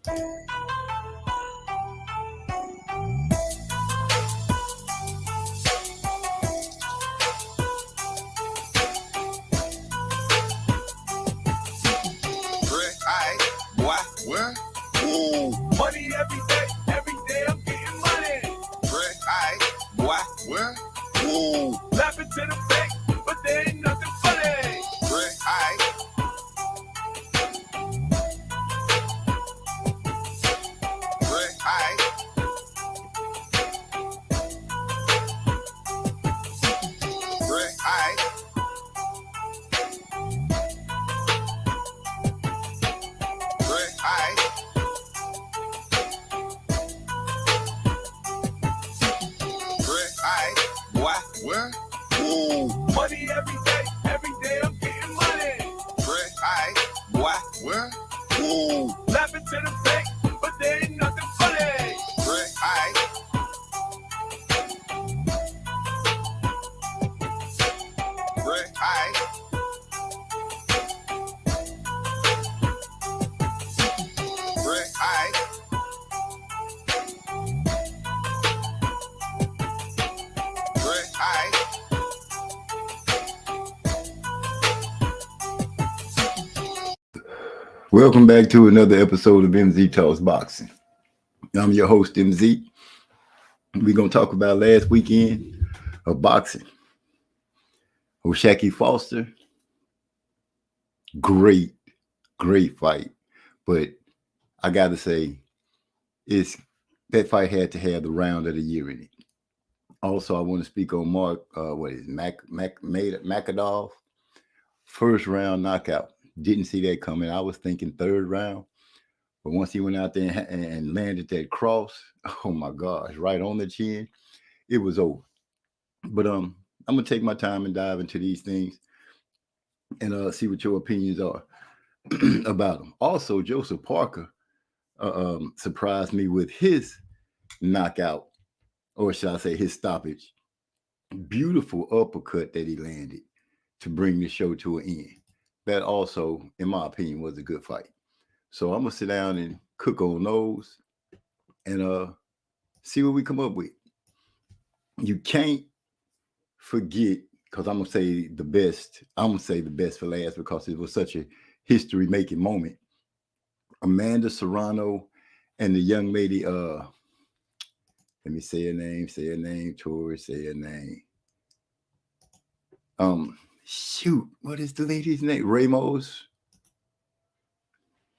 Money every day I'm getting money. Laughing to the bank, but there ain't nothing funny. Money every day I'm getting money. Laughing to the bank, but there ain't nothing funny. Welcome back to another episode of MZ Talks Boxing. I'm your host, MZ. We're going to talk about last weekend of boxing. O'Shaquie Foster, great fight. But I got to say, that fight had to have the round of the year in it. Also, I want to speak on Makadov, first round knockout. Didn't see that coming. I was thinking third round. But once he went out there and landed that cross, oh my gosh, right on the chin, it was over. But I'm going to take my time and dive into these things and see what your opinions are about them. Also, Joseph Parker surprised me with his knockout, or should I say his stoppage. Beautiful uppercut that he landed to bring the show to an end. That also, in my opinion, was a good fight. So I'm going to sit down and cook on those and see what we come up with. You can't forget, because I'm going to say the best. I'm going to say the best for last because it was such a history-making moment. Amanda Serrano and the young lady, let me say her name, Tori, say her name. Shoot, what is the lady's name? Ramos.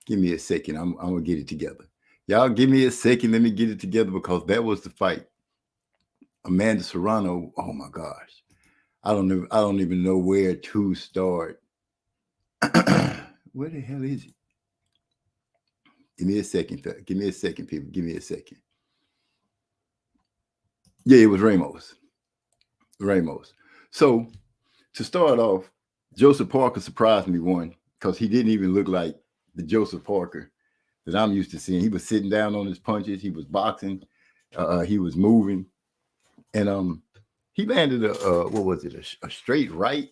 Give me a second. I'm gonna get it together. Y'all give me a second. Let me get it together because that was the fight. Amanda Serrano. Oh my gosh. I don't even know where to start. Where the hell is it? Give me a second. Give me a second, people. Give me a second. Yeah, it was Ramos. So to start off, Joseph Parker surprised me one because he didn't even look like the Joseph Parker that I'm used to seeing. He was sitting down on his punches. He was boxing. He was moving. And he landed a straight right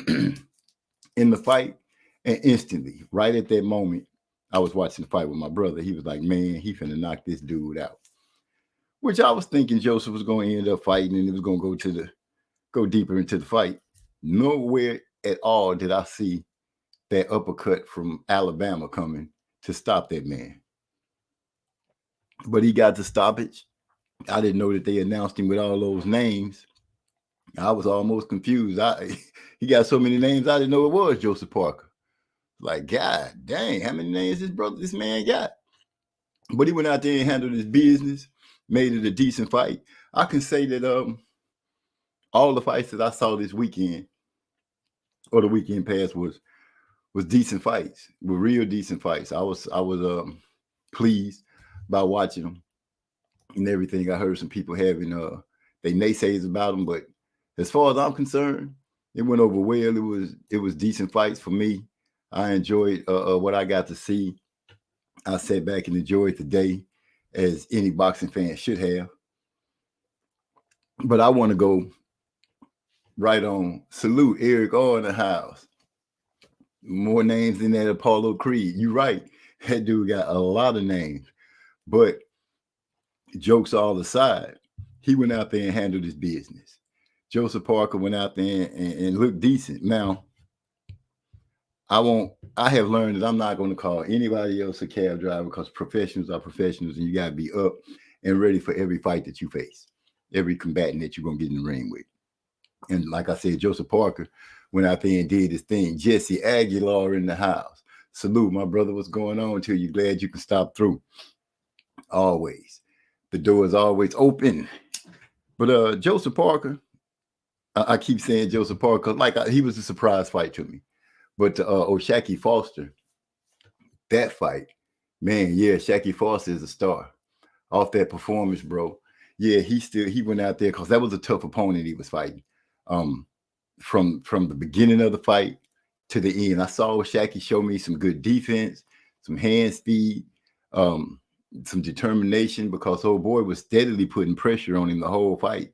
in the fight. And instantly, right at that moment, I was watching the fight with my brother. He was like, man, he finna knock this dude out. Which I was thinking Joseph was going to end up fighting and it was going to go deeper into the fight. Nowhere at all did I see that uppercut from Alabama coming to stop that man. But he got the stoppage. I didn't know that they announced him with all those names. I was almost confused. He got so many names, I didn't know it was Joseph Parker. Like, God dang, how many names this man got? But he went out there and handled his business, made it a decent fight. I can say that all the fights that I saw this weekend or the weekend past was decent fights, were real decent fights. I was pleased by watching them and everything. I heard some people having they naysays about them, but as far as I'm concerned, it went over well. It was decent fights for me. I enjoyed what I got to see. I sat back and enjoyed the day as any boxing fan should have. But I want to go right on. Salute Eric O in the house. More names than that Apollo Creed. You're right. That dude got a lot of names. But jokes all aside, he went out there and handled his business. Joseph Parker went out there and looked decent. Now, I have learned that I'm not going to call anybody else a cab driver because professionals are professionals and you got to be up and ready for every fight that you face, every combatant that you're going to get in the ring with. And like I said, Joseph Parker went out there and did his thing. Jesse Aguilar in the house. Salute, my brother. What's going on to you? Glad you can stop through. Always. The door is always open. But Joseph Parker, I keep saying Joseph Parker, he was a surprise fight to me. But O'Shaquie Foster, that fight, man, yeah, Shaquie Foster is a star. Off that performance, bro. Yeah, he went out there because that was a tough opponent he was fighting. From the beginning of the fight to the end, I saw O'Shaquie show me some good defense, some hand speed, some determination because old boy was steadily putting pressure on him the whole fight.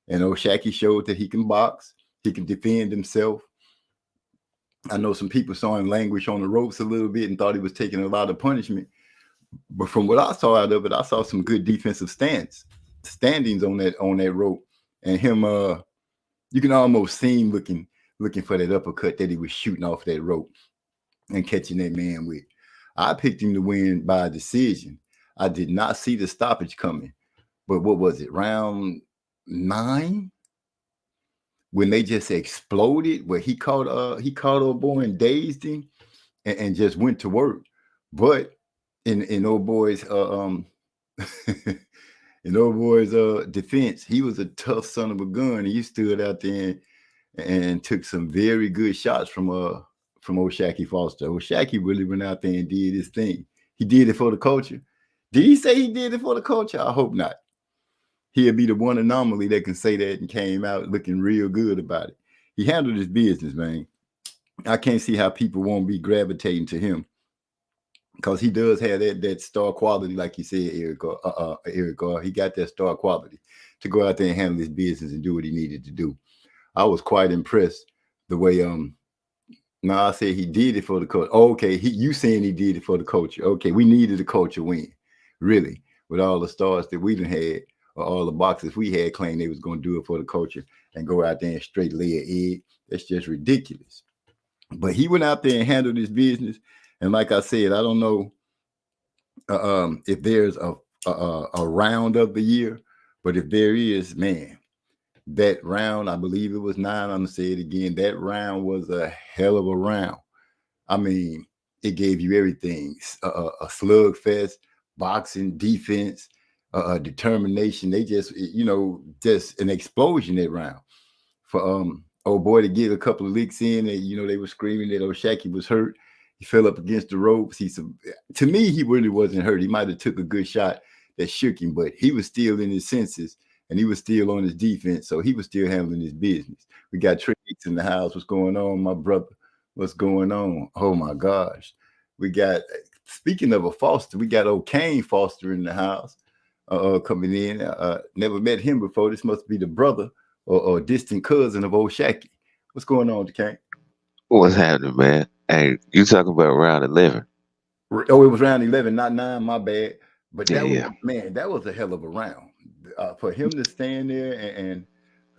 And O'Shaquie showed that he can box, he can defend himself. I know some people saw him languish on the ropes a little bit and thought he was taking a lot of punishment. But from what I saw out of it, I saw some good defensive standings on that rope. And him, you can almost see him looking for that uppercut that he was shooting off that rope and catching that man with. I picked him to win by decision. I did not see the stoppage coming. But what was it, round 9? When they just exploded, where he caught old boy and dazed him and just went to work. But in old boy's defense, he was a tough son of a gun. And he stood out there and took some very good shots from O'Shaquie Foster. O'Shaquie really went out there and did his thing. He did it for the culture. Did he say he did it for the culture? I hope not. He'll be the one anomaly that can say that and came out looking real good about it. He handled his business, man. I can't see how people won't be gravitating to him because he does have that star quality, like you said, Eric. He got that star quality to go out there and handle his business and do what he needed to do. I was quite impressed the way I said he did it for the coach. Oh, okay, you saying he did it for the culture. Okay, we needed a culture win, really, with all the stars that we done had. Or all the boxers we had claimed they was going to do it for the culture and go out there and straight lay an egg. That's just ridiculous. But he went out there and handled his business. And like I said, I don't know if there's a round of the year, but if there is, man, that round, I believe it was 9. I'm going to say it again. That round was a hell of a round. I mean, it gave you everything. A slugfest, boxing, defense, determination. They just an explosion that round for old boy to get a couple of licks in. And they were screaming that O'Shaquie was hurt. He fell up against the ropes. To me, he really wasn't hurt. He might have took a good shot that shook him, but he was still in his senses and he was still on his defense. So he was still handling his business. We got Trey in the house. What's going on, my brother? What's going on? Oh my gosh. We got, speaking of a Foster, we got old Kane Foster in the house. Coming in. Never met him before. This must be the brother or distant cousin of O'Shaquie. What's going on, Kane? What's happening, man? Hey, you talking about round 11? Oh, it was round 11, not 9. My bad. But Yeah. that was a hell of a round. For him to stand there and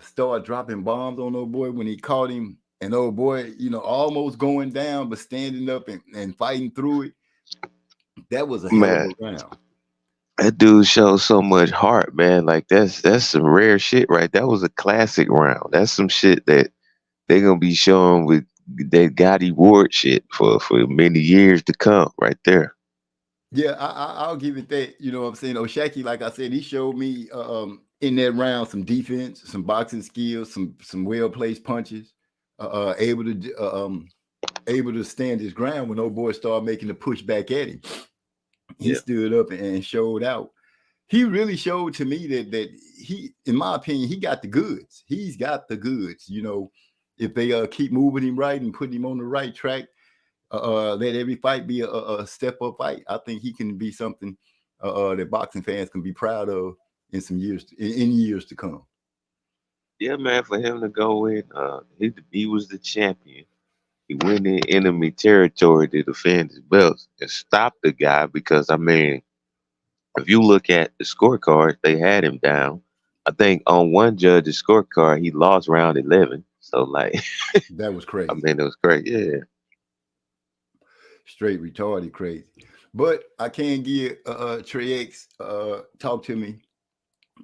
start dropping bombs on old boy when he caught him, and old boy, almost going down, but standing up and fighting through it. That was a hell of a round. That dude shows so much heart, man. Like that's some rare shit, right? That was a classic round. That's some shit that they're gonna be showing with that Gotti Ward shit for many years to come, right there. Yeah, I'll give it that. You know what I'm saying? O'Shaquie, like I said, he showed me in that round some defense, some boxing skills, some well-placed punches, able to stand his ground when old boy started making the push back at him. He stood up and showed out. He really showed to me that he, in my opinion, he got the goods. He's got the goods. If they keep moving him right and putting him on the right track, let every fight be a step-up fight. I think he can be something that boxing fans can be proud of in years to come. Yeah, man. For him to go in, he was the champion. He went in enemy territory to defend his belts and stopped the guy because I mean, if you look at the scorecard, they had him down. I think on one judge's scorecard, he lost round 11. So like, That was I crazy. mean, it was great. Yeah, Straight retarded crazy. But I can give Trey X talk to me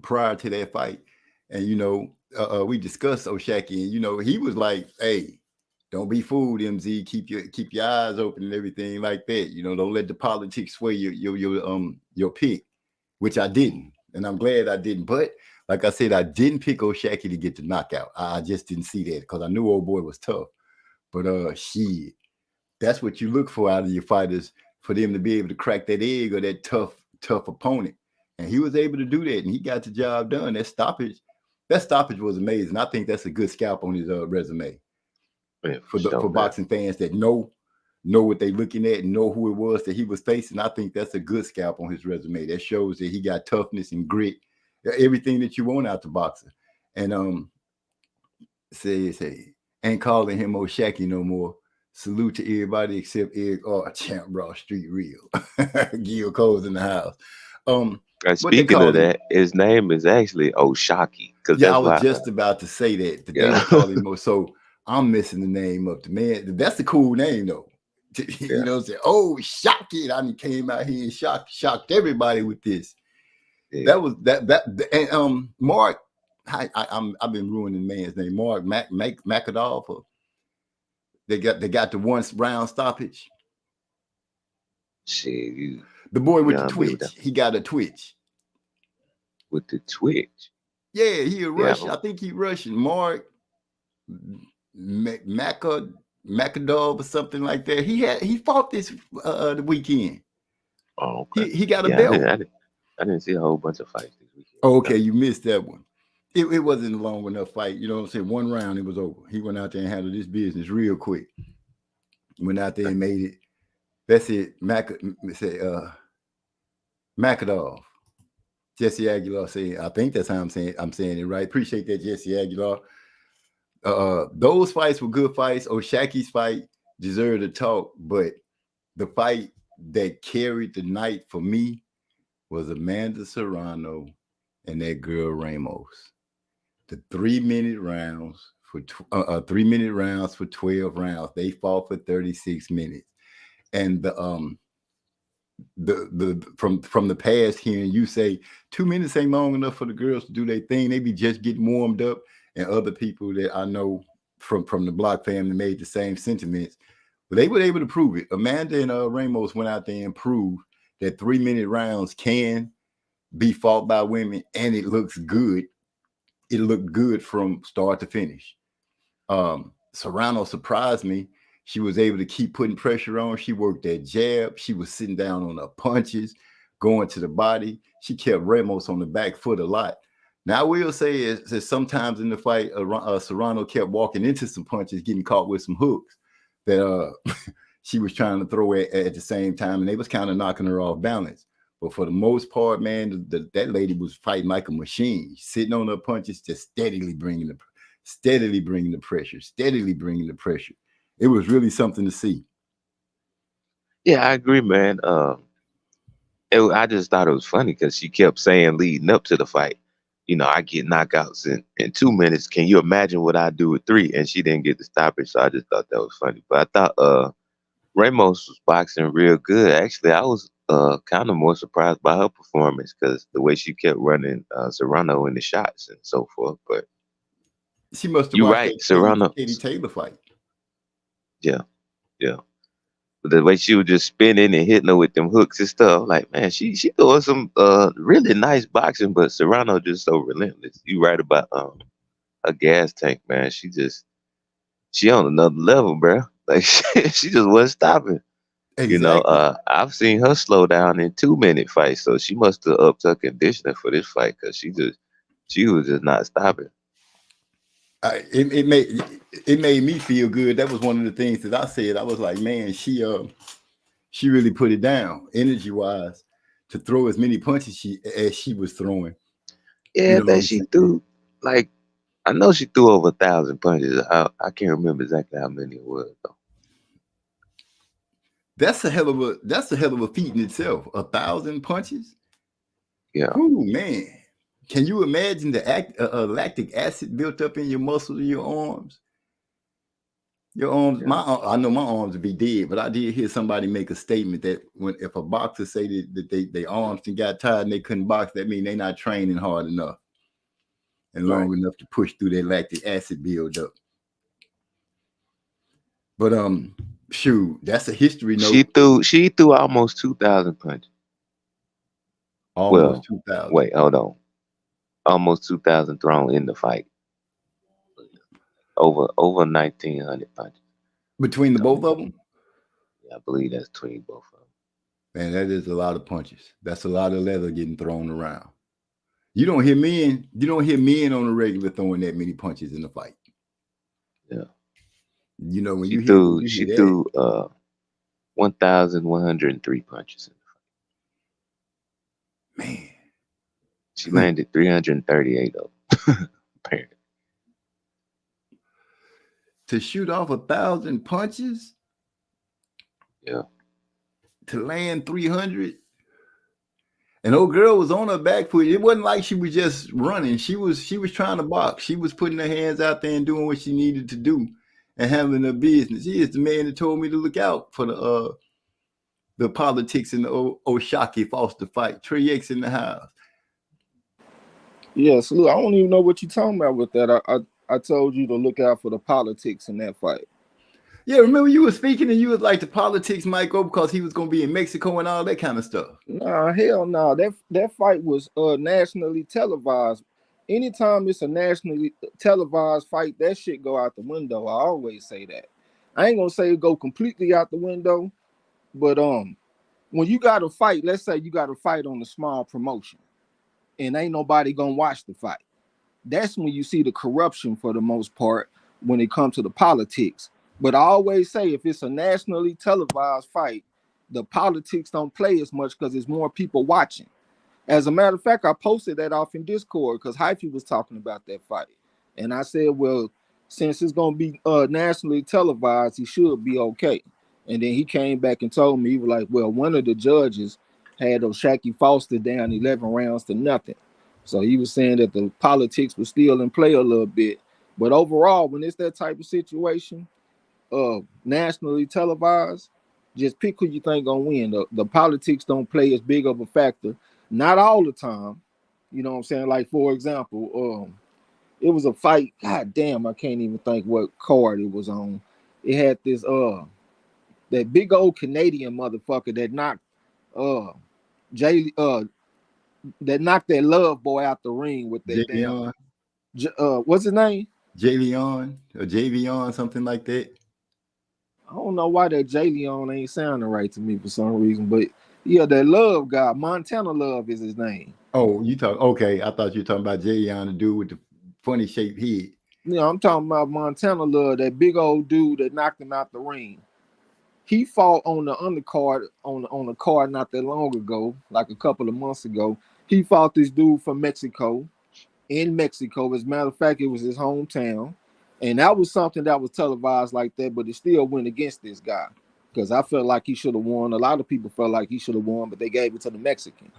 prior to that fight. And we discussed O'Shaquie, and he was like, hey, don't be fooled, MZ. Keep your eyes open and everything like that. Don't let the politics sway your pick, which I didn't. And I'm glad I didn't. But like I said, I didn't pick O'Shaquie to get the knockout. I just didn't see that because I knew old boy was tough. But shit, that's what you look for out of your fighters, for them to be able to crack that egg or that tough opponent. And he was able to do that, and he got the job done. That stoppage was amazing. I think that's a good scalp on his resume yeah for boxing fans that know what they're looking at and know who it was that he was facing. I think that's a good scalp on his resume. That shows that he got toughness and grit, everything that you want out the boxer. And say ain't calling him O'Shaquie no more. Salute to everybody except Eric R. Champ Raw Street Real. Gil Cole's in the house. Speaking of that, his name is actually O'Shaquie. Yeah, I was just about to say that. They Yeah. would call him more. So I'm messing the name up. The man, that's a cool name though. You know what I'm saying? Oh, Shocky. I mean, came out here and shocked everybody with this. Yeah. That was that and Mark. I've been ruining the man's name. Mark Macadolf. They got the one round stoppage. Shit, the boy with the twitch. He got a twitch. With the twitch. Yeah, he a Russian. I think he Russian. Mark Macadolf or something like that. He fought this the weekend. Oh, okay. He got a belt. I didn't see a whole bunch of fights this weekend. Oh, okay, you missed that one. It wasn't a long enough fight. You know what I'm saying? One round, it was over. He went out there and handled this business real quick. Went out there and made it. That's it. Macadolf. Jesse Aguilar saying, I think that's how I'm saying it right. Appreciate that, Jesse Aguilar. Those fights were good fights. O'Shaquie's fight deserved a talk, but the fight that carried the night for me was Amanda Serrano and that girl Ramos. The 3-minute rounds for 3-minute rounds for 12 rounds. They fought for 36 minutes. And the from the past hearing you say 2 minutes ain't long enough for the girls to do their thing. They be just getting warmed up, and other people that I know from the Block family made the same sentiments, but they were able to prove it. Amanda and Ramos went out there and proved that 3-minute rounds can be fought by women, and it looks good. It looked good from start to finish. Serrano surprised me. She was able to keep putting pressure on. She worked that jab. She was sitting down on her punches, going to the body. She kept Ramos on the back foot a lot. Now, I will say is that sometimes in the fight, Serrano kept walking into some punches, getting caught with some hooks that she was trying to throw at the same time, and they was kind of knocking her off balance. But for the most part, man, that lady was fighting like a machine, sitting on her punches, just steadily bringing the pressure. It was really something to see. Yeah, I agree, man. I just thought it was funny because she kept saying leading up to the fight, I get knockouts in 2 minutes. Can you imagine what I do with 3? And she didn't get the stoppage, so I just thought that was funny. But I thought Ramos was boxing real good. Actually, I was kind of more surprised by her performance because the way she kept running Serrano in the shots and so forth. But she must have you're watched right, Serrano. Katie Taylor fight. Yeah. But the way she was just spinning and hitting her with them hooks and stuff, like, man, she doing some really nice boxing, but Serrano just so relentless. You right about a gas tank, man. She on another level, bro. Like she just wasn't stopping. Exactly. I've seen her slow down in 2-minute fights, so she must have upped her conditioning for this fight because she was just not stopping. It made me feel good. That was one of the things that I said. I was like, man, she really put it down energy wise to throw as many punches as she was throwing. Yeah, that she threw. Like, I know she threw over 1,000 punches. I can't remember exactly how many it was though. That's a hell of a feat in itself. 1,000 punches. Yeah. Ooh, man. Can you imagine the lactic acid built up in your muscles in your arms? Your arms, I know my arms would be dead, but I did hear somebody make a statement that if a boxer say that they arms and got tired and they couldn't box, that means they're not training hard enough and long enough to push through that lactic acid buildup. But shoot, that's a history note. She threw almost 2,000 punches. Almost 2,000. Wait, hold on. Almost 2,000 thrown in the fight. Over 1,900 punches. Between the both of them? Yeah, I believe that's between both of them. Man, that is a lot of punches. That's a lot of leather getting thrown around. You don't hear men on the regular throwing that many punches in the fight. Yeah. You know, when she threw 1,103 punches in the fight. Man. She landed 338 of them. Apparently. To shoot off 1,000 punches? Yeah. To land 300? And old girl was on her back foot. It wasn't like she was just running. She was trying to box. She was putting her hands out there and doing what she needed to do and handling her business. He is the man that told me to look out for the politics in the Oshaki Foster fight. Trey X in the house. Yeah, salute. I don't even know what you're talking about with that. I told you to look out for the politics in that fight. Yeah, remember you were speaking and you was like the politics might go because he was going to be in Mexico and all that kind of stuff. Nah, hell no. That fight was nationally televised. Anytime it's a nationally televised fight, that shit go out the window. I always say that. I ain't gonna say it go completely out the window, but when you got to fight, let's say you got to fight on a small promotion, and ain't nobody gonna watch the fight. That's when you see the corruption for the most part when it comes to the politics. But I always say if it's a nationally televised fight, the politics don't play as much because there's more people watching. As a matter of fact, I posted that off in Discord because Hyphy was talking about that fight. And I said, well, since it's going to be nationally televised, he should be okay. And then he came back and told me, he was like, well, one of the judges had Oshaki Foster down 11 rounds to nothing. So he was saying that the politics was still in play a little bit. But overall, when it's that type of situation, nationally televised, just pick who you think gonna win. The politics don't play as big of a factor. Not all the time. You know what I'm saying? Like, for example, it was a fight. God damn, I can't even think what card it was on. It had this that big old Canadian motherfucker that knocked that knocked that Love Boy out the ring with that damn what's his name? Javion or Javion, something like that. I don't know why that Javion ain't sounding right to me for some reason, but yeah, that Love guy, Montana Love is his name. Oh, you talk okay. I thought you were talking about Javion, the dude with the funny shaped head. Yeah, I'm talking about Montana Love, that big old dude that knocked him out the ring. He fought on the undercard on a card not that long ago, like a couple of months ago. He fought this dude from Mexico, in Mexico. As a matter of fact, it was his hometown. And that was something that was televised like that, but it still went against this guy because I felt like he should have won. A lot of people felt like he should have won, but they gave it to the Mexican.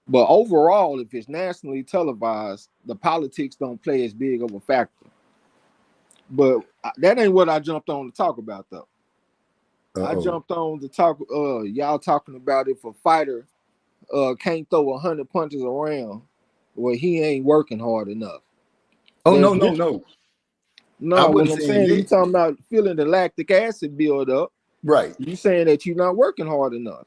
But overall, if it's nationally televised, the politics don't play as big of a factor. But that ain't what I jumped on to talk about, though. I jumped on to talk, y'all talking about if a fighter can't throw 100 punches around, well, he ain't working hard enough. Oh, no. No, what I'm saying, you talking about feeling the lactic acid build up. Right. You saying that you're not working hard enough.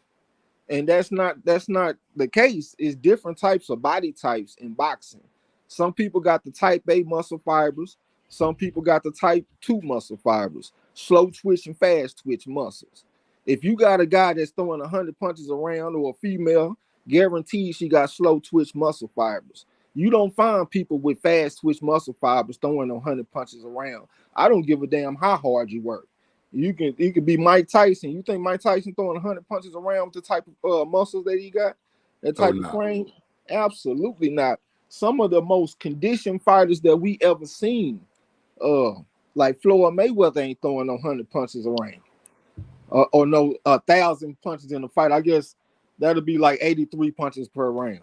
And that's not the case. It's different types of body types in boxing. Some people got the type A muscle fibers. Some people got the type 2 muscle fibers, slow twitch and fast twitch muscles. If you got a guy that's throwing 100 punches around or a female, guaranteed she got slow twitch muscle fibers. You don't find people with fast twitch muscle fibers throwing 100 punches around. I don't give a damn how hard you work. You could be Mike Tyson. You think Mike Tyson throwing 100 punches around with the type of muscles that he got? That type of frame? Absolutely not. Some of the most conditioned fighters that we ever seen, like Floyd Mayweather ain't throwing 100 punches around. or no, 1,000 punches in a fight. I guess that'll be like 83 punches per round.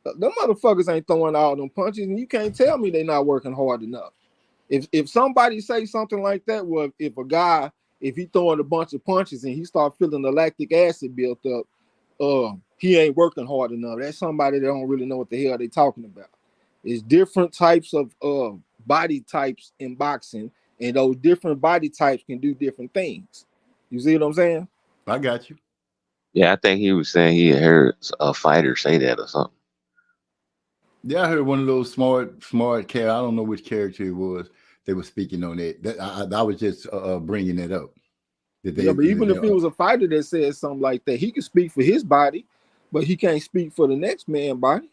Them motherfuckers ain't throwing all them punches, and you can't tell me they not working hard enough. If somebody say something like that, well, if a guy, if he throwing a bunch of punches and he start feeling the lactic acid built up, he ain't working hard enough. That's somebody that don't really know what the hell they talking about. It's different types of body types in boxing, and those different body types can do different things. You see what I'm saying? I got you. Yeah, I think he was saying he had heard a fighter say that or something. Yeah, I heard one of those smart characters. I don't know which character it was. They were speaking on that. I was just bringing that up. Yeah, but even if it was a fighter that said something like that, he could speak for his body, but he can't speak for the next man's body.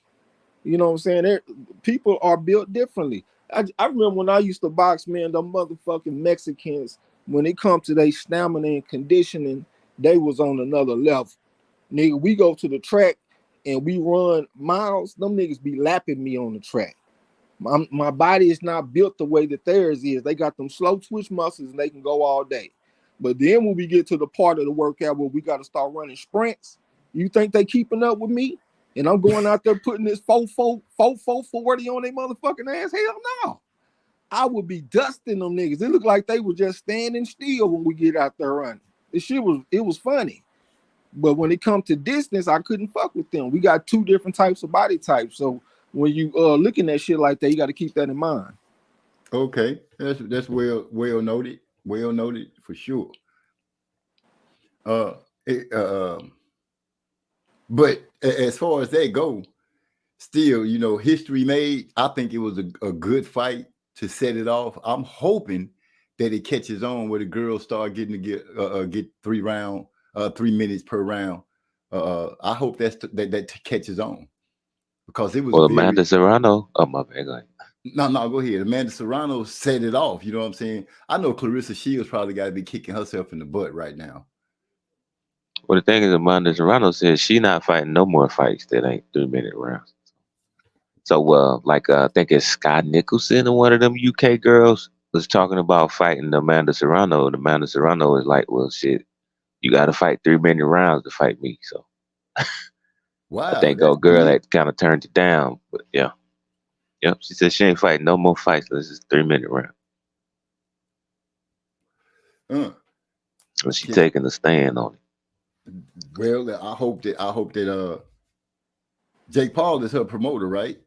You know what I'm saying? People are built differently. I remember when I used to box, man, the motherfucking Mexicans, when it comes to their stamina and conditioning, they was on another level. Nigga, we go to the track and we run miles, them niggas be lapping me on the track. My body is not built the way that theirs is. They got them slow twitch muscles and they can go all day. But then when we get to the part of the workout where we got to start running sprints, you think they keeping up with me? And I'm going out there putting this 440 on their motherfucking ass? Hell no. I would be dusting them niggas. It looked like they were just standing still when we get out there running. It was funny. But when it comes to distance, I couldn't fuck with them. We got two different types of body types. So when you looking at shit like that, you got to keep that in mind. Okay, that's well noted. Well noted for sure. But as far as that go, still, you know, history made. I think it was a good fight to set it off. I'm hoping that it catches on where the girls start getting to get 3 minutes per round. I hope that catches on because it was. Well, Amanda Serrano. Oh my bad. Go ahead. No, go ahead. Amanda Serrano set it off. You know what I'm saying? I know Clarissa Shields probably got to be kicking herself in the butt right now. Well, the thing is, Amanda Serrano says she not fighting no more fights that ain't 3-minute rounds. So, I think it's Sky Nicholson and one of them UK girls was talking about fighting Amanda Serrano. And Amanda Serrano is like, well, shit, you got to fight 3-minute rounds to fight me. So, wow, I think old girl that kind of turned it down. But yeah. Yep, she said she ain't fighting no more fights. This is 3-minute round. So she taking a stand on it. Well, I hope that Jake Paul is her promoter, right?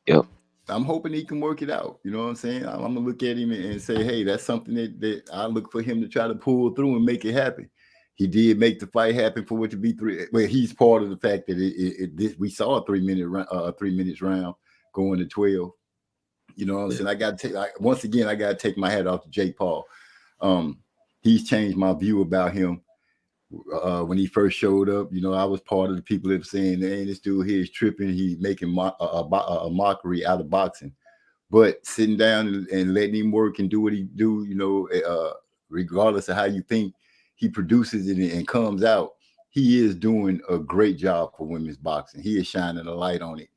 Yep. I'm hoping he can work it out. You know what I'm saying? I'm gonna look at him and say, hey, that's something that I look for him to try to pull through and make it happen. He did make the fight happen for it to be 3. Well, he's part of the fact that we saw a 3 minutes round going to 12. You know what I'm saying? I got to take my hat off to Jake Paul. He's changed my view about him. When he first showed up, you know, I was part of the people that were saying, "Hey, this dude here is tripping. He's making a mockery out of boxing." But sitting down and letting him work and do what he do, you know, regardless of how you think he produces it and comes out, he is doing a great job for women's boxing. He is shining a light on it,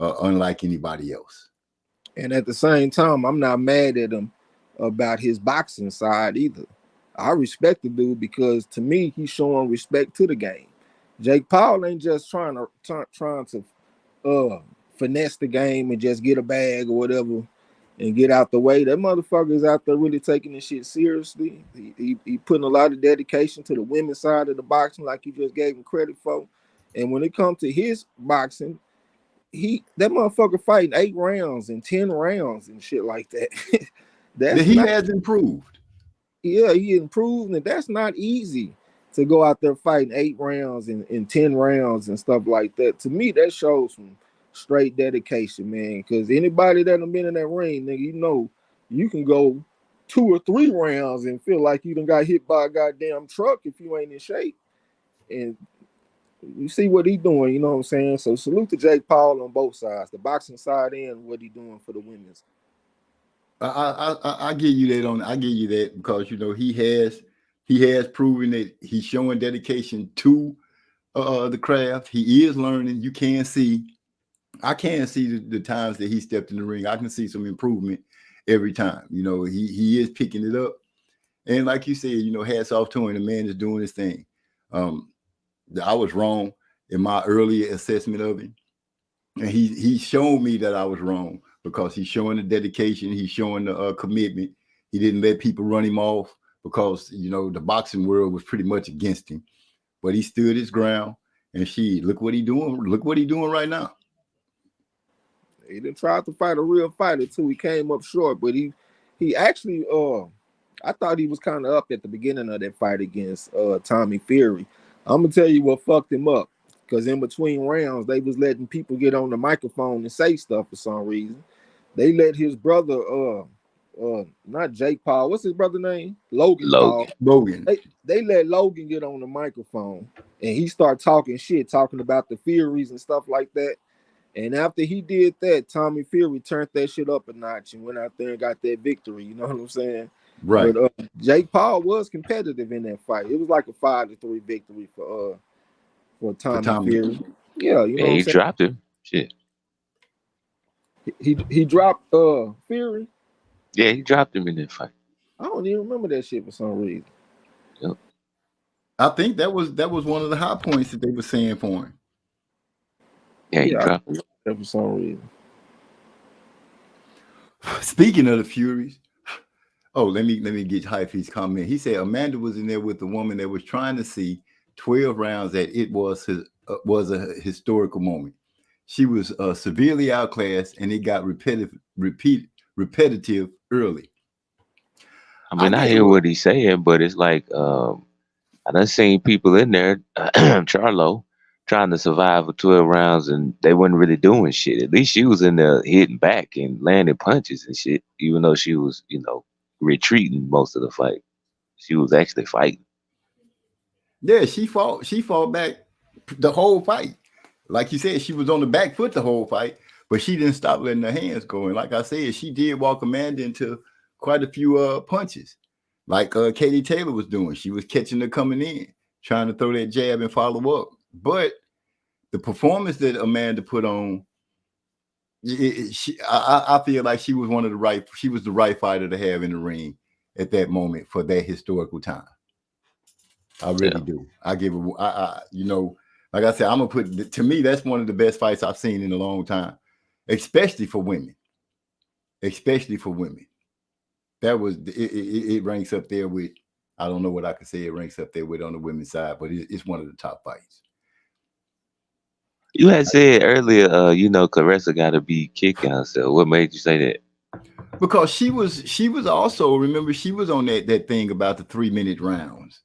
unlike anybody else. And at the same time, I'm not mad at him about his boxing side either. I respect the dude because to me, he's showing respect to the game. Jake Paul ain't just trying to finesse the game and just get a bag or whatever and get out the way. That motherfucker is out there really taking this shit seriously. He putting a lot of dedication to the women's side of the boxing, like you just gave him credit for. And when it comes to his boxing, that motherfucker fighting 8 rounds and 10 rounds and shit like that. He has improved. Yeah, he improved, and that's not easy to go out there fighting 8 rounds and 10 rounds and stuff like that. To me, that shows some straight dedication, man. Because anybody that have been in that ring, nigga, you know, you can go 2 or 3 rounds and feel like you done got hit by a goddamn truck if you ain't in shape. And you see what he doing, you know what I'm saying? So salute to Jake Paul on both sides, the boxing side and what he doing for the women's. I give you that I give you that because you know he has proven that he's showing dedication to the craft. He is learning. I can see the times that he stepped in the ring. I can see some improvement every time. You know, he is picking it up. And like you said, hats off to him. The man is doing his thing. I was wrong in my early assessment of him, and he showed me that I was wrong because he's showing the dedication, he's showing the commitment. He didn't let people run him off because the boxing world was pretty much against him, but he stood his ground. And look what he doing. Look what he doing right now. He didn't try to fight a real fighter too. He came up short, but he actually I thought he was kind of up at the beginning of that fight against Tommy Fury. I'm gonna tell you what fucked him up, because in between rounds they was letting people get on the microphone and say stuff for some reason. They let his brother not Jake Paul, what's his brother name? Logan Paul. Logan. They let Logan get on the microphone and he started talking shit, talking about the Furies and stuff like that. And after he did that, Tommy Fury turned that shit up a notch and went out there and got that victory. You know what I'm saying? Right. But Jake Paul was competitive in that fight. It was like a 5-3 victory for Tommy Fury. Yeah, you know what I'm he saying? dropped him. Shit. He dropped Fury. Yeah, he dropped him in that fight. I don't even remember that shit for some reason. Yep. I think that was one of the high points that they were saying for him. Yeah, he dropped him. That for some reason. Speaking of the Furies, let me get Hyphy's comment. He said Amanda was in there with the woman that was trying to see 12 rounds. That it was a historical moment. She was severely outclassed, and it got repetitive early. I mean, I hear what he's saying, but it's like I done seen people in there, Charlo, trying to survive for 12 rounds, and they wasn't really doing shit. At least she was in there hitting back and landing punches and shit, even though she was, retreating most of the fight. She was actually fighting. Yeah, she fought back the whole fight. Like you said, she was on the back foot the whole fight, but she didn't stop letting her hands go. And like I said, she did walk Amanda into quite a few punches, like Katie Taylor was doing. She was catching her coming in, trying to throw that jab and follow up. But the performance that Amanda put on, I feel like she was the right fighter to have in the ring at that moment for that historical time. I really do. I give it. Like I said, I'm gonna to me, that's one of the best fights I've seen in a long time, especially for women. That was it ranks up there with, I don't know what I can say it ranks up there with on the women's side, but it's one of the top fights. You had said earlier, Claressa got to be kicking herself. What made you say that? Because she was also, remember, she was on that thing about the 3-minute rounds.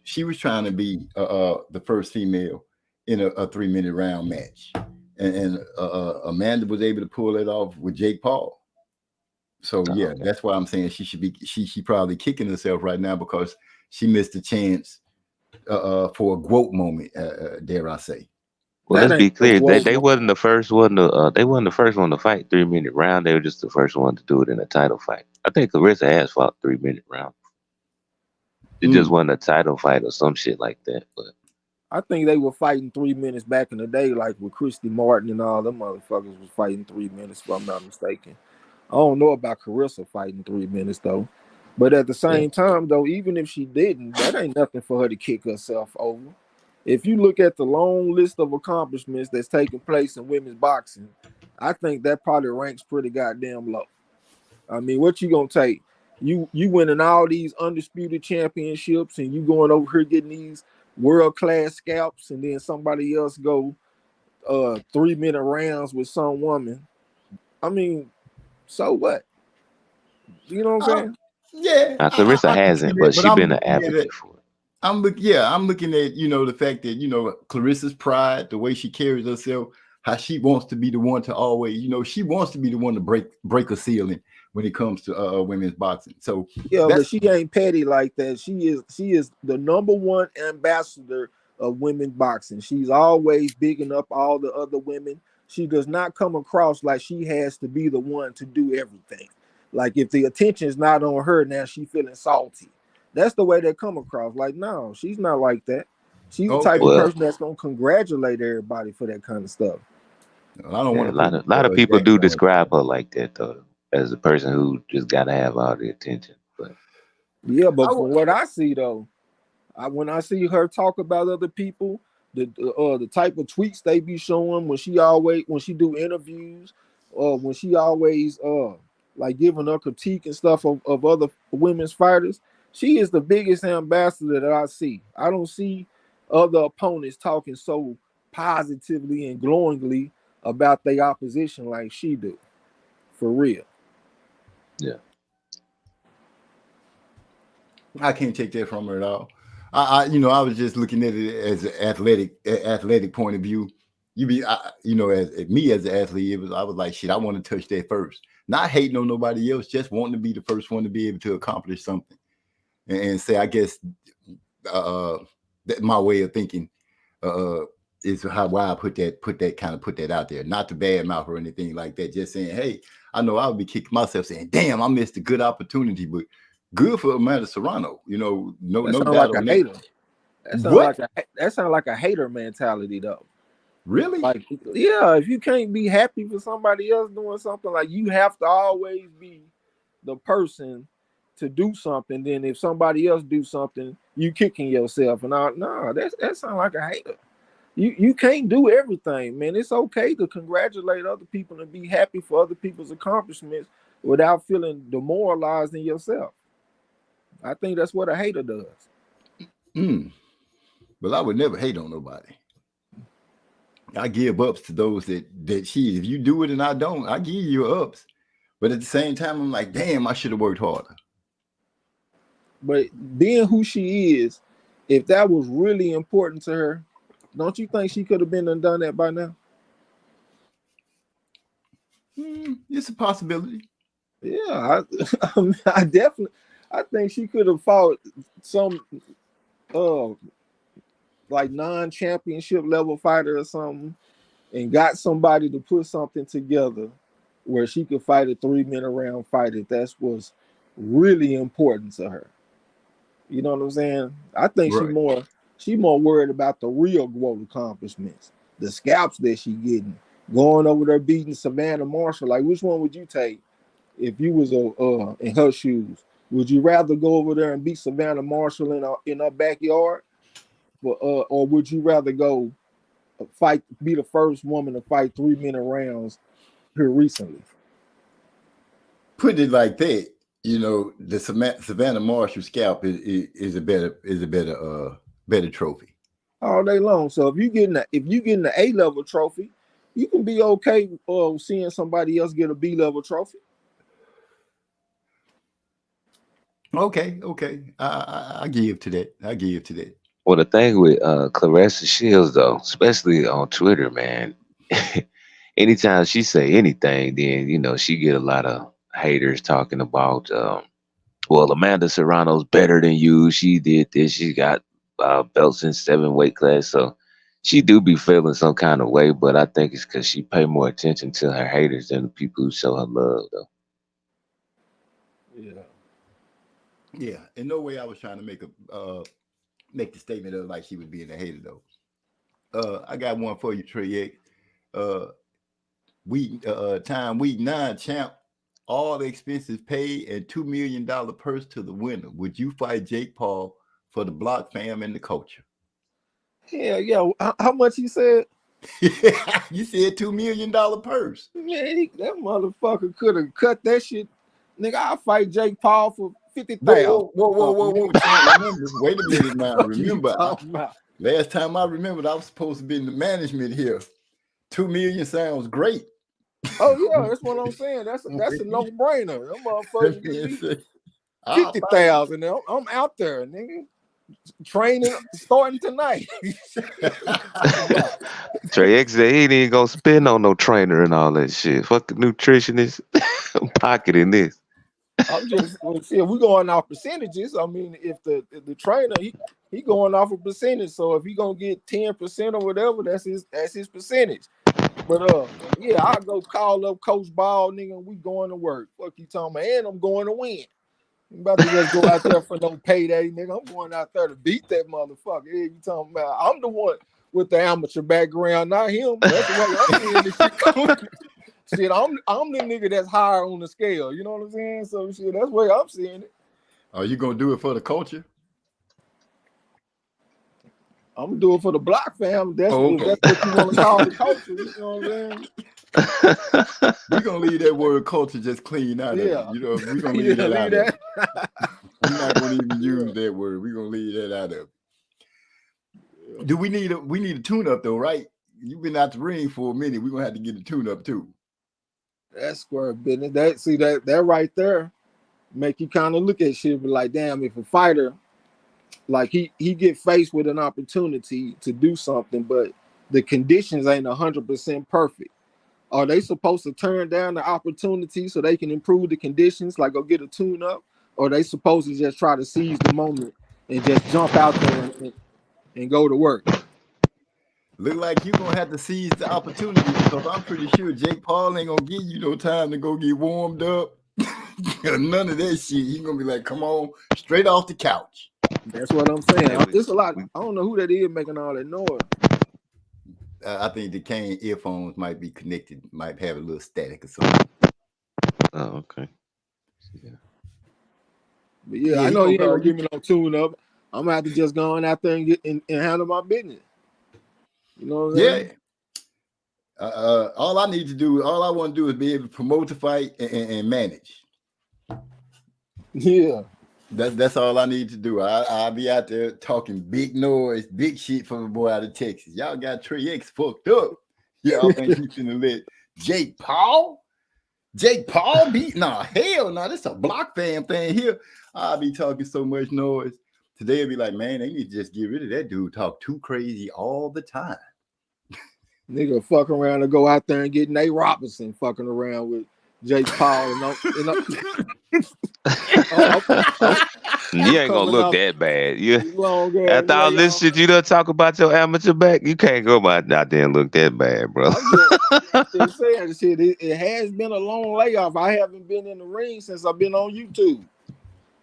She was trying to be the first female in a 3-minute round match, and Amanda was able to pull it off with Jake Paul. So yeah, that's why I'm saying she probably kicking herself right now because she missed a chance for a GWOAT moment, dare I say. Well, let's be clear. They wasn't the first one to they wasn't the first one to fight 3-minute round. They were just the first one to do it in a title fight. I think Claressa has fought 3-minute round. It just wasn't a title fight or some shit like that. But I think they were fighting 3 minutes back in the day, like with Christy Martin and all them motherfuckers was fighting 3 minutes, if I'm not mistaken. I don't know about Claressa fighting 3 minutes though. But at the same time though, even if she didn't, that ain't nothing for her to kick herself over. If you look at the long list of accomplishments that's taking place in women's boxing, I think that probably ranks pretty goddamn low. I mean, what you gonna take? You winning all these undisputed championships and you going over here getting these world-class scalps, and then somebody else go 3-minute rounds with some woman. I mean, so what? You know what I'm saying? Yeah. Claressa hasn't, but she's been an advocate for it. I'm looking at, the fact that, Claressa's pride, the way she carries herself, how she wants to be the one to always, she wants to be the one to break a ceiling when it comes to women's boxing. So yeah, but she ain't petty like that. She is the #1 ambassador of women's boxing. She's always bigging up all the other women. She does not come across like she has to be the one to do everything. Like if the attention is not on her, now she feeling salty. That's the way they come across. Like, no, she's not like that. She's the type of person that's gonna congratulate everybody for that kind of stuff. I don't want a lot of people describe her like that though, as a person who just gotta have all the attention. But Yeah, but I from what I see though, when I see her talk about other people, the type of tweets they be showing when she do interviews, when she always like giving her critique and stuff of other women's fighters, she is the biggest ambassador that I see. I don't see other opponents talking so positively and glowingly about their opposition like she do, for real. Yeah. I can't take that from her at all. I was just looking at it as an athletic point of view. As me as an athlete, I was like, shit, I want to touch that first. Not hating on nobody else, just wanting to be the first one to be able to accomplish something. And say, I guess, that my way of thinking is why I put that out there. Not to badmouth or anything like that. Just saying, hey, I know I would be kicking myself saying, damn, I missed a good opportunity, but good for Amanda Serrano. No doubt on that. That sounds like a hater mentality though. Really? Like, yeah, if you can't be happy for somebody else doing something, like you have to always be the person to do something. Then if somebody else do something, you kicking yourself. And that sounds like a hater. You can't do everything, man. It's okay to congratulate other people and be happy for other people's accomplishments without feeling demoralized in yourself. I think that's what a hater does. But I would never hate on nobody. I give ups to those that if you do it and I don't, I give you ups. But at the same time, I'm like, damn, I should have worked harder. But being who she is, if that was really important to her, don't you think she could have been and done that by now? It's a possibility. Yeah, I think she could have fought some like non-championship level fighter or something and got somebody to put something together where she could fight a 3-minute round fight if that was really important to her. You know what I'm saying? I think Right. she more worried about the real growth accomplishments, the scalps that she getting, going over there beating Savannah Marshall. Like, which one would you take if you was in her shoes? Would you rather go over there and beat Savannah Marshall in her backyard, or would you rather go be the first woman to fight 3-minute rounds here recently? Put it like that, the Savannah Marshall scalp is a better trophy. All day long. So if you getting the A-level trophy, you can be okay seeing somebody else get a B-level trophy. Okay. I give to that. Well, the thing with Claressa Shields, though, especially on Twitter, man, anytime she say anything, then she get a lot of haters talking about, well, Amanda Serrano's better than you. She did this. She got belts in 7 weight class, so she do be feeling some kind of way. But I think it's because she pay more attention to her haters than the people who show her love, though. Yeah. In no way I was trying to make the statement of like she was being a hater though. I got one for you, Trey X. Week 9 champ, all the expenses paid and $2 million purse to the winner. Would you fight Jake Paul for the block fam and the culture? Hell yeah. How much you said? You said $2 million purse. Man, that motherfucker could have cut that shit. Nigga, I'll fight Jake Paul for 50,000. Whoa. Wait a minute now. Remember, last time I remembered, I was supposed to be in the management here. $2 million sounds great. Oh yeah, that's what I'm saying. That's a no-brainer. That motherfucker 50,000. I'm out there, nigga. Training starting tonight. Trey X said he ain't even gonna spend on no trainer and all that shit. Fuck the nutritionist. I'm pocketing this. I'm just see if we going off percentages. I mean, if the trainer he going off a percentage, so if he gonna get 10% or whatever, that's his percentage. But yeah, I'll go call up Coach Ball, nigga. We going to work. Fuck you talking about, and I'm going to win. I'm about to just go out there for no payday, nigga. I'm going out there to beat that motherfucker. Yeah, you talking about? I'm the one with the amateur background, not him. That's the way I'm seeing this shit. Shit, I'm the nigga that's higher on the scale. You know what I'm saying? So shit, that's the way I'm seeing it. Are you gonna do it for the culture? I'm gonna do it for the block fam. That's Oh, if okay. that's what you want to call the culture. You know what I'm saying? We're gonna leave that word culture just clean out of it. Yeah. You know, we're gonna leave Yeah, that out leave of it. that. We're not gonna even Yeah. use that word. We're gonna leave that out of it. Do we need a tune up though, right? You've been out the ring for a minute. We're gonna have to get a tune up too. That's square business. That right there make you kind of look at shit and be like, damn, if a fighter like he get faced with an opportunity to do something, but the conditions ain't 100% perfect. Are they supposed to turn down the opportunity so they can improve the conditions, like go get a tune up, or are they supposed to just try to seize the moment and just jump out there and go to work? Look like you're gonna have to seize the opportunity because I'm pretty sure Jake Paul ain't gonna give you no time to go get warmed up. None of that shit. He's gonna be like, come on, straight off the couch. That's what I'm saying. Yeah, It's a lot. I don't know who that is making all that noise. I think the Kane earphones might be connected, might have a little static or something. Oh, okay. Yeah. But yeah, Yeah, I he know he gonna ain't gonna give me no tune up. I'm gonna have to just go on out there and get and handle my business. You know what I'm saying? Yeah. All I need to do, all I want to do is be able to promote the fight and manage. Yeah. That's all I need to do. I'll be out there talking big noise, big shit from the boy out of Texas. Y'all got Trey X fucked up. Y'all think you finna let Jake Paul beat? Nah, hell no. This a block fam thing here. I'll be talking so much noise. Today it'll be like, man, they need to just get rid of that dude. Talk too crazy all the time. Nigga fuck around and go out there and get Nate Robinson fucking around with Jake Paul You ain't gonna coming look off that bad. You long ass after all this layoff. shit you done talk about your amateur back, you can't go out there and look that bad, bro. I'm just saying shit. It has been a long layoff. I haven't been in the ring since I've been on YouTube,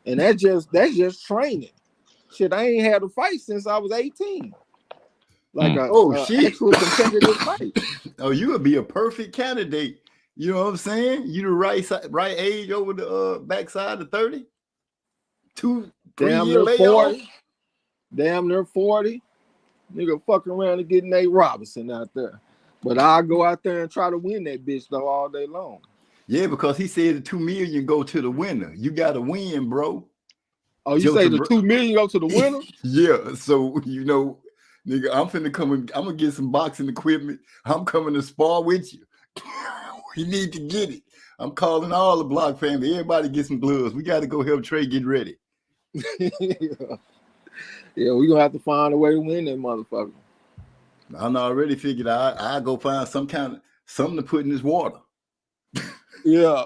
and that's just training. Shit, I ain't had a fight since I was 18. Like shit. actual competitive fight. Oh, you would be a perfect candidate. You know what I'm saying? You the right age over the backside of 30. 2-3 Damn year near layoff. 40. Damn near 40. Nigga fucking around and get Nate Robinson out there. But I'll go out there and try to win that bitch though all day long. Yeah, because he said the 2 million go to the winner. You gotta win, bro. Oh, you say the 2 million go to the winner? Yeah, so you know, nigga, I'm gonna get some boxing equipment. I'm coming to spar with you. We need to get it. I'm calling all the block family. Everybody get some gloves. We got to go help Trey get ready. Yeah, we gonna have to find a way to win that motherfucker. I'm already figured I go find something to put in this water. Yeah.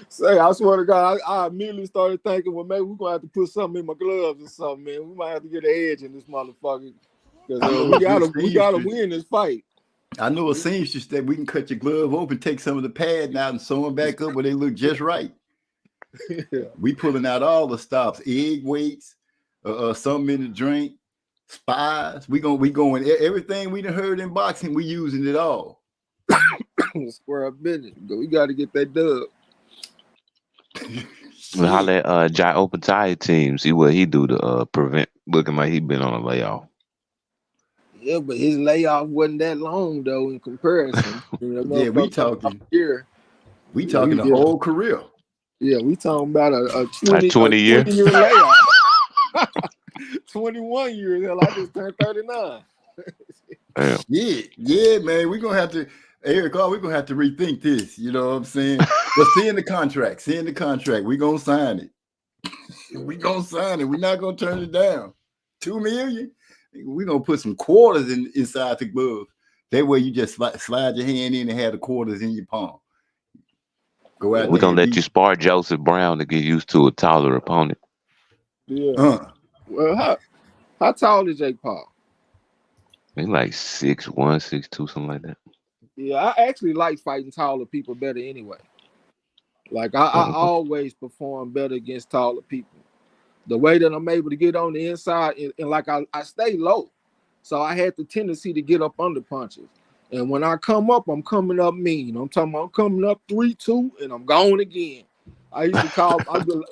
Say, I swear to God, I immediately started thinking, well, maybe we're gonna have to put something in my gloves or something, man. We might have to get an edge in this motherfucker. Because we gotta win this fight. I know a seamstress that we can cut your glove open, take some of the padding out and sew them back up where they look just right. Yeah. We pulling out all the stops, egg weights, something in the drink, spies. We going everything we done heard in boxing, we using it all. Square up business. We got to get that dub. Well, holla at Jai Open Tire team, see what he do to prevent looking like he been on a layoff. Yeah, but his layoff wasn't that long though in comparison. Yeah, we talking a whole career. Yeah, we talking about a 20 year layoff. 21 years. Hell, I just turned 39. Damn. Yeah, man. We're gonna have to, Eric, we're gonna have to rethink this. You know what I'm saying? But see in the contract, we're gonna sign it. We're gonna sign it. We're not gonna turn it down. 2 million. We're gonna put some quarters inside the glove. That way you just slide your hand in and have the quarters in your palm. Go out. We're gonna let you spar Joseph Brown to get used to a taller opponent. Yeah. Well, how tall is Jake Paul? He's like 6'1", 6'2", something like that. Yeah, I actually like fighting taller people better anyway. Like I always perform better against taller people. The way that I'm able to get on the inside and like I stay low. So I had the tendency to get up under punches. And when I come up, I'm coming up mean. I'm talking about I'm coming up 3-2 and I'm going again. I used to call.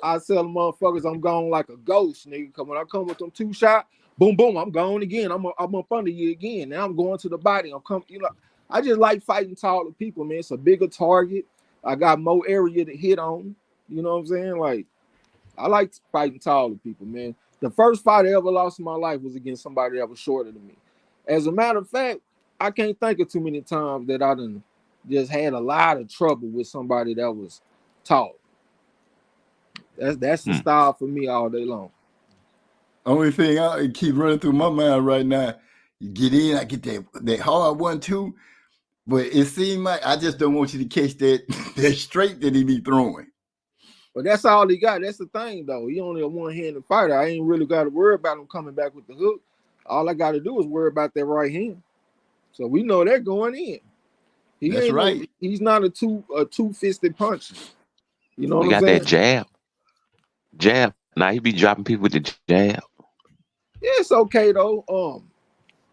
I tell them motherfuckers I'm gone like a ghost, nigga. Cause when I come with them 2 shot, boom, boom, I'm gone again. I'm up under you again. Now I'm going to the body. I'm coming. You know, I just like fighting taller people, man. It's a bigger target. I got more area to hit on. You know what I'm saying? Like, I like fighting taller people, man. The first fight I ever lost in my life was against somebody that was shorter than me. As a matter of fact, I can't think of too many times that I done just had a lot of trouble with somebody that was tall. That's the style for me all day long. Only thing I keep running through my mind right now, you get in, I get that hard 1-2, but it seemed like I just don't want you to catch that straight that he be throwing. But that's all he got. That's the thing, though. He only a one-handed fighter. I ain't really got to worry about him coming back with the hook. All I got to do is worry about that right hand. So we know they're going in. That's right. He's not a two-fisted puncher. You know what We I'm got saying? that jab. Now he be dropping people with the jab. Yeah, it's okay though.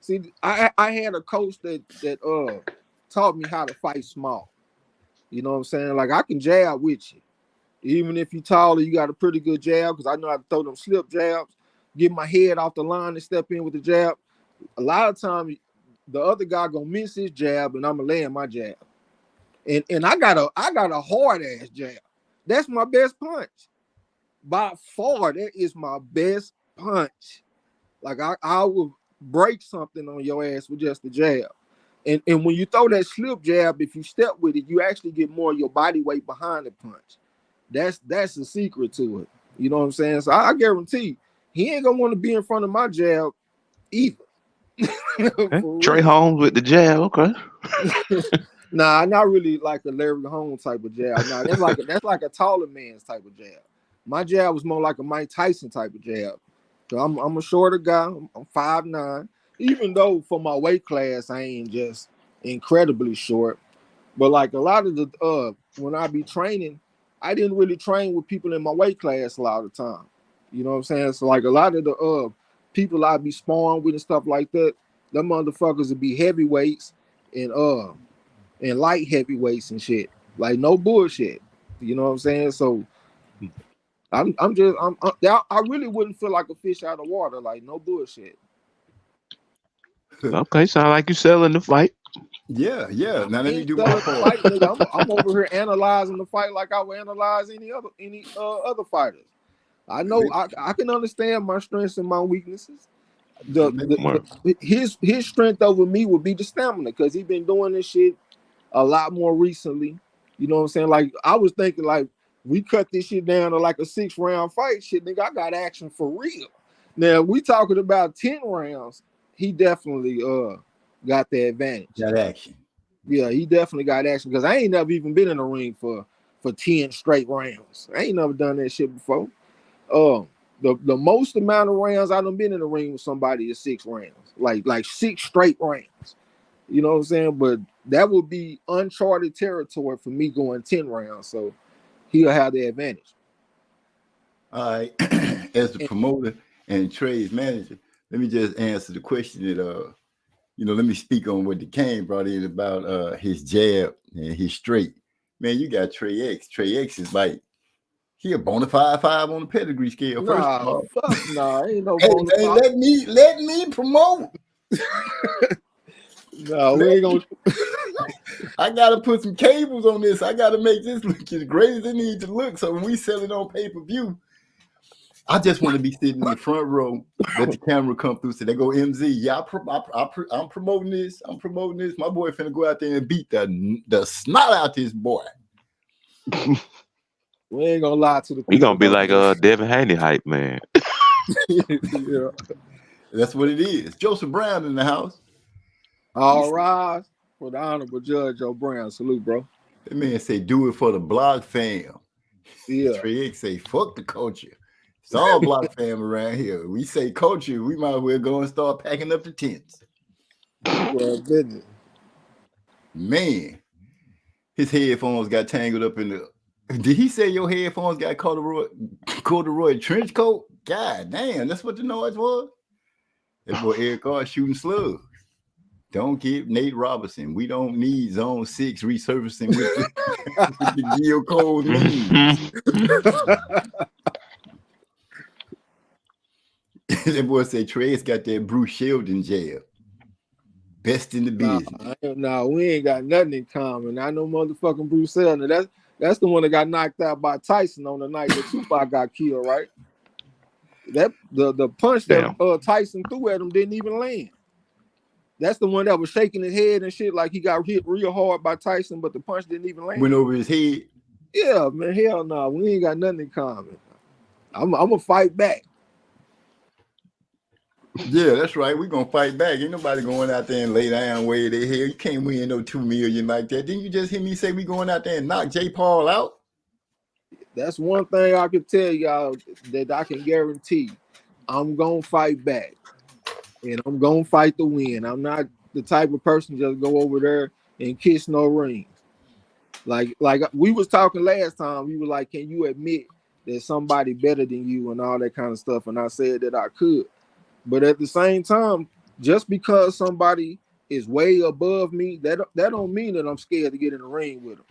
See, I had a coach that taught me how to fight small. You know what I'm saying? Like I can jab with you, even if you're taller. You got a pretty good jab because I know how to throw them slip jabs. Get my head off the line and step in with the jab. A lot of times, the other guy gonna miss his jab and I'm gonna land my jab. And I got a hard ass jab. That's my best punch. By far, that is my best punch. Like I will break something on your ass with just the jab. And when you throw that slip jab, if you step with it, you actually get more of your body weight behind the punch. That's the secret to it. You know what I'm saying? So I guarantee he ain't gonna want to be in front of my jab either. Okay. Trey Holmes with the jab, okay. Nah, not really like a Larry Holmes type of jab. Nah, that's like a taller man's type of jab. My jab was more like a Mike Tyson type of jab. So I'm a shorter guy. I'm 5'9". Even though for my weight class I ain't just incredibly short, but like a lot of the when I be training, I didn't really train with people in my weight class a lot of the time. You know what I'm saying? So like a lot of the people I be sparring with and stuff like that, them motherfuckers would be heavyweights and light heavyweights and shit. Like no bullshit. You know what I'm saying? So I really wouldn't feel like a fish out of water. Like no bullshit. Okay, sound like you selling the fight. Yeah. Now let me do Selling my the part. fight, nigga. I'm over here analyzing the fight like I would analyze any other fighters. I know I can understand my strengths and my weaknesses. His strength over me would be the stamina because he's been doing this shit a lot more recently. You know what I'm saying? Like I was thinking like we cut this shit down to like a 6-round fight. Shit, nigga, I got action for real. Now we talking about 10 rounds. He definitely got the advantage. Got action. Yeah, he definitely got action because I ain't never even been in the ring for 10 straight rounds. I ain't never done that shit before. The most amount of rounds I done been in the ring with somebody is 6 rounds, like 6 straight rounds. You know what I'm saying? But that would be uncharted territory for me going 10 rounds. So he'll have the advantage. All right. As the promoter and Trey's manager, let me just answer the question that let me speak on what the Kane brought in about his jab and his straight. Man, you got Trey X. Trey X is like he a bona fide 5 on the pedigree scale. First of all, ain't no hey, bona fide. let me promote. No, we ain't gonna. I gotta put some cables on this. I gotta make this look as great as it needs to look. So when we sell it on pay-per-view, I just want to be sitting in the front row. Let the camera come through. So they go MZ. Yeah, I'm promoting this. I'm promoting this. My boy finna go out there and beat the snot out this boy. We ain't gonna lie to the people. We gonna be like Devin Haney hype man. Yeah. That's what it is. Joseph Brown in the house. All rise for the honorable Judge Joe Brown. Salute, bro. That man say, do it for the blog fam. Yeah. Trey X say, fuck the culture. It's all block fam around here. We say culture, we might as well go and start packing up the tents. Well, business. Man, his headphones got tangled up in the. Did he say your headphones got corduroy trench coat? God damn, that's what the noise was. That boy Eric R shooting slugs. Don't get Nate Robinson. We don't need Zone 6 resurfacing with the Gil Cole means. That boy said Trey's got that Bruce Sheldon jab. Best in the business. No, we ain't got nothing in common. I know motherfucking Bruce Sheldon. That's the one that got knocked out by Tyson on the night that Tupac got killed, right? That the punch that Tyson threw at him didn't even land. That's the one that was shaking his head and shit like he got hit real hard by Tyson, but the punch didn't even land. Went over his head. Yeah, man, hell no. We ain't got nothing in common. I'm gonna fight back. Yeah, that's right. We're gonna fight back. Ain't nobody going out there and lay down way their hair. You can't win no $2 million like that. Didn't you just hear me say we going out there and knock J. Paul out? That's one thing I can tell y'all that I can guarantee. I'm gonna fight back. And I'm gonna fight to win. I'm not the type of person just go over there and kiss no rings. Like we was talking last time, we were like, can you admit that somebody better than you and all that kind of stuff? And I said that I could. But at the same time, just because somebody is way above me, that don't mean that I'm scared to get in the ring with them.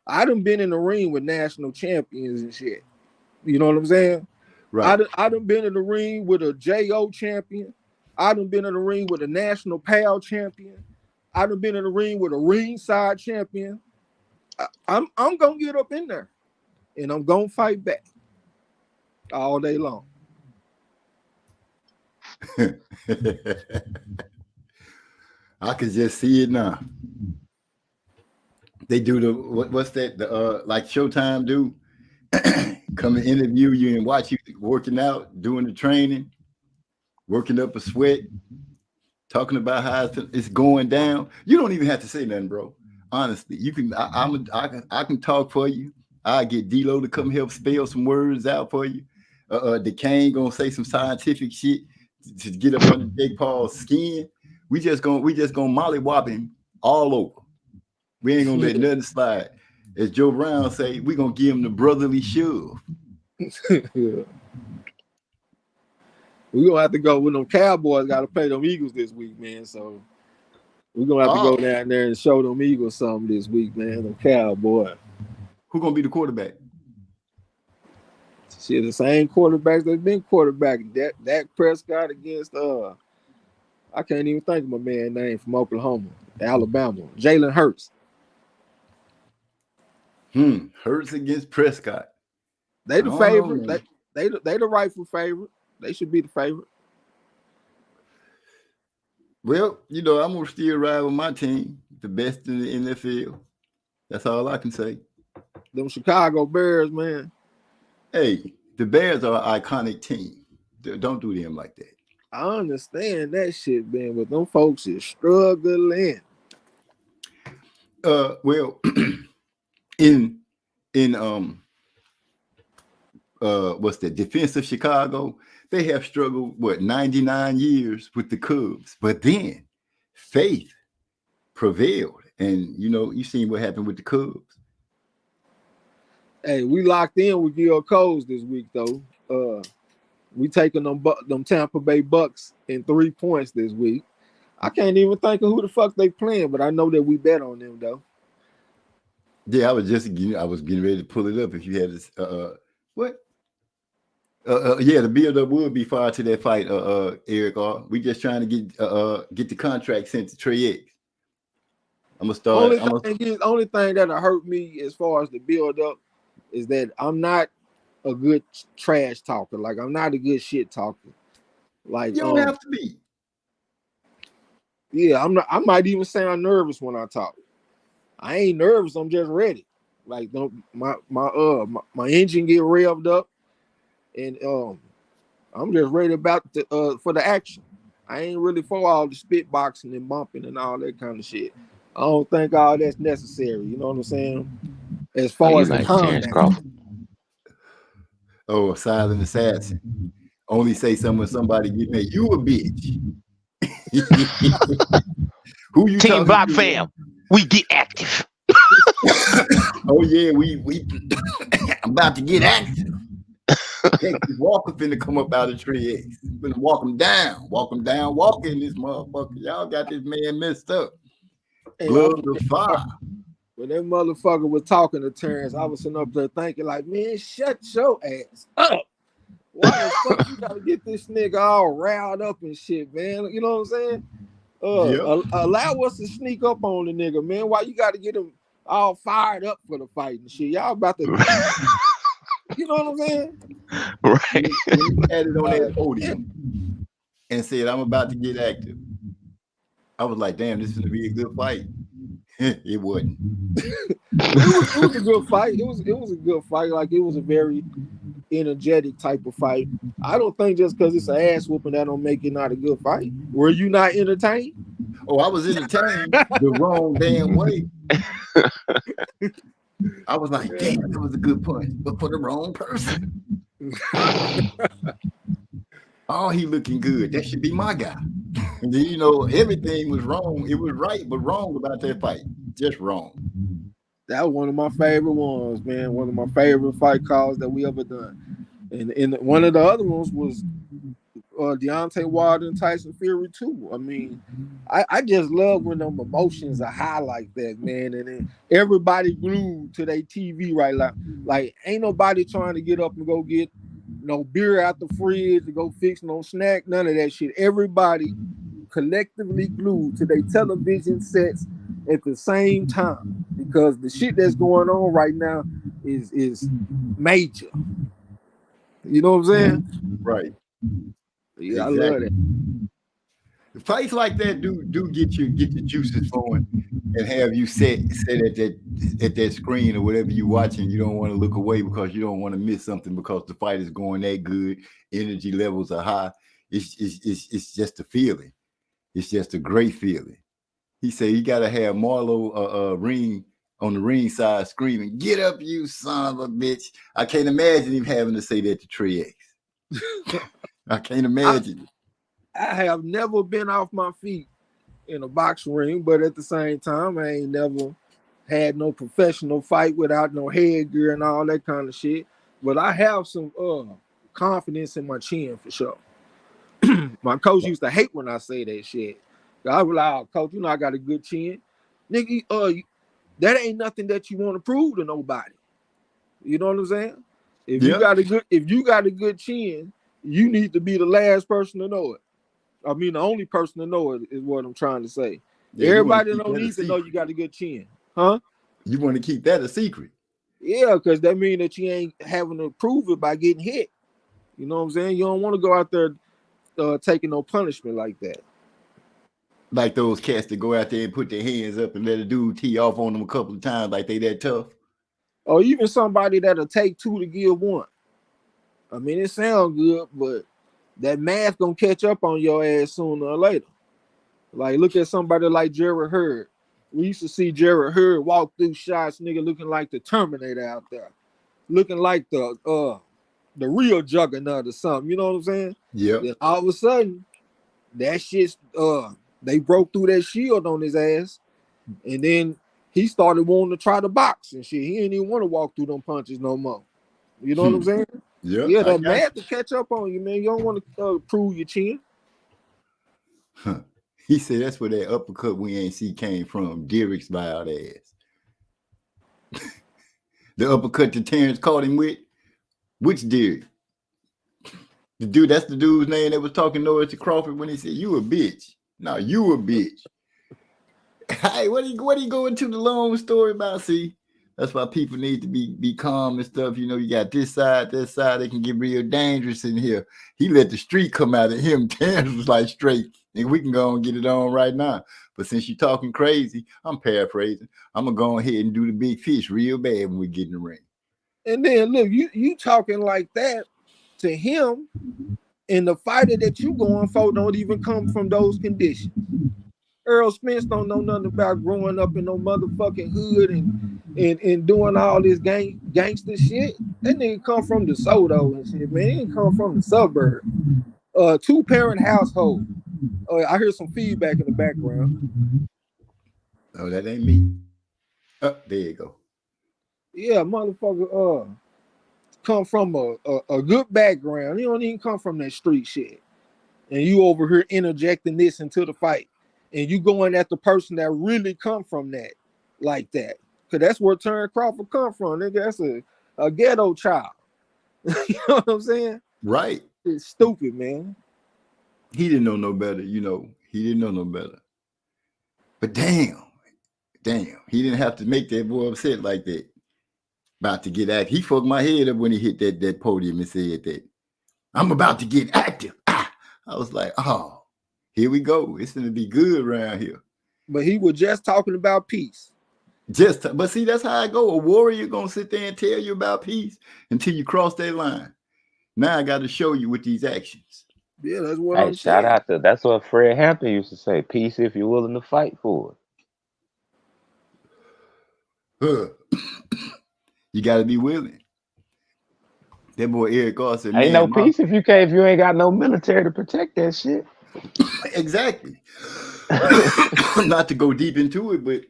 I done been in the ring with national champions and shit. You know what I'm saying? Right. I done been in the ring with a JO champion. I done been in the ring with a national PAL champion. I done been in the ring with a ringside champion. I'm gonna get up in there and I'm gonna fight back all day long. I could just see it now. They do the what's that? The like Showtime do. Come and interview you and watch you working out, doing the training, working up a sweat, talking about how it's going down. You don't even have to say nothing, bro. Honestly, you can. I can talk for you. I get D-Lo to come help spell some words out for you. DeCane gonna say some scientific shit to get up under Jake Paul's skin. We just gonna mollywop him all over. We ain't gonna let nothing slide. As Joe Brown say, we gonna give him the brotherly shove. Yeah. We gonna have to go with them Cowboys. Got to play them Eagles this week, man. So we gonna have to go down there and show them Eagles something this week, man. Them Cowboys. Who gonna be the quarterback? Shit, the same quarterbacks that's been quarterbacking. Dak Prescott against I can't even think of my man's name from Oklahoma, Alabama, Jalen Hurts. Hurts against Prescott. They the favorite. They the rightful favorite. They should be the favorite. Well, you know, I'm gonna still ride with my team, the best in the NFL. That's all I can say. Them Chicago Bears, man. Hey, the Bears are an iconic team. Don't do them like that. I understand that shit, man, but them folks is struggling. Well, in what's the defense of Chicago? They have struggled 99 years with the Cubs, but then faith prevailed, and you know you seen what happened with the Cubs. Hey, we locked in with Gil Coles this week, though. We taking them Tampa Bay Bucks in 3 points this week. I can't even think of who the fuck they playing, but I know that we bet on them though. Yeah, I was getting ready to pull it up. If you had this, what? Yeah, the build-up would be far to that fight, Eric. We just trying to get the contract sent to Trey X. I'm gonna start. Only thing that'll hurt me as far as the build-up is that I'm not a good trash talker. Like I'm not a good shit talker. Like you don't have to be. Yeah, I'm not. I might even sound nervous when I talk. I ain't nervous. I'm just ready. Like my engine get revved up, and I'm just ready for the action. I ain't really for all the spit boxing and bumping and all that kind of shit. I don't think all that's necessary. You know what I'm saying? As far as like Terrence Crawford. Oh, a silent assassin. Only say something when somebody get mad. You a bitch. Who you Team Block to? Fam, we get active. Oh yeah, we I'm about to get active. Texas Walker finna come up out of Tree X. Finna walk him down, walking this motherfucker. Y'all got this man messed up. Hey, Gloves of fire. when that motherfucker was talking to Terrence, I was sitting up there thinking, like, man, shut your ass up. Why the fuck you gotta get this nigga all riled up and shit, man? You know what I'm saying? Allow us to sneak up on the nigga, man. Why you gotta get him all fired up for the fight and shit? Y'all about to, you know what I'm saying? Right. When he had it on that podium and said, I'm about to get active, I was like, damn, this is gonna be a good fight. It wasn't. It was a good fight. It was a good fight. Like, it was a very energetic type of fight. I don't think just because it's an ass whooping that don't make it not a good fight. Were you not entertained? Oh, I was entertained the wrong damn way. I was like, damn, that was a good punch, but for the wrong person. Oh, he looking good. That should be my guy. And then, you know, everything was wrong. It was right, but wrong about that fight. Just wrong. That was one of my favorite ones, man. One of my favorite fight calls that we ever done. And one of the other ones was Deontay Wilder and Tyson Fury too. I mean, I just love when them emotions are high like that, man. And then everybody glued to their TV right now. Like, ain't nobody trying to get up and go get no beer out the fridge to go fix no snack, none of that shit. Everybody collectively glued to their television sets at the same time, because the shit that's going on right now is major. You know what I'm saying? Right. Yeah, Exactly. I love that. Fights like that do get your juices flowing and have you sit at that screen or whatever you're watching. You don't want to look away because you don't want to miss something because the fight is going that good. Energy levels are high. It's just a feeling. It's just a great feeling. He said you got to have Marlo ring on the ring side screaming, "Get up, you son of a bitch!" I can't imagine him having to say that to Trey X. I can't imagine. I have never been off my feet in a boxing ring, but at the same time, I ain't never had no professional fight without no headgear and all that kind of shit. But I have some confidence in my chin for sure. My coach used to hate when I say that shit. I was like, "Oh, coach, you know I got a good chin, nigga. That ain't nothing that you want to prove to nobody. You know what I'm saying? If you got a good chin, you need to be the last person to know it. I mean, the only person to know it is what I'm trying to say. Yeah, everybody don't need to know you got a good chin, huh? You want to keep that a secret? Yeah, because that means that you ain't having to prove it by getting hit. You know what I'm saying? You don't want to go out there taking no punishment like that. Like those cats that go out there and put their hands up and let a dude tee off on them a couple of times, like they that tough. Or even somebody that'll take two to give one. I mean, it sounds good, but that math gonna catch up on your ass sooner or later. Like, look at somebody like Jarrett Hurd. We used to see Jarrett Hurd walk through shots, nigga, looking like the Terminator out there, looking like the real juggernaut or something. You know what I'm saying? Yeah. Then all of a sudden, that shit's they broke through that shield on his ass, and then he started wanting to try to box and shit. He didn't even want to walk through them punches no more. You know what I'm saying? Yeah, that math to catch up on you, man. You don't want to prove your chin. Huh. He said that's where that uppercut we ain't see came from. Derek's wild ass. The uppercut that Terrence caught him with. Which Derek? The dude, that's the dude's name that was talking noise to Crawford when he said, "You a bitch." No, you a bitch. Hey, what he going to the long story about? See, that's why people need to be calm and stuff. You know, you got this side, that side. They can get real dangerous in here. He let the street come out of him. Terrence was like straight. And we can go and get it on right now. But since you're talking crazy, I'm paraphrasing. I'm gonna go ahead and do the big fish real bad when we get in the ring. And then look, you talking like that to him, and the fighter that you going for don't even come from those conditions. Earl Spence don't know nothing about growing up in no motherfucking hood and doing all this gangster shit. That nigga come from DeSoto and shit, man. He didn't come from the suburb. 2-parent household. I hear some feedback in the background. Oh, that ain't me. Oh, there you go. Yeah, motherfucker. come from a good background. You don't even come from that street shit. And you over here interjecting this into the fight. And you going at the person that really come from that like that. Cause that's where Terence Crawford come from, nigga. That's a ghetto child. You know what I'm saying? Right. It's stupid, man. He didn't know no better, you know. He didn't know no better. But damn, he didn't have to make that boy upset like that. About to get active. He fucked my head up when he hit that podium and said that. I'm about to get active. I was like, oh, here we go. It's gonna be good around here. But he was just talking about peace. But see, that's how I go. A warrior gonna sit there and tell you about peace until you cross that line. Now I got to show you with these actions. Yeah, that's what Hey, I'm shout saying. out to that's what Fred Hampton used to say. Peace if you're willing to fight for You got to be willing. That boy Eric Garcia said, it. Ain't man, no peace if you ain't got no military to protect that shit. Exactly. Not to go deep into it, but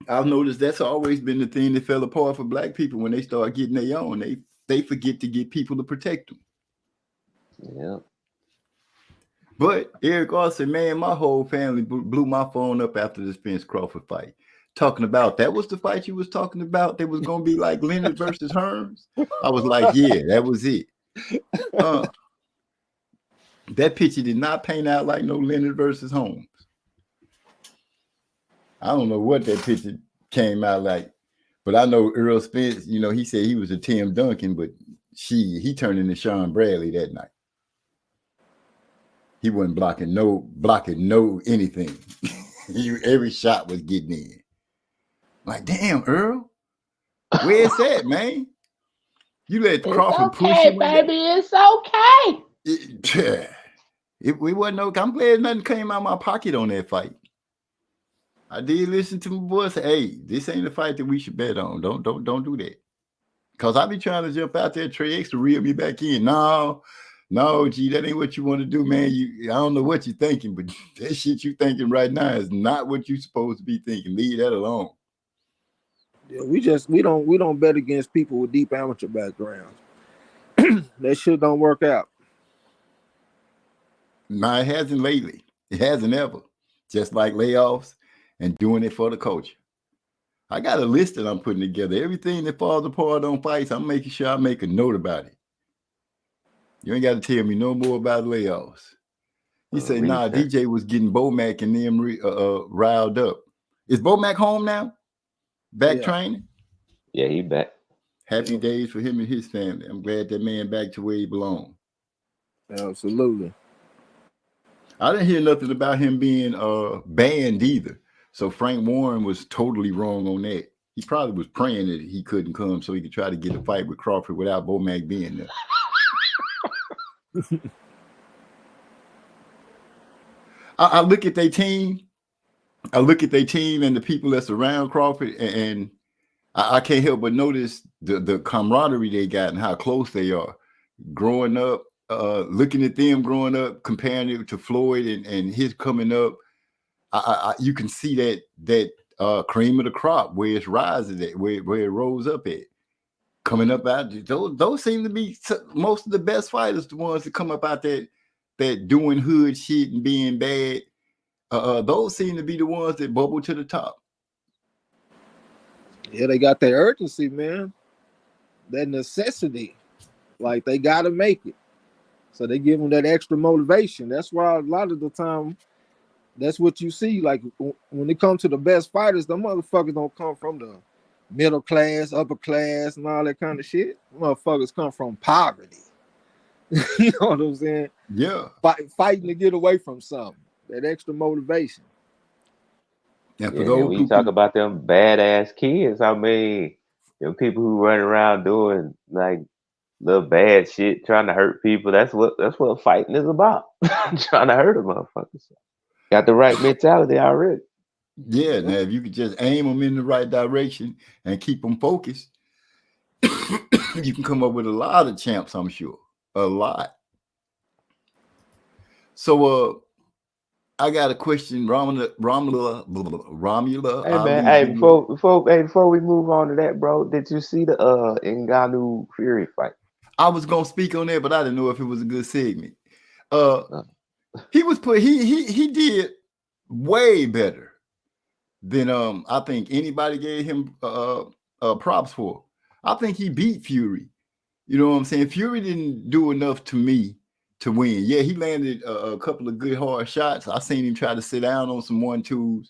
I've noticed that's always been the thing that fell apart for black people when they start getting their own. They forget to get people to protect them. Yeah. But Eric Garcia said, man, my whole family blew my phone up after the Spence Crawford fight. Talking about that was the fight you was talking about that was gonna be like Leonard versus Hearns. I was like, yeah, that was it. That picture did not paint out like no Leonard versus Holmes. I don't know what that picture came out like, but I know Earl Spence, you know, he said he was a Tim Duncan, but he turned into Sean Bradley that night. He wasn't blocking no anything. Every shot was getting in. Like, damn, Earl, where's that, man? You let Crawford push you, baby. It's okay. It wasn't no. I'm glad nothing came out of my pocket on that fight. I did listen to my boy say, "Hey, this ain't a fight that we should bet on. Don't do that." Cause I be trying to jump out there, Trey X to reel me back in. No, G, that ain't what you want to do, man. I don't know what you're thinking, but that shit you thinking right now is not what you're supposed to be thinking. Leave that alone. Yeah, we don't bet against people with deep amateur backgrounds. That shit don't work out. No, it hasn't lately. It hasn't ever. Just like layoffs and doing it for the culture. I got a list that I'm putting together. Everything that falls apart on fights, I'm making sure I make a note about it. You ain't got to tell me no more about layoffs. You say, nah, DJ was getting Bomac and them riled up. Is Bomac home now? Back training? Yeah, he back. Happy days for him and his family. I'm glad that man back to where he belongs. Absolutely. I didn't hear nothing about him being banned either. So Frank Warren was totally wrong on that. He probably was praying that he couldn't come so he could try to get a fight with Crawford without Bomac being there. I look at their team. I look at their team and the people that's around Crawford, and I can't help but notice the camaraderie they got and how close they are. Growing up, looking at them growing up, comparing it to Floyd and his coming up, you can see that cream of the crop where it's rising at, where it rose up at. Coming up out, those seem to be most of the best fighters, the ones that come up out that doing hood shit and being bad. Those seem to be the ones that bubble to the top. Yeah, they got that urgency, man. That necessity. Like, they got to make it. So they give them that extra motivation. That's why a lot of the time, that's what you see. Like, when it comes to the best fighters, the motherfuckers don't come from the middle class, upper class, and all that kind of shit. Motherfuckers come from poverty. You know what I'm saying? Yeah. Fighting to get away from something. That extra motivation. And for those when you talk about them badass kids, I mean, them people who run around doing like little bad shit, trying to hurt people. That's what fighting is about. Trying to hurt a motherfucker. Got the right mentality already. Yeah, now if you could just aim them in the right direction and keep them focused, you can come up with a lot of champs, I'm sure. A lot. So I got a question, Romula. Hey man, before we move on to that, bro, did you see the Ngannou Fury fight? I was gonna speak on that, but I didn't know if it was a good segment. Uh, He did way better than I think anybody gave him props for. I think he beat Fury. You know what I'm saying? Fury didn't do enough to me to win. Yeah, he landed a couple of good hard shots. I seen him try to sit down on some 1-2s,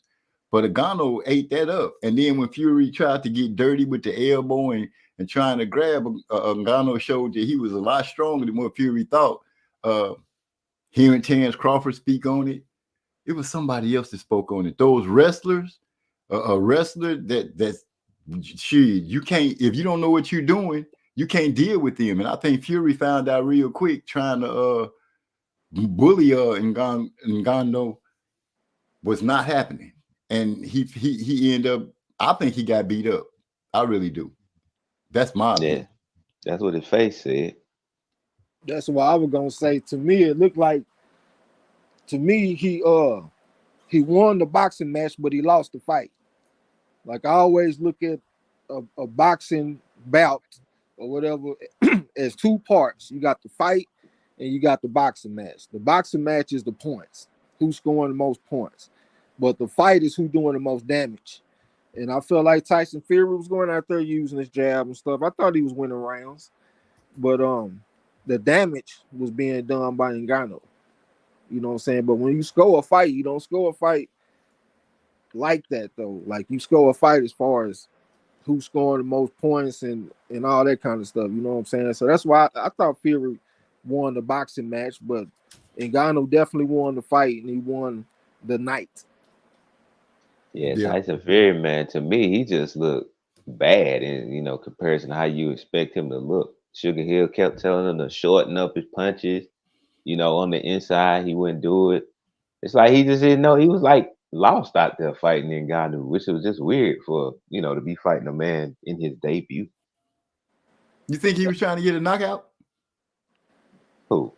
but Ngannou ate that up. And then when Fury tried to get dirty with the elbow and trying to grab, Ngannou showed that he was a lot stronger than what Fury thought. Hearing Terrence Crawford speak on it, it was somebody else that spoke on it. Those wrestlers, a wrestler that's shit, you can't, if you don't know what you're doing, you can't deal with them. And I think Fury found out real quick trying to bully Ngannou was not happening. And he ended up, I think he got beat up. I really do. That's my opinion. That's what his face said. That's what I was gonna say. To me, it looked like, to me, he won the boxing match, but he lost the fight. Like, I always look at a boxing bout or whatever as two parts. You got the fight and you got the boxing match. The boxing match is the points, who's scoring the most points, but the fight is who doing the most damage. And I feel like Tyson Fury was going out there using his jab and stuff. I thought he was winning rounds, but the damage was being done by Ngannou. You know what I'm saying? But when you score a fight, you don't score a fight like that, though. Like, you score a fight as far as who's scoring the most points and all that kind of stuff. You know what I'm saying? So that's why I thought Fury won the boxing match, but Ngannou definitely won the fight, and he won the night. Yeah, Tyson Fury, man, to me, he just looked bad in, comparison to how you expect him to look. Sugar Hill kept telling him to shorten up his punches. On the inside, he wouldn't do it. It's like he just didn't know. He was like lost out there fighting Ngannou, which was just weird for, to be fighting a man in his debut. You think he was trying to get a knockout? Who?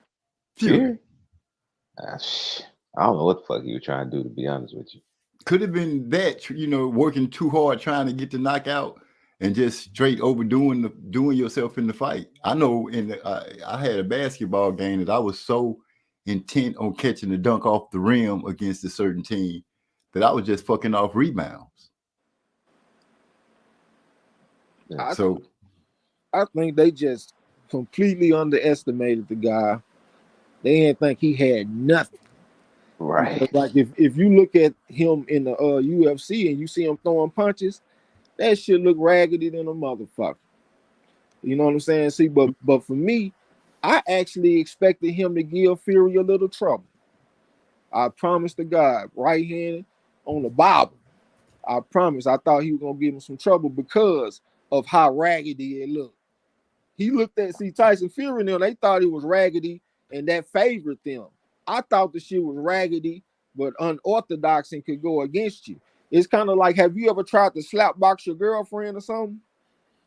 Fury. I don't know what the fuck he was trying to do, to be honest with you. Could have been that, working too hard trying to get the knockout and just straight overdoing doing yourself in the fight. I know I had a basketball game that I was so intent on catching the dunk off the rim against a certain team that I was just fucking off rebounds. I think they just completely underestimated the guy. They didn't think he had nothing. Right. Because, like, if you look at him in the UFC and you see him throwing punches, that shit look raggedy than a motherfucker. You know what I'm saying? See, but for me, I actually expected him to give Fury a little trouble. I promise to God, right-handed on the bobble. I promise. I thought he was gonna give him some trouble because of how raggedy it looked. He looked at Tyson Fury and them, they thought he was raggedy, and that favored them. I thought the shit was raggedy, but unorthodox and could go against you. It's kind of like, have you ever tried to slap box your girlfriend or something?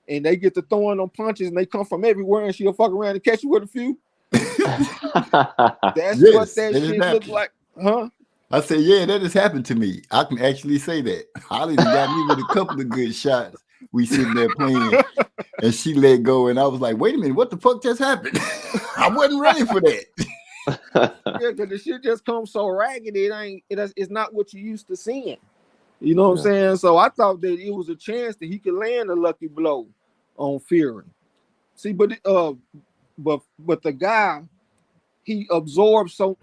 And they get to throwing them punches and they come from everywhere and she'll fuck around and catch you with a few. That's what that shit look like. Huh? I said, yeah, that has happened to me. I can actually say that. Holly got me with a couple of good shots. We sitting there playing and she let go. And I was like, wait a minute, what the fuck just happened? I wasn't ready for that. Yeah, because the shit just comes so raggedy. It's not what you used to seeing. You know what I'm saying? So I thought that it was a chance that he could land a lucky blow on Fury. See, but the guy, he absorbed so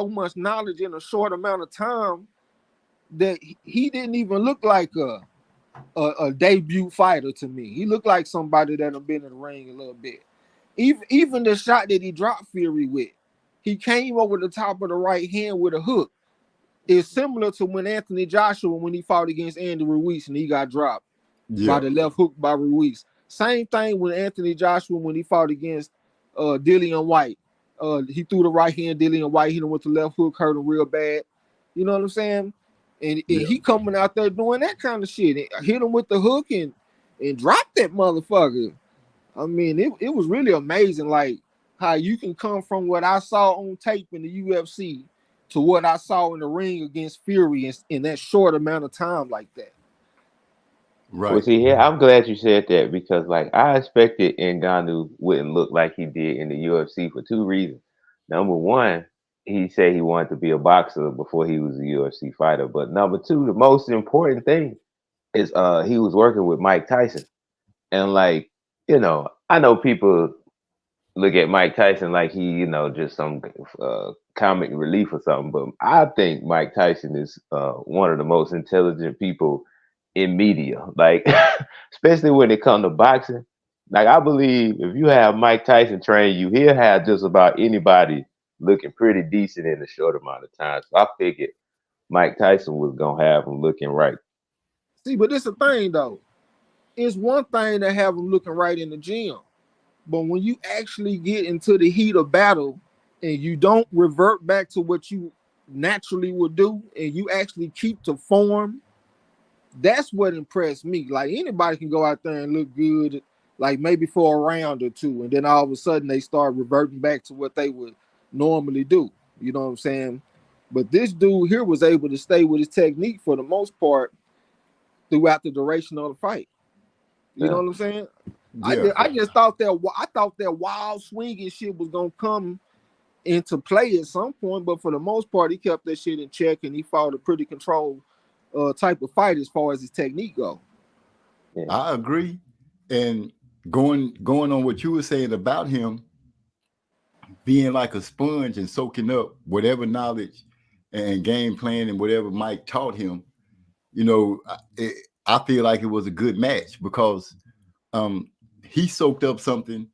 much knowledge in a short amount of time that he didn't even look like a debut fighter to me. He looked like somebody that had been in the ring a little bit. Even the shot that he dropped Fury with, he came over the top of the right hand with a hook. It's similar to when Anthony Joshua, when he fought against Andy Ruiz and he got dropped by the left hook by Ruiz. Same thing with Anthony Joshua when he fought against Dillian White. He threw the right hand, Dillian White hit him with the left hook, hurt him real bad. You know what I'm saying? And he coming out there doing that kind of shit. Hit him with the hook and dropped that motherfucker. I mean, it was really amazing, like, how you can come from what I saw on tape in the UFC to what I saw in the ring against Fury in that short amount of time like that. Well, Right. see, here I'm glad you said that because, like, I expected Ngannou wouldn't look like he did in the UFC for two reasons. Number one, he said he wanted to be a boxer before he was a UFC fighter. But number two, the most important thing is he was working with Mike Tyson, and like, I know people look at Mike Tyson like he, just some comic relief or something. But I think Mike Tyson is one of the most intelligent people in media. Like, especially when it comes to boxing. Like, I believe if you have Mike Tyson train you, he'll have just about anybody looking pretty decent in a short amount of time. So I figured Mike Tyson was gonna have him looking right. See, but this the thing though. It's one thing to have them looking right in the gym, but when you actually get into the heat of battle and you don't revert back to what you naturally would do, and you actually keep to form, that's what impressed me. Like anybody can go out there and look good, like maybe for a round or two, and then all of a sudden they start reverting back to what they would normally do. You know what I'm saying? But this dude here was able to stay with his technique for the most part throughout the duration of the fight. You know Yeah. what I'm saying? Yeah. I just thought that wild swinging shit was gonna come into play at some point, but for the most part, he kept that shit in check and he fought a pretty controlled type of fight as far as his technique go. Yeah. I agree. And going on what you were saying about him being like a sponge and soaking up whatever knowledge and game plan and whatever Mike taught him, I feel like it was a good match because he soaked up something,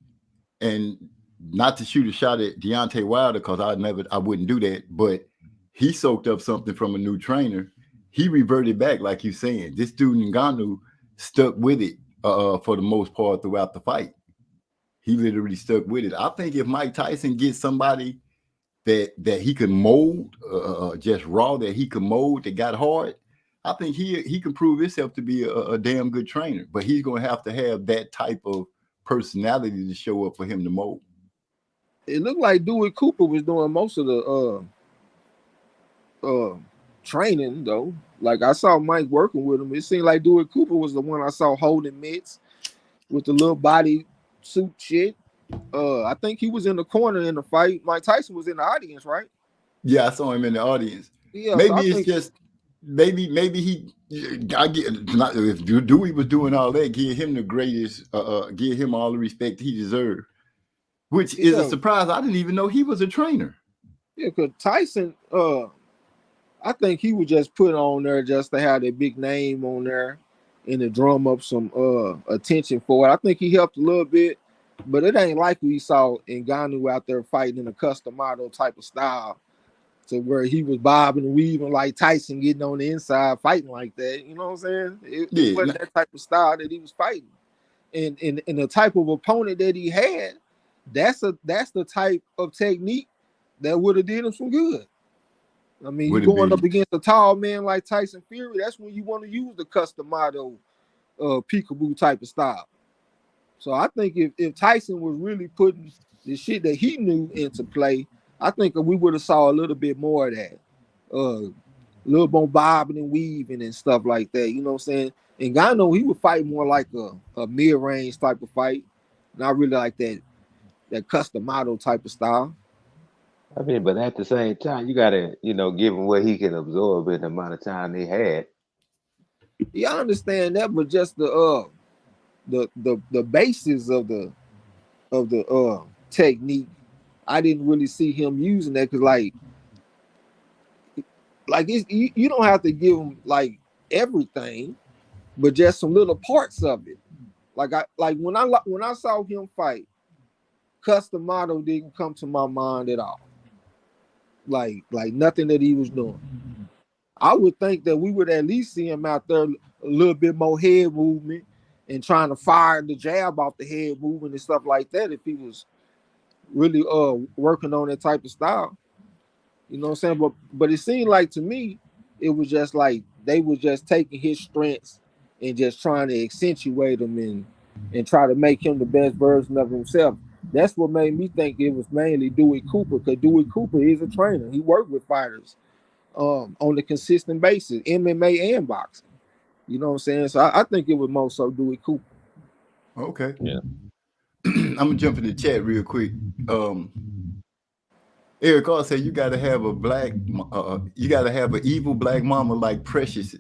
and not to shoot a shot at Deontay Wilder because I wouldn't do that, but he soaked up something from a new trainer. He reverted back, like you're saying. This dude Ngannou stuck with it for the most part throughout the fight. He literally stuck with it. I think if Mike Tyson gets somebody that he can mold, just raw, that he can mold, that got hard, I think he can prove himself to be a damn good trainer. But he's going to have that type of personality to show up for him to mold. It looked like Dewey Cooper was doing most of the training though. Like I saw Mike working with him. It seemed like Dewey Cooper was the one I saw holding mitts with the little body suit shit. I think he was in the corner in the fight. Mike Tyson was in the audience, right? Yeah, I saw him in the audience. Yeah, Maybe it's just maybe he. I get not if Dewey was doing all that. Give him the greatest. Give him all the respect he deserved. Which is a surprise. I didn't even know he was a trainer. Yeah, because Tyson, I think he was just put on there just to have that big name on there and to drum up some attention for it. I think he helped a little bit, but it ain't like we saw Ngannou out there fighting in a custom model type of style to where he was bobbing and weaving like Tyson, getting on the inside, fighting like that. You know what I'm saying? It wasn't that type of style that he was fighting. And the type of opponent that he had, that's the type of technique that would have did him some good. I mean, you going up against a tall man like Tyson Fury, that's when you want to use the custom model peekaboo type of style. So I think if Tyson was really putting the shit that he knew into play, I think we would have saw a little bit more of that. A little more bobbing and weaving and stuff like that. You know what I'm saying? And Ngannou, he would fight more like a mid-range type of fight. Not really like that custom model type of style. I mean, but at the same time, you gotta, give him what he can absorb in the amount of time they had. Yeah, I understand that, but just the basis of the technique, I didn't really see him using that because like it's, you don't have to give him like everything, but just some little parts of it. Like when I saw him fight, custom model didn't come to my mind at all. Like nothing that he was doing. I would think that we would at least see him out there a little bit more head movement and trying to fire the jab off the head movement and stuff like that if he was really working on that type of style. You know what I'm saying? But it seemed like to me, it was just like they were just taking his strengths and just trying to accentuate them and try to make him the best version of himself. That's what made me think it was mainly Dewey Cooper, because Dewey Cooper is a trainer. He worked with fighters on a consistent basis, MMA and boxing. You know what I'm saying? So I think it was more so Dewey Cooper. Okay. Yeah. I'm gonna jump in the chat real quick. Eric R said you gotta have a you gotta have an evil black mama like Precious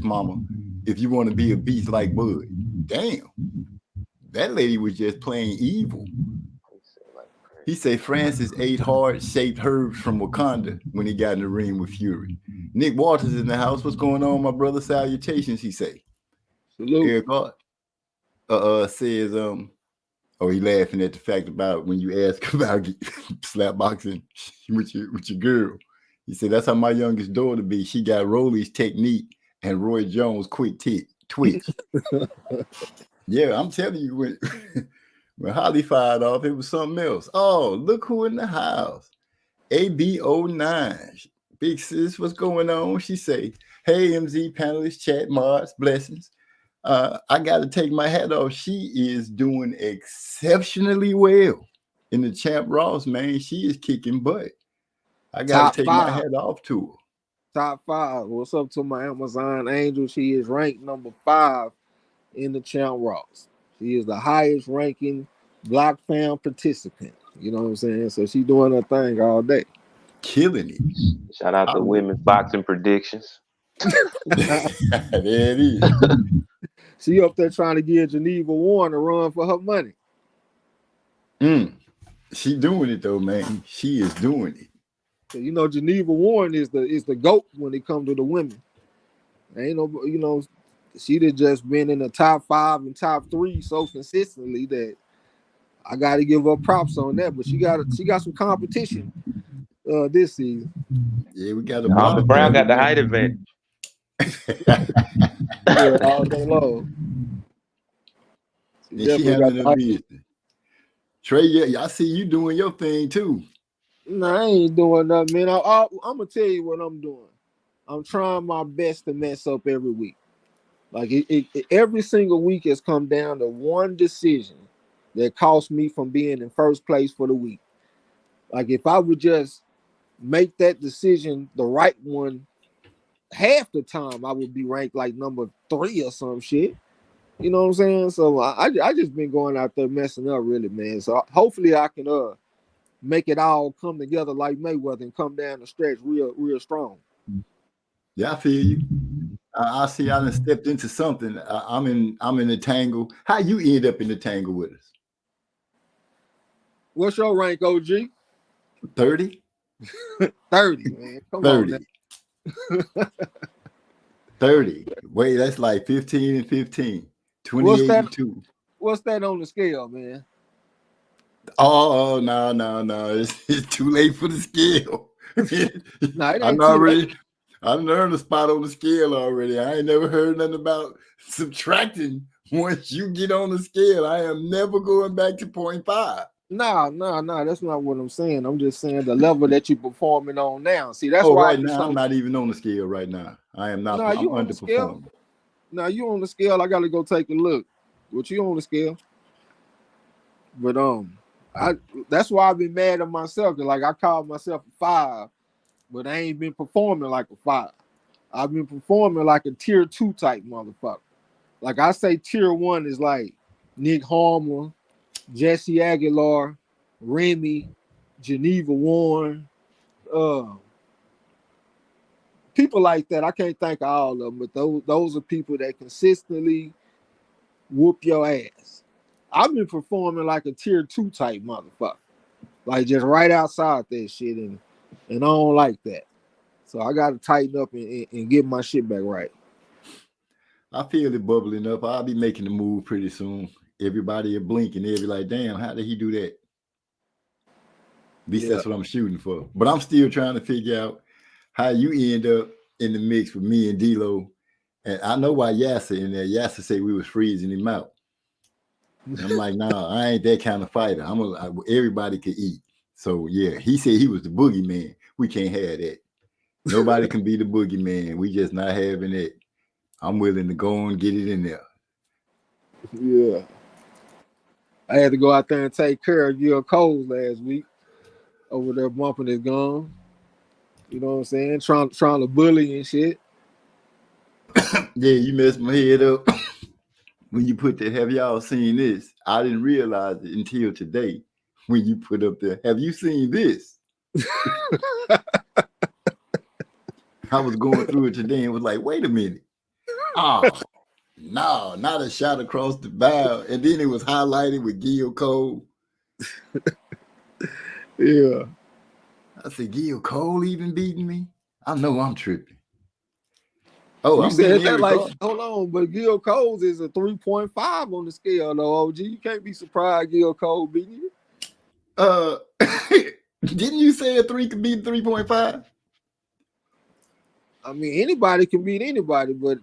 mama if you want to be a beast like Bud. Damn, that lady was just plain evil. He said Francis ate heart-shaped herbs from Wakanda when he got in the ring with Fury. Nick Walters in the house. What's going on, my brother? Salutations, he say. Salute. Eric R says oh, he laughing at the fact about when you ask about slap boxing with your girl. He said that's how my youngest daughter be. She got Rolly's technique and Roy Jones quick twitch. Yeah, I'm telling you, when Holly fired off, it was something else. Oh, look who in the house. ABO9. Big sis, what's going on? She say, hey, MZ panelists, chat, mods, blessings. I got to take my hat off. She is doing exceptionally well in the Champ Ross, man. She is kicking butt. I got to take my hat off to her. Top 5. What's up to my Amazon Angel? She is ranked number 5 in the Champ Ross. She is the highest ranking Black fan participant. You know what I'm saying? So she doing her thing all day. Killing it. Shout out to women's boxing predictions. There it is. She up there trying to give Geneva Warren a run for her money. She doing it though, man. She is doing it. So, you know, Geneva Warren is the GOAT when it comes to the women. Ain't no, you know, she'd have just been in the top 5 and top 3 so consistently that I got to give her props on that. But she got some competition this season. Yeah, we got a Harper Brown got the height advantage. Yeah, all day long. And she handling her business. Trey, yeah, I see you doing your thing too. No, I ain't doing nothing, man. I'm gonna tell you what I'm doing. I'm trying my best to mess up every week. Like every single week has come down to one decision that cost me from being in first place for the week. Like if I would just make that decision the right one, half the time I would be ranked like number 3 or some shit. You know what I'm saying? So I just been going out there messing up really, man. So hopefully I can make it all come together like Mayweather and come down the stretch real strong. Yeah, I feel you. I see I done stepped into something. I'm in the tangle. How you end up in the tangle with us? What's your rank, OG? 30? 30, man. Come 30. on. 30. Wait, that's like 15 and 15. 2082. What's that on the scale, man? Oh, no. It's too late for the scale. No, it ain't I learned a spot on the scale already. I ain't never heard nothing about subtracting. Once you get on the scale, I am never going back to 0.5. No, that's not what I'm saying. I'm just saying the level that you're performing on now. See, that's why right now I'm not even on the scale right now. I am not. I'm underperforming. Now you on the scale. I gotta go take a look. What you on the scale? But that's why I've been mad at myself. Like I called myself a 5, but I ain't been performing like a 5. I've been performing like a tier 2 type motherfucker. Like I say, tier 1 is like Nick Harmer, Jesse Aguilar, Remy, Geneva Warren, people like that. I can't think of all of them, but those are people that consistently whoop your ass. I've been performing like a tier 2 type motherfucker, like just right outside that shit, and I don't like that. So I got to tighten up and get my shit back right. I feel it bubbling up. I'll be making the move pretty soon. Everybody will blink and they'll be like, damn, how did he do that? At least that's what I'm shooting for. But I'm still trying to figure out how you end up in the mix with me and D-Lo. And I know why Yasser in there. Yasser said we was freezing him out. And I'm like, nah, I ain't that kind of fighter. Everybody can eat. So yeah, he said he was the boogeyman. We can't have that. Nobody can be the boogeyman. We just not having it. I'm willing to go and get it in there. Yeah. I had to go out there and take care of your Coles last week over there bumping his gum. You know what I'm saying? Trying to bully and shit. Yeah, you messed my head up when you put that. Have y'all seen this? I didn't realize it until today when you put up there. Have you seen this? I was going through it today and was like, wait a minute. Oh, no, not a shot across the bow. And then it was highlighted with Gil Cole. Yeah. I said, Gil Cole even beating me? I know I'm tripping. Oh, You I'm said beating that Henry like, Carter. hold on, but Gil Cole's is a 3.5 on the scale, though, OG. You can't be surprised Gil Cole beating you. Didn't you say a 3 could beat 3.5? I mean, anybody can beat anybody, but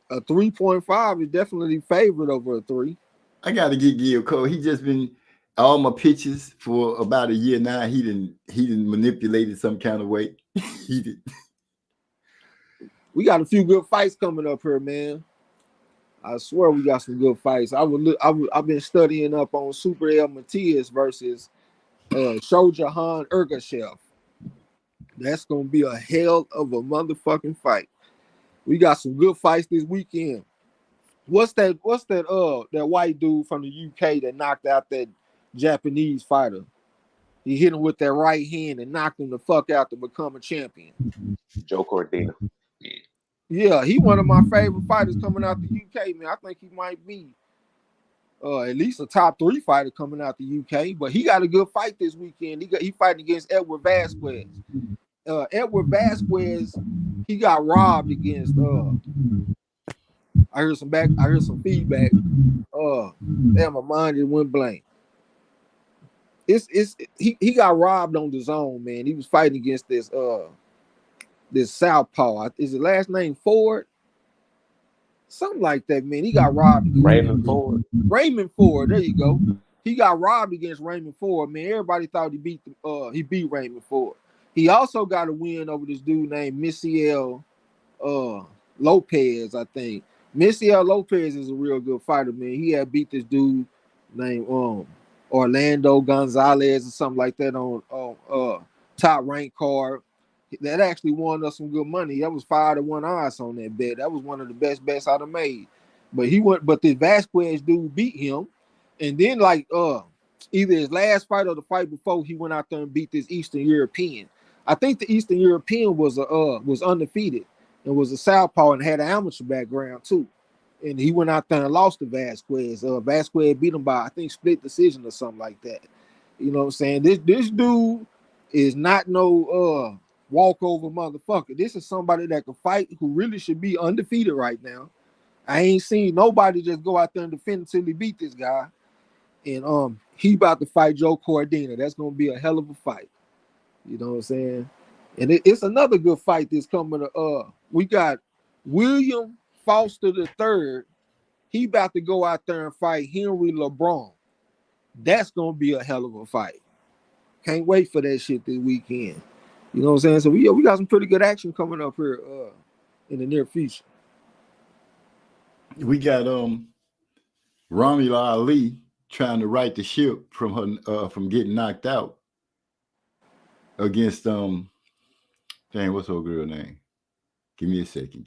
a 3.5 is definitely favored over a 3. I got to get Gil Cole. He just been all my pitches for about a year now. He didn't manipulated some kind of way. He did. We got a few good fights coming up here, man. I swear we got some good fights. I've been studying up on Super El Matias versus Shojahan Ergashev. That's gonna be a hell of a motherfucking fight. We got some good fights this weekend. What's that white dude from the UK that knocked out that Japanese fighter? He hit him with that right hand and knocked him the fuck out to become a champion. Joe Cordina. Yeah, he one of my favorite fighters coming out the UK, man. I think he might be at least a top 3 fighter coming out the UK. But he got a good fight this weekend. He fighting against Edward Vasquez. Edward Vasquez, he got robbed against. I heard some feedback. Damn, my mind just went blank. He got robbed on the zone, man. He was fighting against this southpaw. Is his last name Ford? Something like that, man. He got robbed. Raymond Ford. Raymond Ford. There you go. He got robbed against Raymond Ford, man. Everybody thought he beat Raymond Ford. He also got a win over this dude named Misael Lopez, I think. Misael Lopez is a real good fighter, man. He had beat this dude named Orlando Gonzalez or something like that on top rank card. That actually won us some good money. That was 5-1 odds on that bet. That was one of the best bets I'd have made. But this Vasquez dude beat him, and then either his last fight or the fight before, he went out there and beat this Eastern European. I think the Eastern European was undefeated and was a southpaw and had an amateur background too. And he went out there and lost to Vasquez. Vasquez beat him by, I think, split decision or something like that. You know what I'm saying? This dude is not no walkover motherfucker. This is somebody that can fight, who really should be undefeated right now. I ain't seen nobody just go out there and defend until he beat this guy. And he about to fight Joe Cordina. That's gonna be a hell of a fight. You know what I'm saying? And it's another good fight that's coming. We got William Foster III. He about to go out there and fight Henry LeBron. That's gonna be a hell of a fight. Can't wait for that shit this weekend. You know what I'm saying? So we got some pretty good action coming up here in the near future. We got Romula Ali trying to right the ship from getting knocked out against dang, what's her girl name? Give me a second.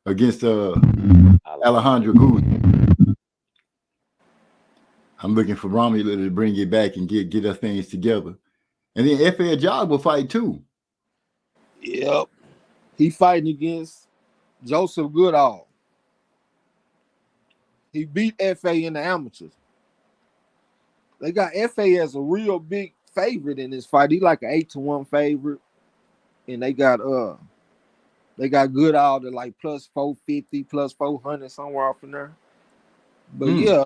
Against Alejandra Guzman. I'm looking for Romula to bring it back and get her things together. And then F.A. Ajagba will fight too. Yep. He fighting against Joseph Goodall. He beat F.A. in the amateurs. They got F.A. as a real big favorite in this fight. He like an 8-1 favorite. And they got Goodall to like plus 450, plus 400, somewhere off in there. But yeah,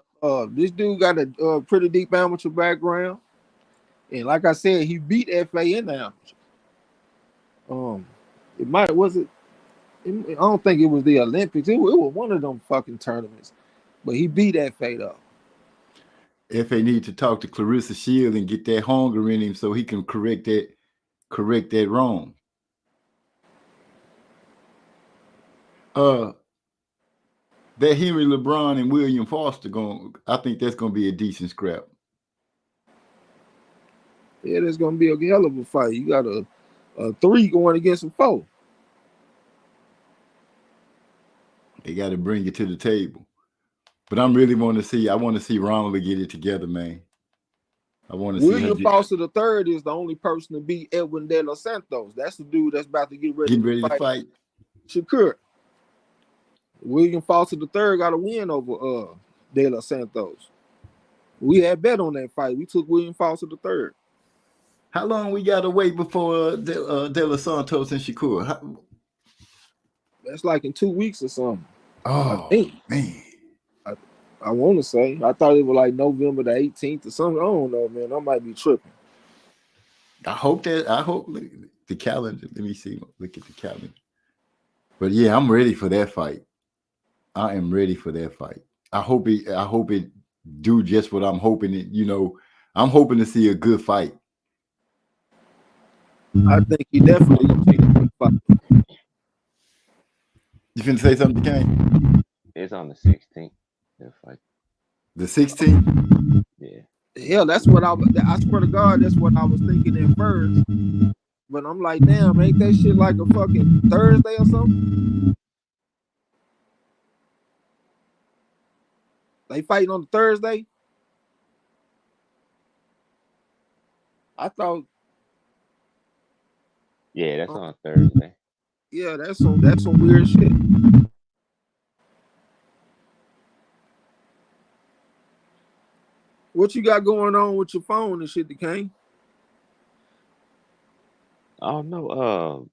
this dude got a pretty deep amateur background. And like I said, he beat F.A. in the amateur. I don't think it was the Olympics. It was one of them fucking tournaments. But he beat F.A. though. F.A. need to talk to Clarissa Shield and get that hunger in him so he can correct that wrong. That Henry LeBron and William Foster I think that's gonna be a decent scrap. Yeah, there's gonna be a hell of a fight. You got a 3 going against a 4. They got to bring it to the table. But I'm really want to see. I want to see Romola get it together, man. I want to see her William Foster III is the only person to beat Edwin De Los Santos. That's the dude that's about to get ready to fight. Shakur. William Foster III got a win over De Los Santos. We had bet on that fight. We took William Foster III. How long we got to wait before De Los Santos and Shakur? That's like in 2 weeks or something. Oh, I think. Man. I want to say. I thought it was like November the 18th or something. I don't know, man. I might be tripping. I hope the calendar. Let me see. Look at the calendar. But yeah, I'm ready for that fight. I am ready for that fight. I hope it do just what I'm hoping it. I'm hoping to see a good fight. I think he definitely gonna see a good fight. You finna say something, Kane? It's on the 16th. Fight. The 16th? Yeah. Yeah, that's what I swear to God, that's what I was thinking at first. But I'm like, damn, ain't that shit like a fucking Thursday or something? They fighting on Thursday? I thought. Yeah, that's on Thursday. Yeah, that's some weird shit. What you got going on with your phone and shit, DeCane? Oh no,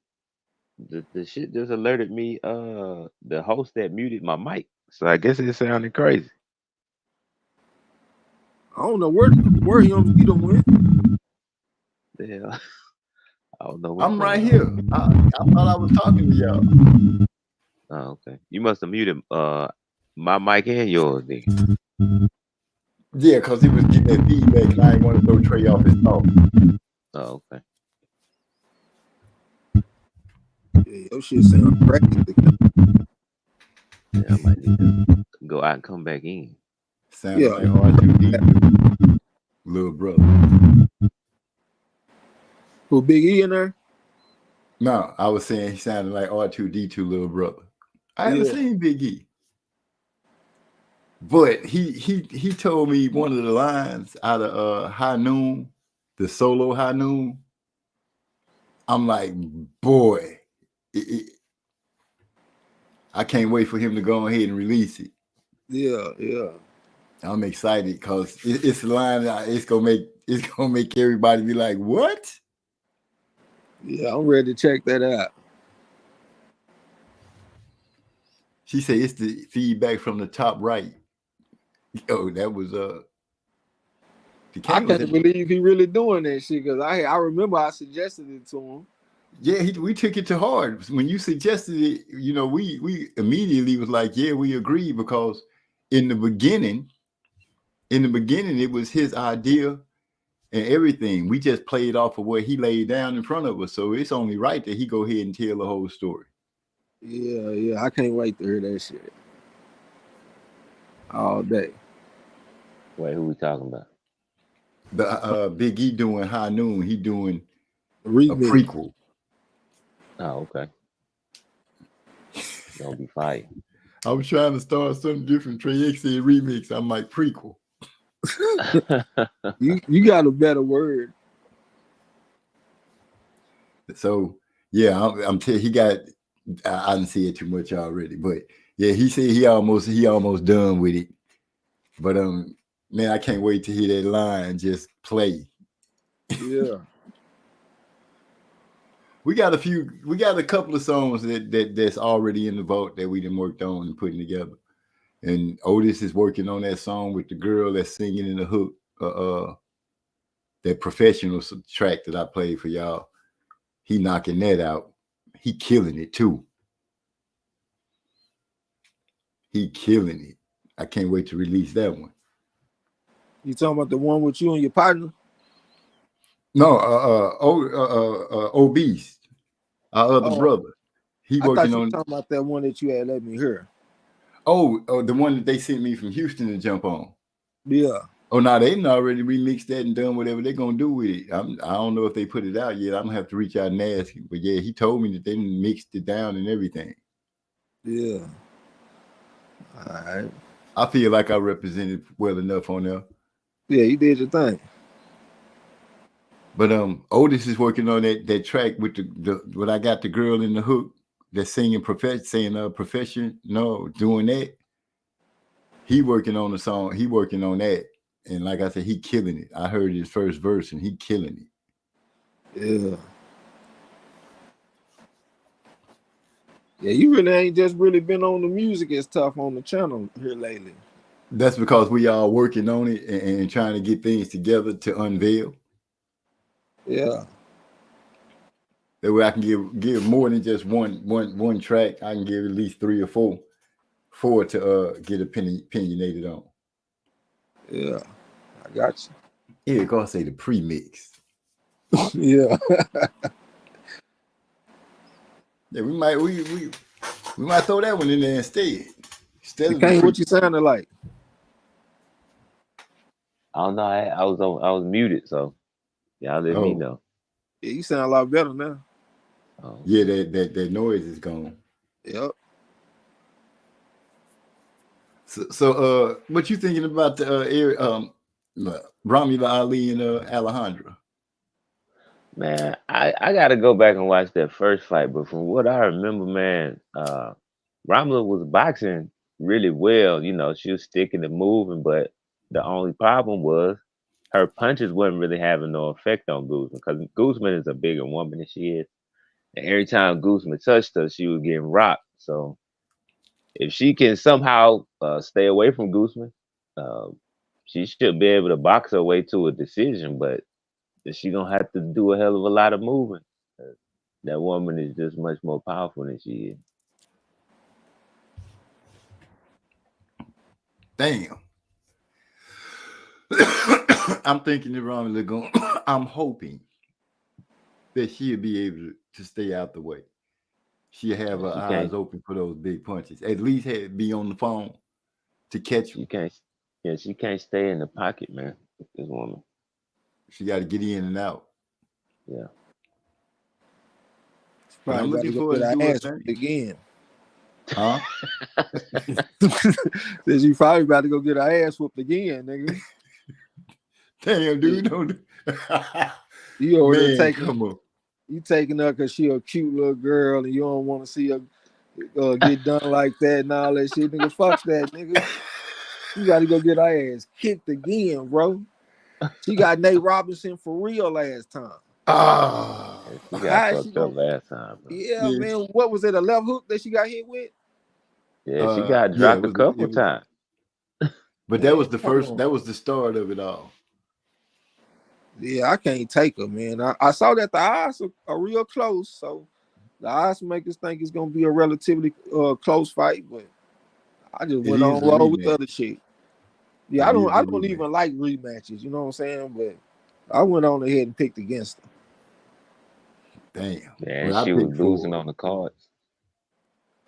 the shit just alerted me. The host that muted my mic, so I guess it sounded crazy. I don't know where he don't win. Yeah, I don't know. I'm right here. I thought I was talking to y'all. Oh, okay. You must have muted my mic and yours then. Yeah, because he was getting that feedback, and I didn't want to throw Trey off his thought. Oh, okay. Yeah, your shit sound crazy. Yeah, I might need to go out and come back in. Sounds like R2D, little brother. Who, Big E in there? No, I was saying he sounded like R2D2, little brother. I haven't seen Big E. But he told me one of the lines out of High Noon, the solo High Noon. I'm like, boy, I can't wait for him to go ahead and release it. Yeah. I'm excited because it's a line that it's gonna make everybody be like, what? Yeah, I'm ready to check that out. She said it's the feedback from the top right. Yo, that was I can't believe he really doing that shit because I remember I suggested it to him. Yeah, we took it to heart. When you suggested it, we immediately was like, yeah, we agree, because in the beginning, it was his idea and everything. We just played off of what he laid down in front of us. So it's only right that he go ahead and tell the whole story. Yeah. I can't wait to hear that shit all day. Wait, who we talking about? The Big E doing High Noon. He doing a prequel. Oh, okay. Gonna be fire. I was trying to start something different. Trey X said remix. I'm like prequel. you got a better word. So yeah, he got. I didn't see it too much already, but yeah, he said he almost done with it. But man, I can't wait to hear that line just play. Yeah. We got a couple of songs that's already in the vault that we done worked on and putting together. And Otis is working on that song with the girl that's singing in the hook, that professional track that I played for y'all. He knocking that out. He killing it too. He killing it. I can't wait to release that one. You talking about the one with you and your partner? No, Obese, our other brother. He working on. Talking about that one that you had let me hear. Oh, the one that they sent me from Houston to jump on. Yeah. Oh, no, they didn't already remixed that and done whatever they're gonna do with it. I don't know if they put it out yet. I'm gonna have to reach out and ask him. But yeah, he told me that they mixed it down and everything. Yeah. All right. I feel like I represented well enough on there. Yeah, you did your thing. But Otis is working on that track with the when I got the girl in the hook that's singing profession, no, doing that. He working on the song, he working on that. And like I said, he killing it. I heard his first verse and he killing it. Yeah. Yeah, you really ain't just really been on the music as tough on the channel here lately. That's because we all working on it and trying to get things together to unveil. Yeah. That way I can give more than just one track. I can give at least 3 or 4 to get opinionated on. Yeah, I got you. Yeah, go say the pre-mix. Yeah. Yeah, we might throw that one in there instead. What you sounded like? I don't know. I was muted, so y'all let me know. Yeah, you sound a lot better now. Oh. Yeah, that noise is gone. Yep. So what you thinking about the Romula Ali and Alejandro? Man, I gotta go back and watch that first fight, but from what I remember, man, Romula was boxing really well. You know, she was sticking and moving, but the only problem was her punches wasn't really having no effect on Guzman, because Guzman is a bigger woman than she is. And every time Guzman touched her, she was getting rocked. So if she can somehow stay away from Guzman, she should be able to box her way to a decision, but she don't have to do a hell of a lot of moving. That woman is just much more powerful than she is. Damn. I'm thinking that Romula going. I'm hoping that she'll be able to stay out the way. She'll have her eyes open for those big punches. At least be on the phone to catch them. She can't stay in the pocket, man. This woman. She got to get in and out. Yeah. I'm looking forward to ass again. Huh? Says you probably about to go get her ass whooped again, nigga. Damn, dude, don't. You already you taking her because she a cute little girl and you don't want to see her get done like that and all that shit, nigga. Fuck that, nigga. You got to go get her ass kicked again, bro. She got Nate Robinson for real last time. Oh, she got fucked up last time, bro. Yeah, man. What was it? A left hook that she got hit with? Yeah, she got dropped a couple times. But that was the first. That was the start of it all. Yeah, I can't take her, man. I saw that the odds are real close, so the odds make us think it's gonna be a relatively close fight. But I just went on roll with the other shit. Yeah, I don't even like rematches. You know what I'm saying? But I went on ahead and picked against her. Damn. Yeah, well, she was losing on the cards.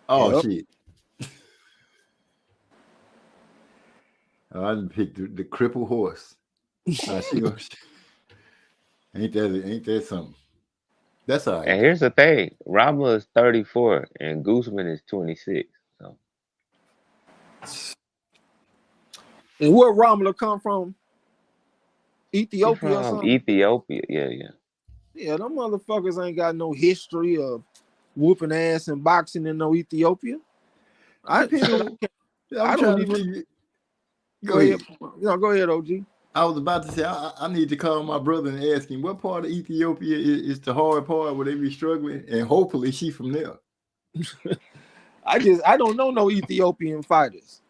Oh shit. I picked the crippled horse. Ain't that something? That's all right. And here's the thing: Romula is 34 and Guzman is 26. So. And where Romula come from? Ethiopia or something? Ethiopia, yeah. Yeah, them motherfuckers ain't got no history of whooping ass and boxing in no Ethiopia. I don't even. Go ahead. No, go ahead, OG. I was about to say I need to call my brother and ask him what part of Ethiopia is the hard part where they be struggling, and hopefully she from there. I don't know no Ethiopian fighters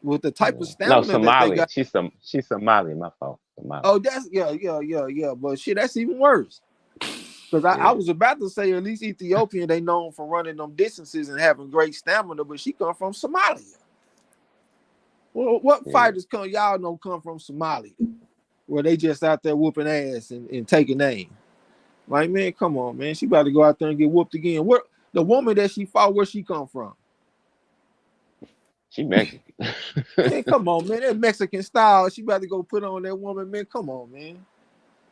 with the type of stamina. No, Somali. That they got. She's Somali. My fault. Somali. Oh, that's yeah. But shit, that's even worse. Because I was about to say at least Ethiopian, they known for running them distances and having great stamina, but she come from Somalia. Well, what fighters y'all know come from Somalia, where they just out there whooping ass and taking name? Like, man, come on, man. She about to go out there and get whooped again. Where the woman that she fought, where she come from? She Mexican. Man, come on, man. That Mexican style. She about to go put on that woman, man. Come on, man.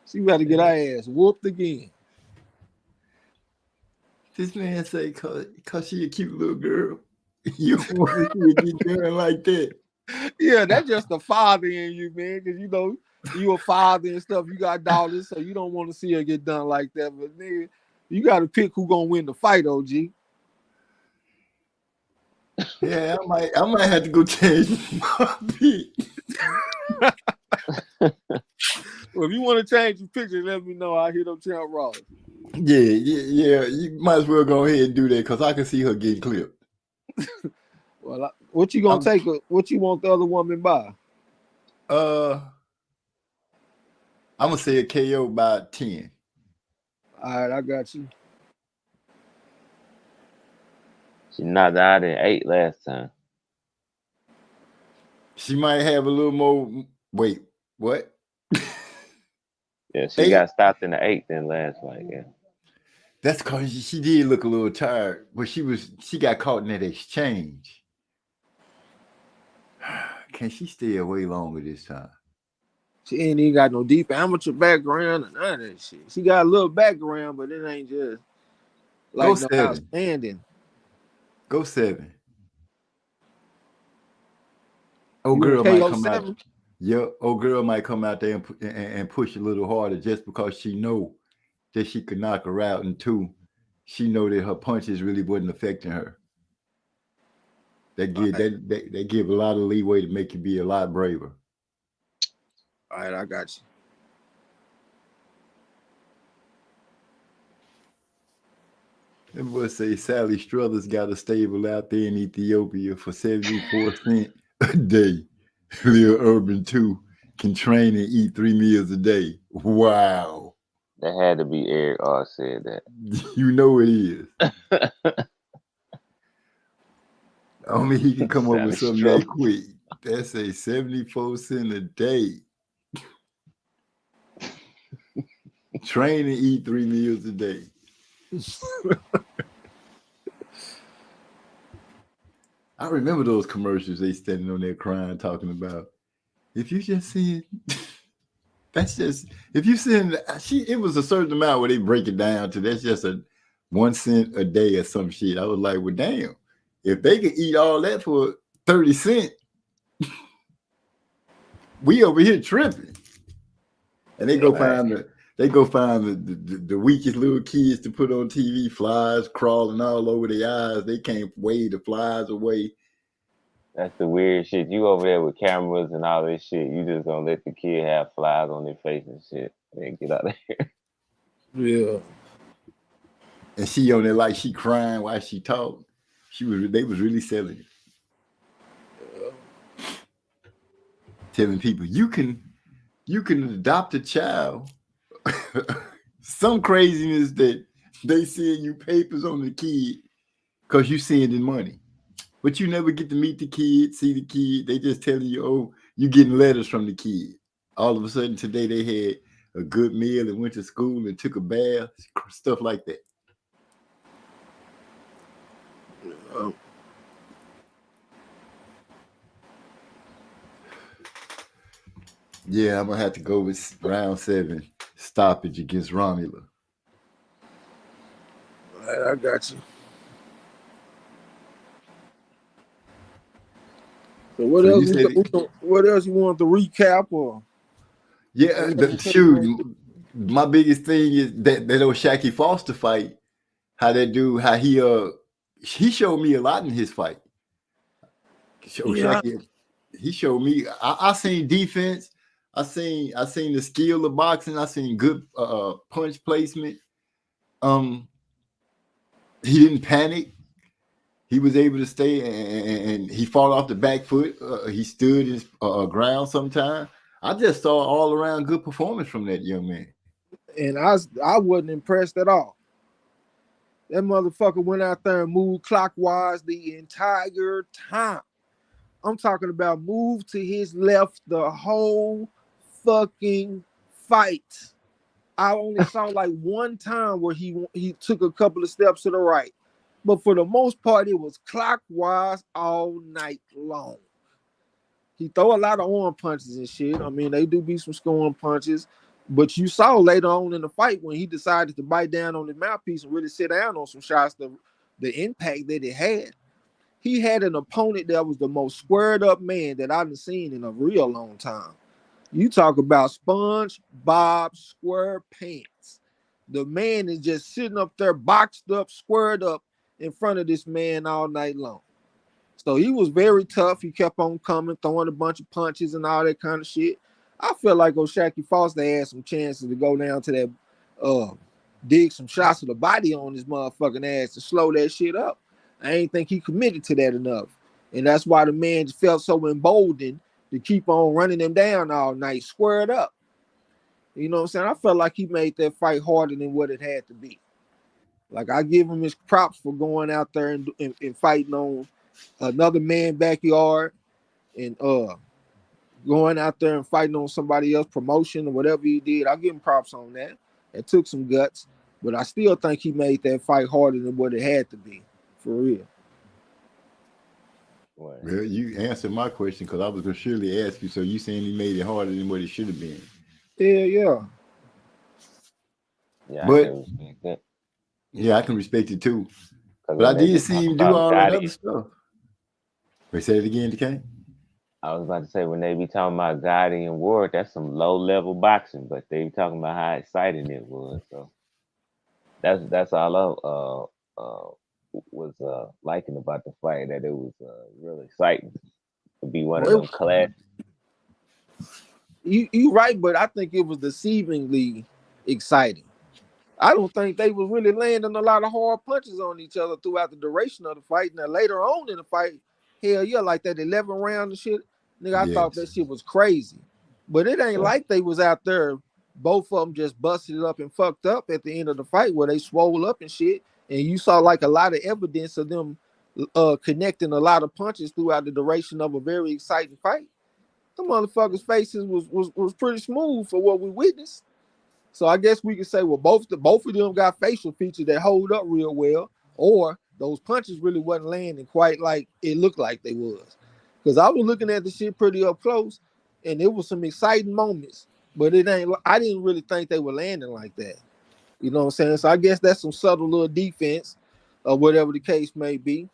She about to get her ass whooped again. This man say, cause she a cute little girl. You don't want to see it get done like that. Yeah, that's just the father in you, man. Because you know you a father and stuff. You got daughters, so you don't want to see her get done like that. But nigga, you got to pick who gonna win the fight, OG. Yeah, I might have to go change my pick. Well, if you want to change your picture, let me know. I'll hit up Champ Ross. Yeah. You might as well go ahead and do that because I can see her getting clipped. Well, what you gonna take? What you want the other woman by? I'm gonna say a KO by 10. All right, I got you. She knocked out in 8 last time. She might have a little more. Wait, what? Yeah, she 8? got stopped in the 8th in last fight. Yeah. That's because she did look a little tired, but she got caught in that exchange. Can she stay away longer this time? She ain't even got no deep amateur background or none of that shit. She got a little background, but it ain't just like Go no 7. outstanding. Go 7. Oh, You girl KO might come 7? out. Yeah, old girl might come out there and push a little harder just because she know that she could knock her out, and 2, she know that her punches really wasn't affecting her. They give a lot of leeway to make you be a lot braver. All right, I got you. That boy say Sally Struthers got a stable out there in Ethiopia for 74 cents a day. Lil Urban 2 can train and eat 3 meals a day. Wow. That had to be Eric R. said that. You know it is. Only he can come up with something that quick. That's a 74 cents a day. Train and eat 3 meals a day. I remember those commercials they standing on there crying, talking about if you just see it, that's just if you send it was a certain amount where they break it down to that's just a 1 cent a day or some shit. I was like, well, damn, if they could eat all that for 30 cents, we over here tripping. And they go find the weakest little kids to put on TV, flies crawling all over their eyes. They can't wave the flies away. That's the weird shit. You over there with cameras and all this shit. You just gonna let the kid have flies on their face and shit. Man, get out of here. Yeah. And she on there like she crying while she talked. They was really selling it. Yeah. Telling people you can adopt a child. Some craziness that they send you papers on the kid because you sending money. But you never get to meet the kid, see the kid. They just telling you, oh, you getting letters from the kid. All of a sudden today they had a good meal and went to school and took a bath, stuff like that. Yeah, I'm gonna have to go with round 7 stoppage against Romula. All right, I got you. So what else you want to recap or? Yeah, shoot. My biggest thing is that old Shaqy Foster fight. How that dude, how he showed me a lot in his fight. Shaqy, he showed me. I seen defense. I seen the skill of boxing. I seen good punch placement. He didn't panic. He was able to stay and he fought off the back foot. He stood his ground sometime. I just saw all around good performance from that young man. And I wasn't impressed at all. That motherfucker went out there and moved clockwise the entire time. I'm talking about move to his left the whole fucking fight. I only saw like one time where he took a couple of steps to the right. But for the most part, it was clockwise all night long. He throw a lot of arm punches and shit. I mean, they do be some scoring punches, But you saw later on in the fight when he decided to bite down on his mouthpiece and really sit down on some shots, the impact that it had. He had an opponent that was the most squared up man that I've seen in a real long time. You talk about SpongeBob SquarePants. The man is just sitting up there, boxed up, squared up in front of this man all night long. So he was very tough. He kept on coming, throwing a bunch of punches and all that kind of shit. I feel like O'Shaquie Foster had some chances to go down to that, dig some shots to the body on his motherfucking ass to slow that shit up. I ain't think he committed to that enough. And that's why the man just felt so emboldened to keep on running them down all night, squared up. You know what I'm saying? I felt like he made that fight harder than what it had to be. Like, I give him his props for going out there and fighting on another man's backyard and going out there and fighting on somebody else's promotion or whatever he did. I give him props on that. It took some guts, but I still think he made that fight harder than what it had to be, for real. Well, you answered my question because I was going to surely ask you. So you saying he made it harder than what it should have been? Yeah. But yeah, I can respect it too. But I did see him do all that other stuff. Wait, say it again, DK. I was about to say, when they be talking about Gotti and Ward, that's some low level boxing, but they be talking about how exciting it was. So that's all I was liking about the fight, that it was really exciting to be one of them class. You right, but I think it was deceivingly exciting. I don't think they was really landing a lot of hard punches on each other throughout the duration of the fight. Now later on in the fight, hell yeah, like that 11 round and shit, nigga, I thought that shit was crazy. But it ain't like they was out there, both of them just busted it up and fucked up at the end of the fight where they swole up and shit. And you saw like a lot of evidence of them connecting a lot of punches throughout the duration of a very exciting fight. The motherfuckers' faces was pretty smooth for what we witnessed. So I guess we could say, well, both of them got facial features that hold up real well, or those punches really wasn't landing quite like it looked like they was. Because I was looking at the shit pretty up close, and it was some exciting moments, but I didn't really think they were landing like that. You know what I'm saying? So I guess that's some subtle little defense or whatever the case may be.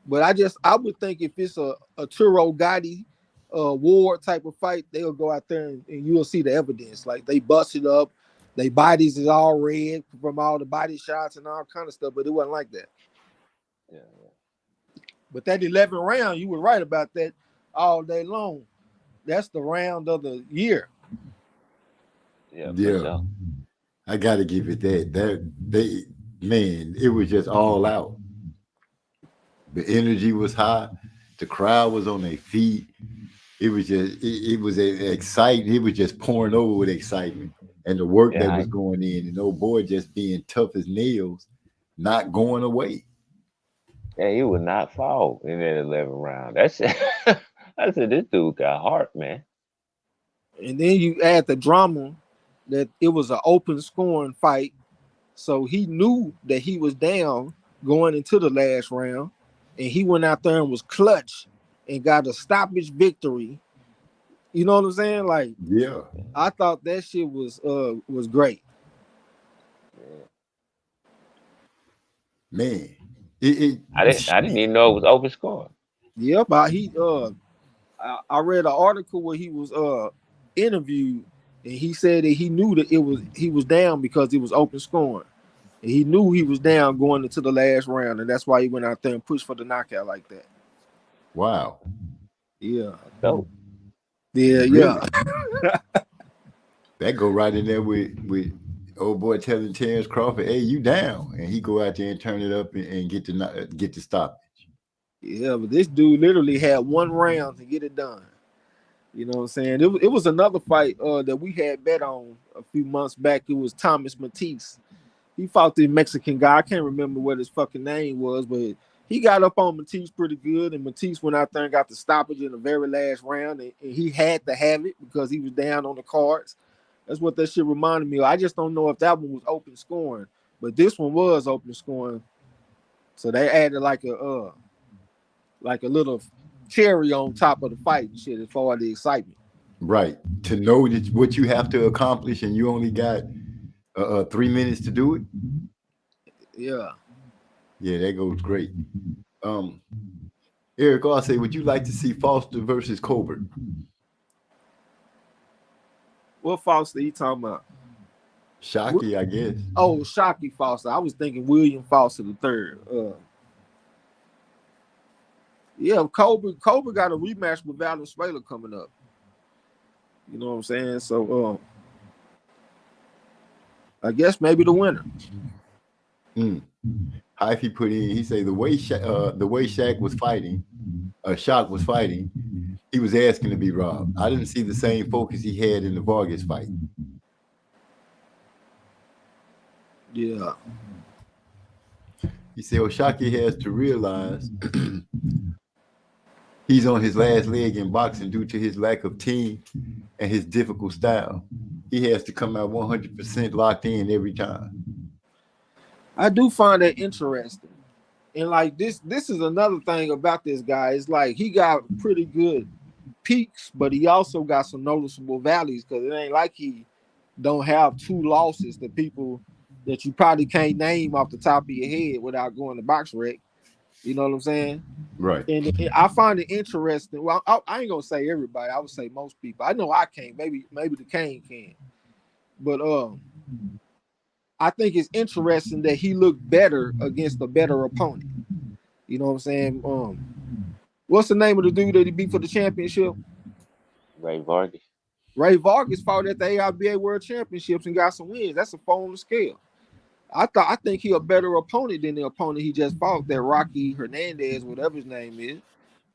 But I would think if it's a Turo Gotti Ward type of fight, they'll go out there and you'll see the evidence. Like they busted up, their bodies is all red from all the body shots and all kind of stuff, but it wasn't like that. Yeah. But that 11 round, you were right about that all day long. That's the round of the year. Yeah. Sure. I gotta give it that. Man, it was just all out. The energy was high. The crowd was on their feet. It was just, it was exciting. It was just pouring over with excitement. And the work that was going in, and old boy just being tough as nails, not going away. Yeah, he would not fall in that 11 round. I said, this dude got heart, man. And then you add the drama that it was an open scoring fight. So he knew that he was down going into the last round. And he went out there and was clutch and got a stoppage victory. You know what I'm saying? Like, yeah, I thought that shit was great. Man, I didn't even know it was open score. Yep, I read an article where he was interviewed, and he said that he knew that he was down because it was open scoring. And he knew he was down going into the last round, and that's why he went out there and pushed for the knockout like that. Wow. Yeah. Dope. Yeah, really? Yeah. That go right in there with old boy telling Terrence Crawford, "Hey, you down?" And he go out there and turn it up and get the stoppage. Yeah, but this dude literally had one round to get it done. You know what I'm saying? It was another fight that we had bet on a few months back. It was Thomas Matisse. He fought the Mexican guy. I can't remember what his fucking name was, but he got up on Matisse pretty good, and Matisse went out there and got the stoppage in the very last round, and he had to have it because he was down on the cards. That's what that shit reminded me of. I just don't know if that one was open scoring, but this one was open scoring. So they added like a little cherry on top of the fight and shit as far as the excitement. Right. To know that what you have to accomplish and you only got 3 minutes to do it. Yeah. Yeah, that goes great. Eric Arce, would you like to see Foster versus Colbert? What Foster you talking about? Shockey, I guess. Oh, Shockey Foster. I was thinking William Foster the third. Yeah, Colbert got a rematch with Valenzuela coming up. You know what I'm saying? So I guess maybe the winner. How if he put in? He say the way Shaq was fighting, Shock was fighting, he was asking to be robbed. I didn't see the same focus he had in the Vargas fight. Yeah. He said, Shockey has to realize he's on his last leg in boxing due to his lack of team and his difficult style. He has to come out 100% locked in every time. I do find that interesting. And like this is another thing about this guy. It's like he got pretty good peaks, but he also got some noticeable valleys because it ain't like he don't have 2 losses to people that you probably can't name off the top of your head without going to BoxRec. You know what I'm saying? Right. And I find it interesting. Well, I ain't gonna say everybody. I would say most people. I know I can't. Maybe the Kane can. But I think it's interesting that he looked better against a better opponent. You know what I'm saying? What's the name of the dude that he beat for the championship? Ray Vargas. Ray Vargas fought at the AIBA World Championships and got some wins. That's a 4 on the scale. I think he a better opponent than the opponent he just fought, that Rocky Hernandez, whatever his name is.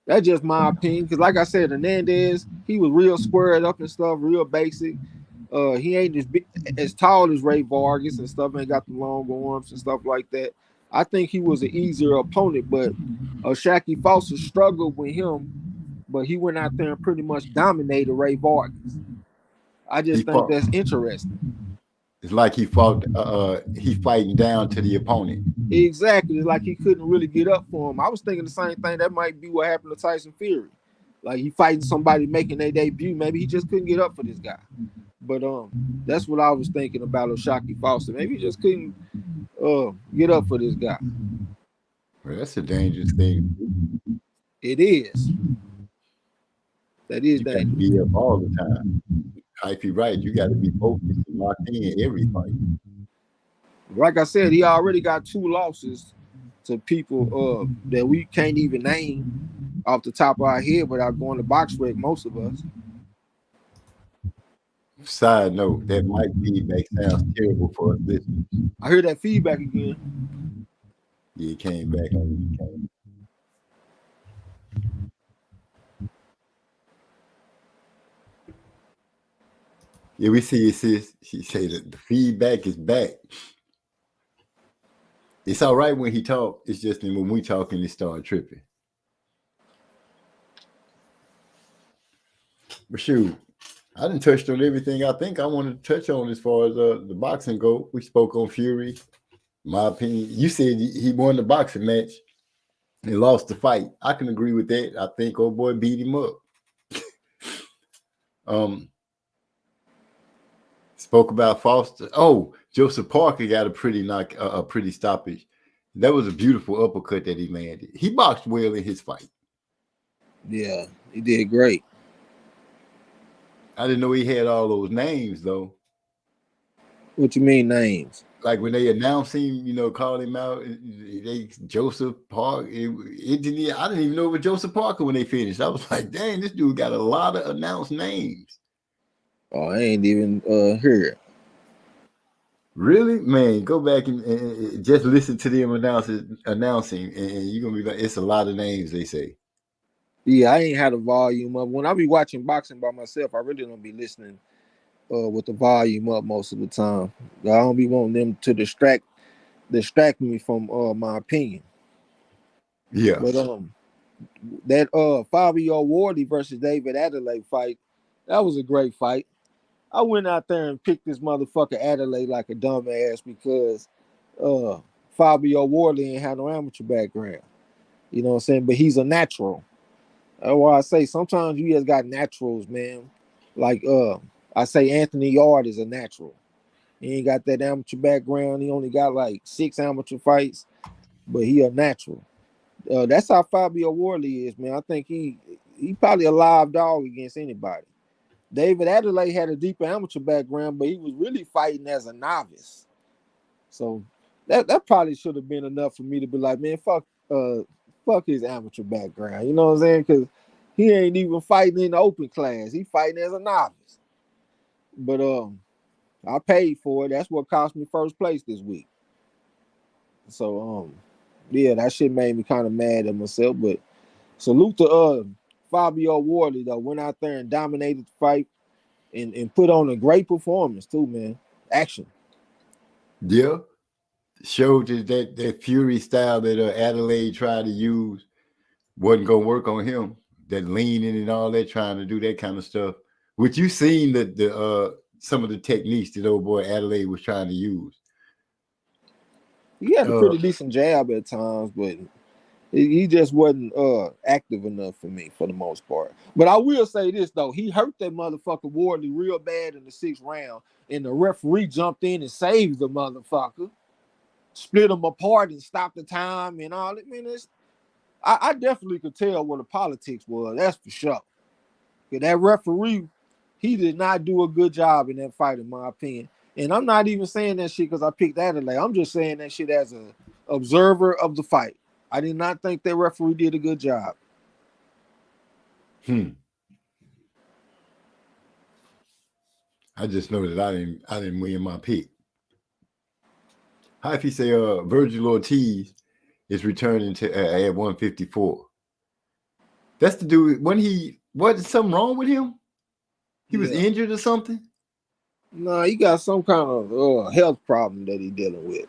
That's just my opinion. Because like I said, Hernandez, he was real squared up and stuff, real basic. He ain't as tall as Ray Vargas and stuff, ain't got the long arms and stuff like that. I think he was an easier opponent, but Shockey Foster struggled with him, but he went out there and pretty much dominated Ray Vargas. I just think that's interesting. It's like he fought. He fighting down to the opponent. Exactly. It's like he couldn't really get up for him. I was thinking the same thing. That might be what happened to Tyson Fury. Like he fighting somebody making their debut. Maybe he just couldn't get up for this guy. But that's what I was thinking about Shockey Foster. Maybe he just couldn't get up for this guy. Well, that's a dangerous thing. It is. That is you dangerous. Got to be up all the time. If you're right, you got to be focused and locked in every fight. Like I said, he already got 2 losses to people that we can't even name off the top of our head without going to BoxRec, most of us. Side note, that mic feedback sounds terrible for us listeners. I heard that feedback again. Yeah, it came back on you. Yeah, we see it says she say that the feedback is back. It's all right when he talk. It's just when we talking, it start tripping. But shoot, I didn't touch on everything I think I wanted to touch on as far as the boxing go. We spoke on Fury. My opinion, you said he won the boxing match and lost the fight. I can agree with that. I think old boy beat him up. Spoke about Foster. Oh, Joseph Parker got a pretty stoppage. That was a beautiful uppercut that he landed. He boxed well in his fight. Yeah, he did great. I didn't know he had all those names though. What you mean names? Like when they announced him, called him out. Joseph Parker. I didn't even know it was Joseph Parker when they finished. I was like, dang, this dude got a lot of announced names. Oh, I ain't even heard. Really, man, go back and just listen to them announcing, and you're gonna be like, it's a lot of names they say. Yeah, I ain't had a volume up. When I be watching boxing by myself, I really don't be listening with the volume up most of the time. I don't be wanting them to distract me from my opinion. Yeah. But that Fabio Wardley versus David Adelaide fight, that was a great fight. I went out there and picked this motherfucker Adelaide like a dumbass because Fabio Wardley ain't had no amateur background. You know what I'm saying? But he's a natural. That's why I say sometimes you just got naturals, man. Like I say Anthony Yard is a natural. He ain't got that amateur background. He only got like 6 amateur fights, but he a natural. That's how Fabio Wardley is, man. I think he probably a live dog against anybody. David Adelaide had a deeper amateur background, but he was really fighting as a novice. So that probably should have been enough for me to be like, man, fuck his amateur background. You know what I'm saying? Because he ain't even fighting in the open class. He fighting as a novice. But I paid for it. That's what cost me first place this week. So yeah, that shit made me kind of mad at myself. But salute to Fabio Wardley though. Went out there and dominated the fight and put on a great performance too, man. Action. Yeah. Showed that Fury style that Adelaide tried to use wasn't gonna work on him. That leaning and all that, trying to do that kind of stuff. Which you seen the some of the techniques that old boy Adelaide was trying to use. He had a pretty decent jab at times, but he just wasn't active enough for me for the most part. But I will say this though, he hurt that motherfucker Wardley real bad in the 6th round, and the referee jumped in and saved the motherfucker, split him apart and stopped the time and all. I mean, I definitely could tell what the politics was. That's for sure. That referee, he did not do a good job in that fight, in my opinion. And I'm not even saying that shit because I picked Adelaide. I'm just saying that shit as an observer of the fight. I did not think that referee did a good job. I just know that I didn't win my pick. How if you say Virgil Ortiz is returning to at 154? That's the dude. Was something wrong with him? He was injured or something? No, he got some kind of health problem that he's dealing with.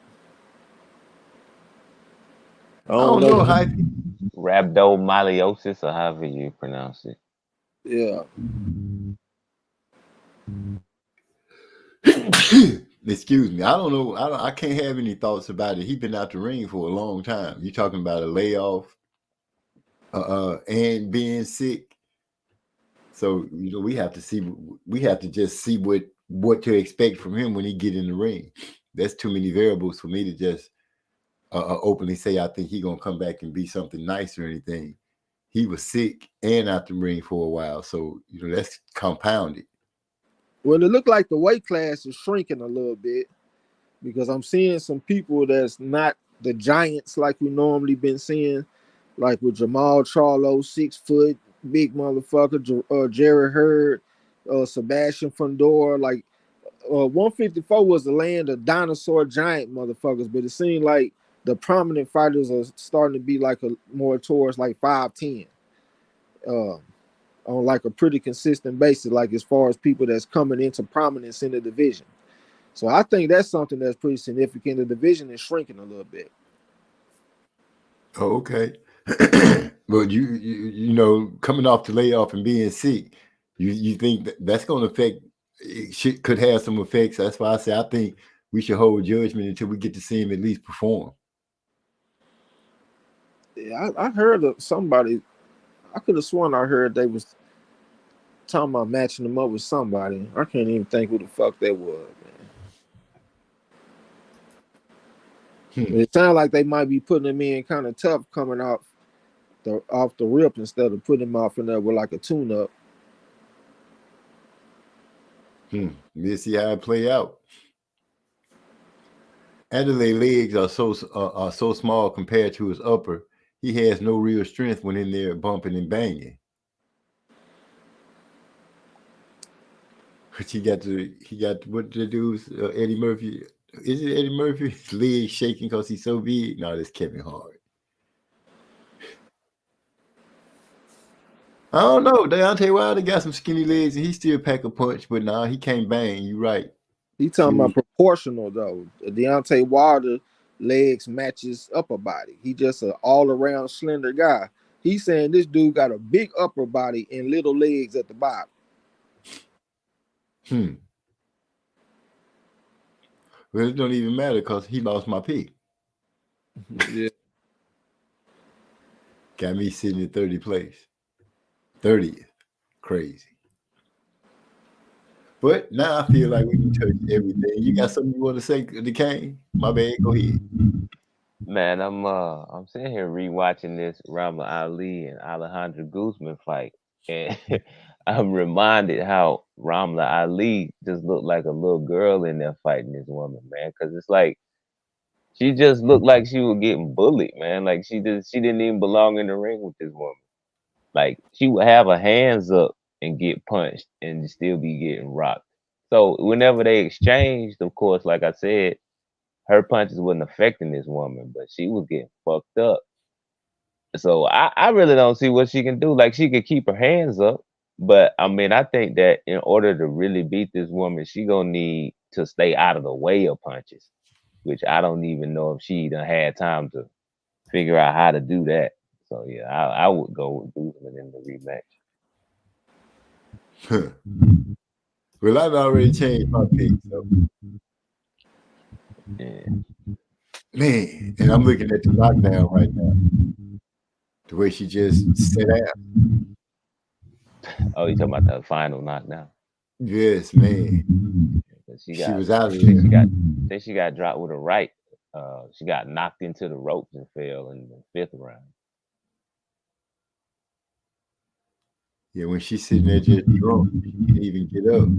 I don't know. Rhabdomyolysis, or however you pronounce it. Yeah. Excuse me. I don't know. I can't have any thoughts about it. He's been out the ring for a long time. You're talking about a layoff, and being sick. So we have to see. We have to just see what to expect from him when he get in the ring. That's too many variables for me to just openly say I think he's gonna come back and be something nice or anything. He was sick and out the ring for a while, so that's compounded. Well, it looked like the weight class is shrinking a little bit because I'm seeing some people that's not the giants like we normally been seeing, like with Jamal Charlo, 6 foot, big motherfucker, Jerry Hurd, Sebastian Fundora. Like 154 was the land of dinosaur giant motherfuckers, but it seemed like the prominent fighters are starting to be like more towards like 5'10". On like a pretty consistent basis, like as far as people that's coming into prominence in the division. So I think that's something that's pretty significant. The division is shrinking a little bit. Oh, okay. But you coming off the layoff and being sick, you think that's going to affect? Shit could have some effects. That's why I say I think we should hold judgment until we get to see him at least perform. Yeah, I heard of somebody. I could have sworn I heard they was talking about matching them up with somebody. I can't even think who the fuck that was, man. It sounds like they might be putting him in kind of tough coming off the rip instead of putting him off in there with like a tune-up. We'll see how it play out. Adelaide's legs are so small compared to his upper. He has no real strength when in there bumping and banging. But he got what the dude's Eddie Murphy. Is it Eddie Murphy? His legs shaking because he's so big. No, that's Kevin Hart. I don't know. Deontay Wilder got some skinny legs and he still pack a punch, but nah, he can't bang. You right. He talking about proportional though. Deontay Wilder legs matches upper body. He just an all around slender guy. He's saying this dude got a big upper body and little legs at the bottom. Well, it don't even matter because he lost my pick. Yeah. Got me sitting in 30th place. 30th. Crazy. But now I feel like we can touch everything. You got something you want to say, DeCane? My bad. Go ahead. Man, I'm sitting here rewatching this Rama Ali and Alejandro Guzman fight, and I'm reminded how Ramla Ali just looked like a little girl in there fighting this woman, man. Because it's like she just looked like she was getting bullied, man. Like she didn't even belong in the ring with this woman. Like she would have her hands up and get punched and still be getting rocked. So whenever they exchanged, of course, like I said, her punches wasn't affecting this woman, but she was getting fucked up. So I really don't see what she can do. Like she could keep her hands up, but I mean I think that in order to really beat this woman, she gonna need to stay out of the way of punches, which I don't even know if she done had time to figure out how to do that. So yeah, I would go with Guzman in the rematch. Well, I've already changed my pick. So, Yeah. man, and I'm looking at the knockdown right now. The way she just sat down. Oh, you talking about the final knockdown? Yes, man. She She got was out of then there. she got dropped with a right. She got knocked into the ropes and fell in the 5th round. Yeah, when she's sitting there just drunk, she can't even get up.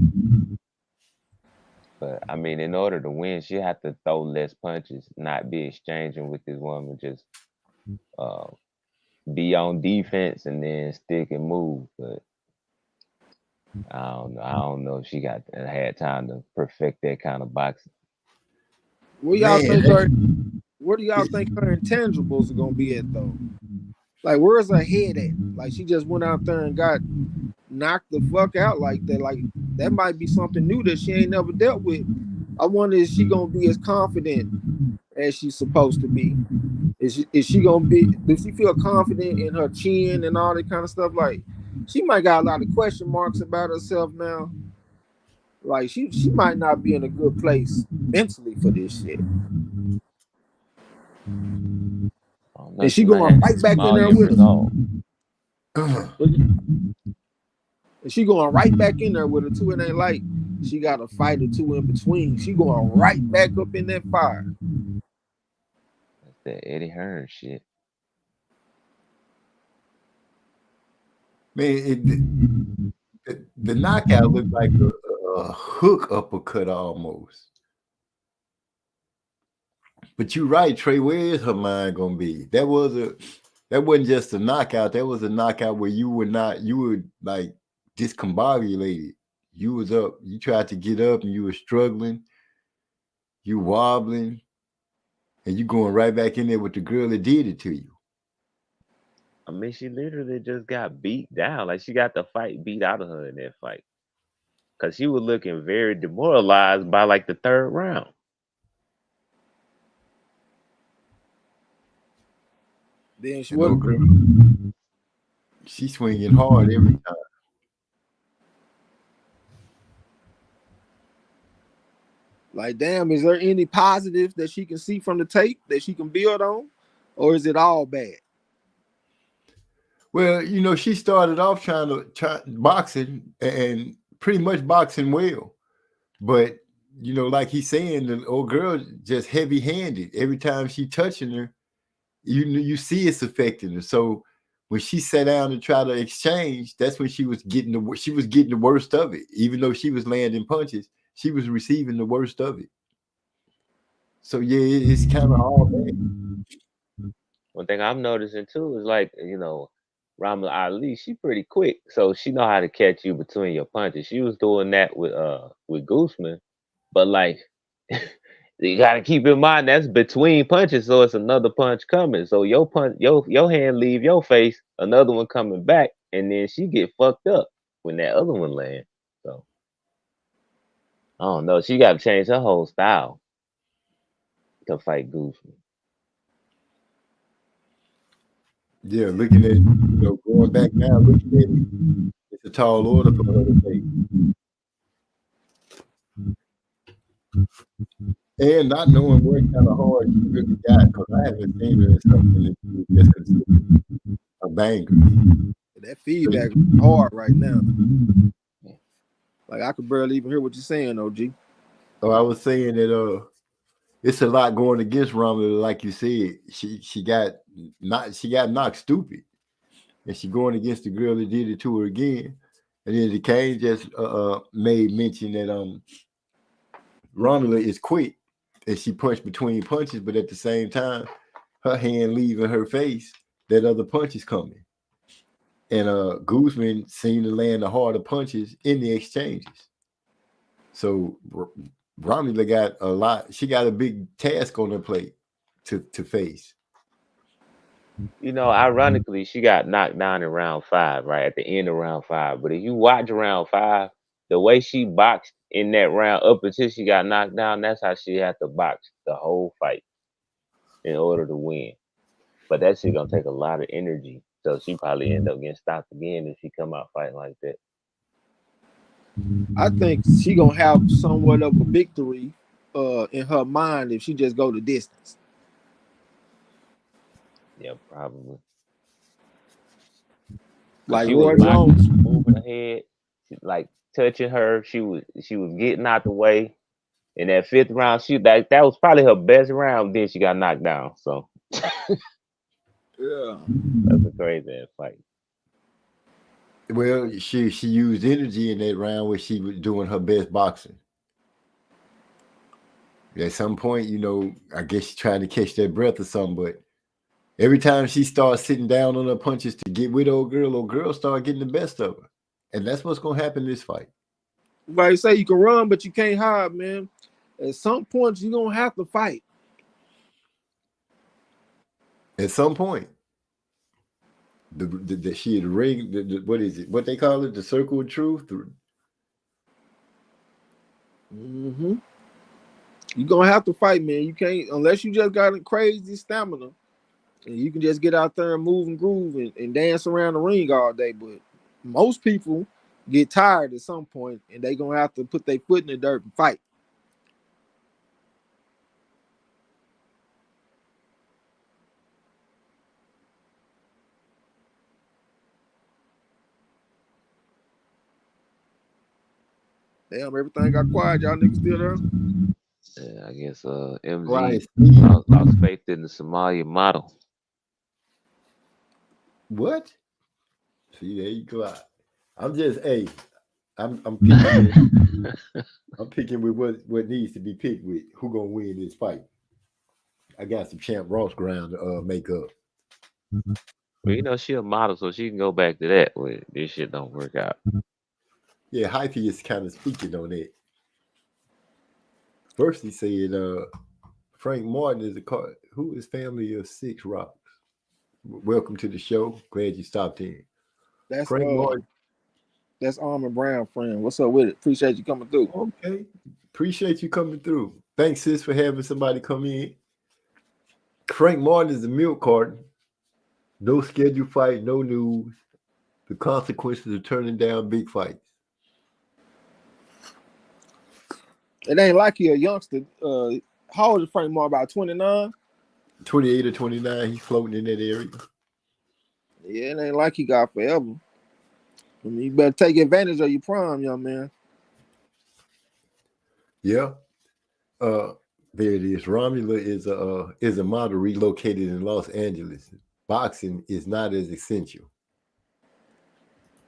But I mean, in order to win, she had to throw less punches, not be exchanging with this woman, just be on defense and then stick and move. But I don't know. I don't know if she had time to perfect that kind of boxing. What y'all Man, think where do y'all think her intangibles are gonna be at though? Like where's her head at? Like she just went out there and got knocked the fuck out like that. Like that might be something new that she ain't never dealt with. I wonder is she gonna be as confident as she's supposed to be? Is she gonna be? Does she feel confident in her chin and all that kind of stuff? Like she might got a lot of question marks about herself now. Like she might not be in a good place mentally for this shit. And she going right back in there with her. And she going right back in there with her too. It ain't like she got a fight or two in between. She going right back up in that fire. That's that Eddie Hearn shit. Man, the knockout looked like a hook uppercut almost. But you're right, Trey. Where is her mind gonna be? That wasn't just a knockout. That was a knockout where you were like discombobulated. You was up. You tried to get up, and you were struggling. You wobbling, and you going right back in there with the girl that did it to you. I mean, she literally just got beat down. Like she got the fight beat out of her in that fight. Cause she was looking very demoralized by like the 3rd round. Then she was she's swinging hard every time. Like, damn, is there any positive that she can see from the tape that she can build on? Or is it all bad? Well, you know, she started off trying boxing and pretty much boxing well. But, you know, like he's saying, the old girl just heavy-handed. Every time she touching her, you see it's affecting her. So when she sat down and tried to exchange, that's when she was getting the worst of it. Even though she was landing punches, she was receiving the worst of it. So yeah, it's kind of all bad. One thing I'm noticing too is like, you know, Ramla Ali, she pretty quick, so she know how to catch you between your punches. She was doing that with Guzman, but like you gotta keep in mind that's between punches, so it's another punch coming. So your punch, your hand leave your face, another one coming back, and then she get fucked up when that other one land. So I don't know. She got to change her whole style to fight Guzman. Yeah, looking at, you know, going back now, looking at it, it's a tall order for her to take. And not knowing what kind of hard she really got, because I haven't seen her in something that's considered a banger. That feedback is hard right now. Like I could barely even hear what you're saying, OG. Oh, I was saying that it's a lot going against Romulus, like you said. She got knocked stupid, and she going against the girl that did it to her again. And then the Kane just made mention that Romulus is quick, and she punched between punches, but at the same time, her hand leaving her face, that other punch is coming. And Guzman seemed to land the harder punches in the exchanges. So Romulus got a lot. She got a big task on her plate to face. You know, ironically, she got knocked down in round 5, right at the end of round 5. But if you watch round 5, the way she boxed in that round up until she got knocked down, that's how she had to box the whole fight in order to win. But that shit gonna take a lot of energy. So she probably end up getting stopped again if she come out fighting like that. I think she gonna have somewhat of a victory in her mind if she just go the distance. Yeah, probably. Like She Roy was boxing, Jones. moving her head, like touching her. She was getting out the way. In that 5th round, that was probably her best round. Then she got knocked down. So Yeah. that's a crazy ass fight. Well, she used energy in that round where she was doing her best boxing. At some point, I guess she's trying to catch that breath or something, but every time she starts sitting down on her punches to get with old girl start getting the best of her. And that's what's going to happen in this fight. Everybody say you can run, but you can't hide, man. At some point, you're going to have to fight. At some point. The ring, what is it? What they call it? The circle of truth? Mm-hmm. You're going to have to fight, man. You can't, unless you just got a crazy stamina. And you can just get out there and move and groove and dance around the ring all day. But most people get tired at some point, and they're going to have to put their foot in the dirt and fight. Damn, everything got quiet. Y'all niggas still there? Yeah, I guess MZ Right. lost faith in the Somalia model. What? See, there you go. I'm just, I'm picking. I'm picking with what needs to be picked with. Who gonna win this fight? I got some Champ Ross ground to make up. Well, you know, she a model, so she can go back to that when this shit don't work out. Yeah, Hyphy is kind of speaking on it. First, he said Frank Martin is who is family of Six Rocks. Welcome to the show. Glad you stopped in. That's Frank Martin. That's Armin Brown, friend. What's up with it? Appreciate you coming through. Okay. Appreciate you coming through. Thanks, sis, for having somebody come in. Frank Martin is a milk carton. No scheduled fight, no news. The consequences of turning down big fights. It ain't like he a youngster. How old is Frank Martin? About 29? 28 or 29, he's floating in that area. Yeah, it ain't like he got forever. I mean, you better take advantage of your prime, young man. Yeah. There it is. Romula is a model relocated in Los Angeles. Boxing is not as essential.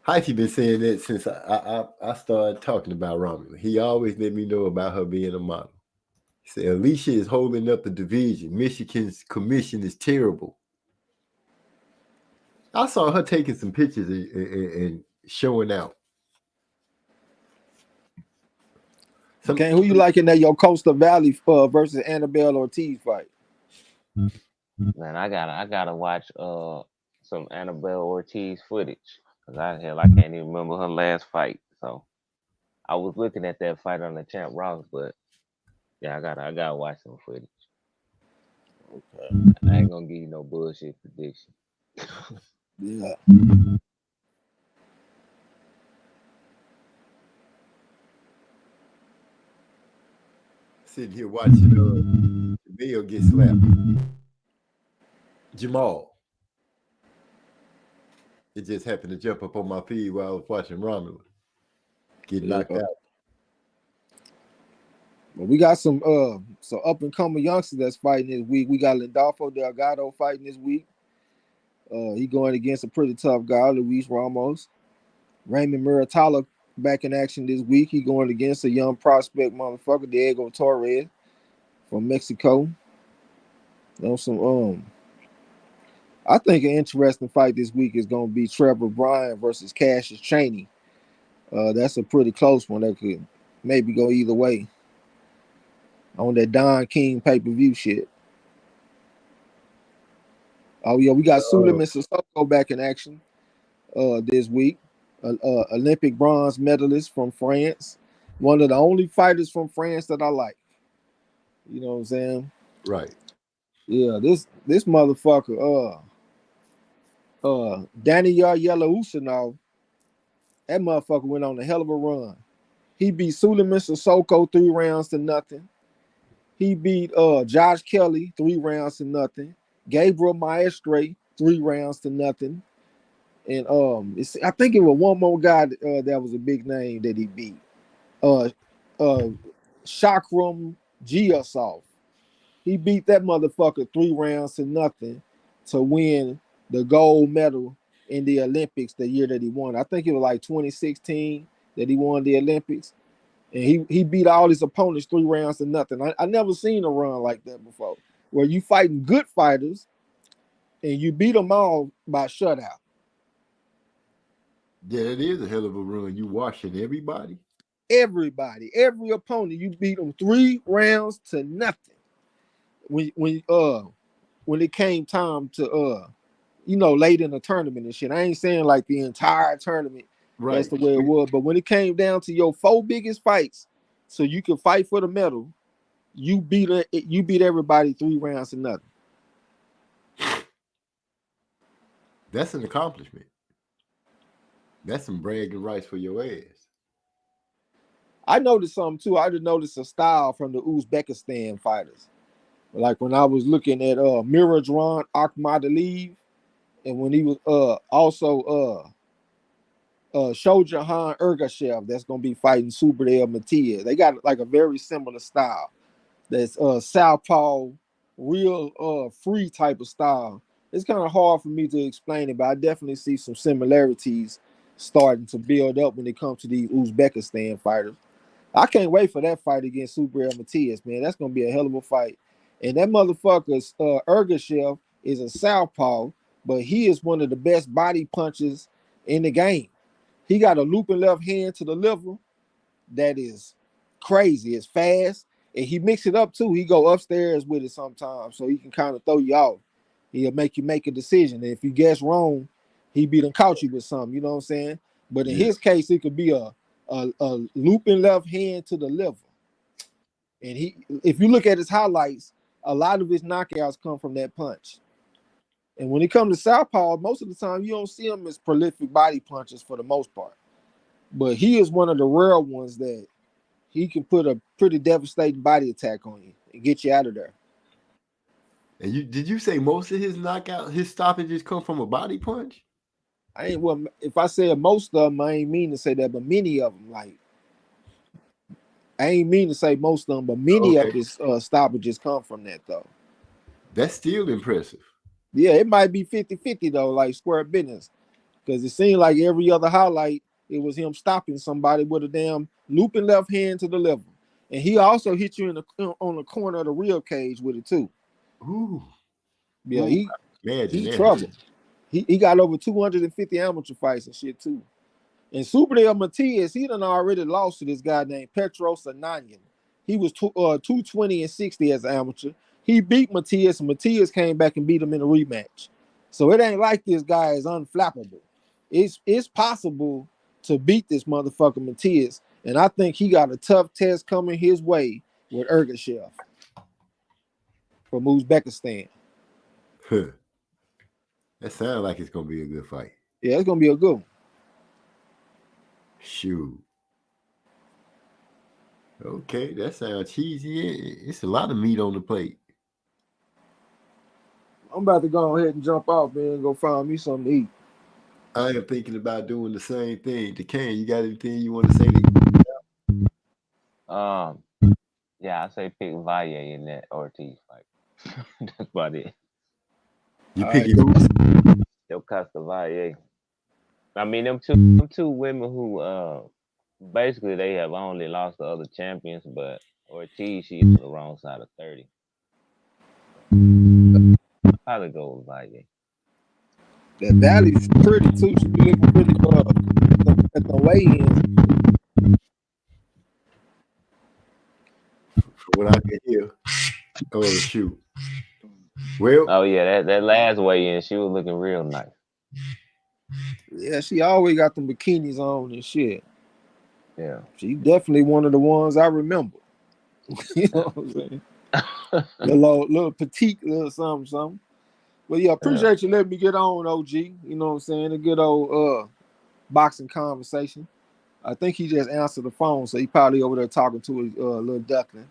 Hyphy been saying that since I started talking about Romula. He always let me know about her being a model. He said, Alicia is holding up the division. Michigan's commission is terrible. I saw her taking some pictures and showing out. Okay, who you like in that your Costa Valley versus Annabelle Ortiz fight? Man, I gotta watch some Annabelle Ortiz footage because I can't even remember her last fight. So I was looking at that fight on the Champ Ross, but yeah, I gotta watch some footage. Okay. I ain't gonna give you no bullshit prediction. Yeah. Sitting here watching Jamil get slapped. Jamal. It just happened to jump up on my feed while I was watching Romula. Get knocked out. But we got some up and coming youngsters that's fighting this week. We got Lindolfo Delgado fighting this week. He going against a pretty tough guy, Luis Ramos. Raymond Muratalla back in action this week. He going against a young prospect motherfucker, Diego Torres from Mexico. I think an interesting fight this week is going to be Trevor Bryan versus Cassius Chaney. That's a pretty close one that could maybe go either way on that Don King pay-per-view shit. Oh yeah, we got Suleiman Sissoko back in action this week. Olympic bronze medalist from France. One of the only fighters from France that I like. You know what I'm saying? Right. Yeah, this motherfucker, Daniel Yelloussinov, that motherfucker went on a hell of a run. He beat Suleiman Sissoko 3 rounds to nothing. He beat Josh Kelly 3 rounds to nothing. Gabriel Maestre 3 rounds to nothing. And I think it was one more guy that was a big name that he beat. Shakram Giasov. He beat that motherfucker 3 rounds to nothing to win the gold medal in the Olympics the year that he won. I think it was like 2016 that he won the Olympics. And he beat all his opponents 3 rounds to nothing. I never seen a run like that before, where you fighting good fighters and you beat them all by shutout. Yeah, it is a hell of a run. You washing everybody? Everybody, every opponent, you beat them 3 rounds to nothing. When it came time to late in the tournament and shit. I ain't saying like the entire tournament. Right. That's the way it was. But when it came down to your 4 biggest fights, so you could fight for the medal, you beat everybody 3 rounds to nothing. That's an accomplishment. That's some bragging rights for your ass. I noticed something too. I just noticed a style from the Uzbekistan fighters. Like when I was looking at Miradran Akhmadaliyev, and when he was also Shojahan Ergashev, that's gonna be fighting Subriel Matias. They got like a very similar style. That's southpaw, real free type of style. It's kind of hard for me to explain it, but I definitely see some similarities starting to build up when it comes to these Uzbekistan fighters. I can't wait for that fight against Subriel Matias, man. That's gonna be a hell of a fight. And that motherfucker, Ergashev, is a southpaw, but he is one of the best body punches in the game. He got a looping left hand to the liver that is crazy. It's fast, and he mix it up too. He go upstairs with it sometimes, so he can kind of throw you off. He'll make you make a decision, and if you guess wrong, he be done caught you with something. You know what I'm saying? But in his case, it could be a looping left hand to the liver. And if you look at his highlights, a lot of his knockouts come from that punch. And when it comes to southpaw, most of the time you don't see him as prolific body punches for the most part. But he is one of the rare ones that he can put a pretty devastating body attack on you and get you out of there. And did you say most of his stoppages come from a body punch? If I said most of them, I ain't mean to say that, but many of them, like, I ain't mean to say most of them, but many of his stoppages come from that, though. That's still impressive. Yeah, it might be 50-50, though, like square business. Because it seemed like every other highlight, it was him stopping somebody with a damn looping left hand to the liver. And he also hit you on the corner of the rib cage with it, too. Ooh. Yeah, he trouble. He got over 250 amateur fights and shit, too. And Subriel Matias, he done already lost to this guy named Petros Ananyan. He was 220 and 60 as an amateur. He beat Matias, and Matias came back and beat him in a rematch. So it ain't like this guy is unflappable. It's possible to beat this motherfucker Matias, and I think he got a tough test coming his way with Ergashev from Uzbekistan. That sounds like it's gonna be a good fight. Yeah, it's gonna be a good one. Shoot. Okay, that sounds cheesy. It's a lot of meat on the plate. I'm about to go ahead and jump off, man, and go find me something to eat. I am thinking about doing the same thing. DeCane, you got anything you want to say? Yeah, I say pick Valle in that Ortiz fight. That's about it. You All picking right. who? Yo Costa Valle. I mean, them two women who basically they have only lost the other champions, but Ortiz she's on the wrong side of 30. I'll probably go with Valle. That Valley's pretty too. She be looking pretty at the weigh-in. From what I can hear. Oh shoot. Well, Oh yeah, that last weigh in, she was looking real nice. Yeah, she always got them bikinis on and shit. Yeah. She definitely one of the ones I remember. You know what I'm saying? little petite, little something. But yeah, appreciate you letting me get on, OG. You know what I'm saying? A good old boxing conversation. I think he just answered the phone, so he probably over there talking to his little duckling.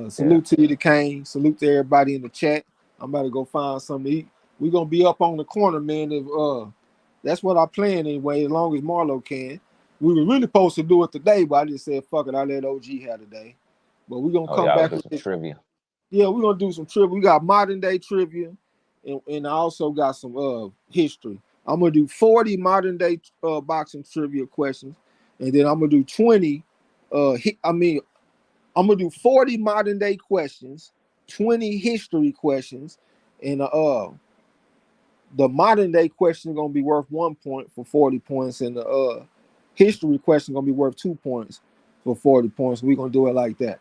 Salute to you, DeCane. Salute to everybody in the chat. I'm about to go find something to eat. We're gonna be up on the corner, man. If that's what I plan anyway, as long as Marlo can. We were really supposed to do it today, but I just said fuck it, I let OG have today. But we're gonna come back with some trivia. Yeah, we're gonna do some trivia. We got modern day trivia, and I also got some history. I'm gonna do 40 modern day boxing trivia questions, and then I'm gonna do 20 I'm gonna do 40 modern day questions, 20 history questions, and the modern day question is gonna be worth 1 point for 40 points, and the history question is gonna be worth 2 points for 40 points. We're gonna do it like that.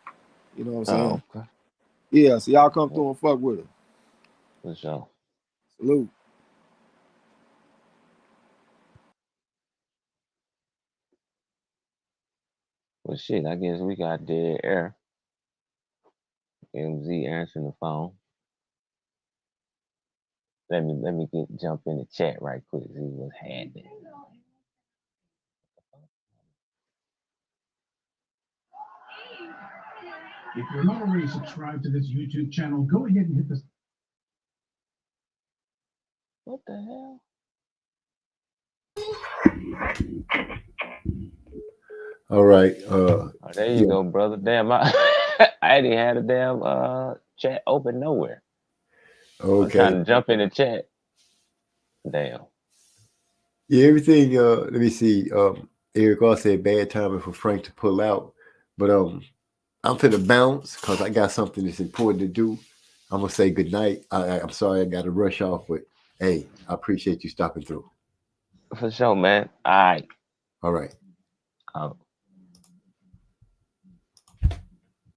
You know what I'm saying? Okay. Yeah, so y'all come through and fuck with it. For sure. Salute. Well shit, I guess we got dead air. MZ answering the phone. Let me jump in the chat right quick, see what's happening. If you're not already subscribed to this YouTube channel, go ahead and hit this. What the hell? all right. There you go, brother. Damn, I didn't have a damn chat open nowhere. Okay. I'm trying to jump in the chat. Damn. Yeah, everything. Let me see. Eric also said bad timing for Frank to pull out, but I'm finna bounce because I got something that's important to do. I'm gonna say good night. I'm sorry I got to rush off, but hey, I appreciate you stopping through. For sure, man. All right. All right.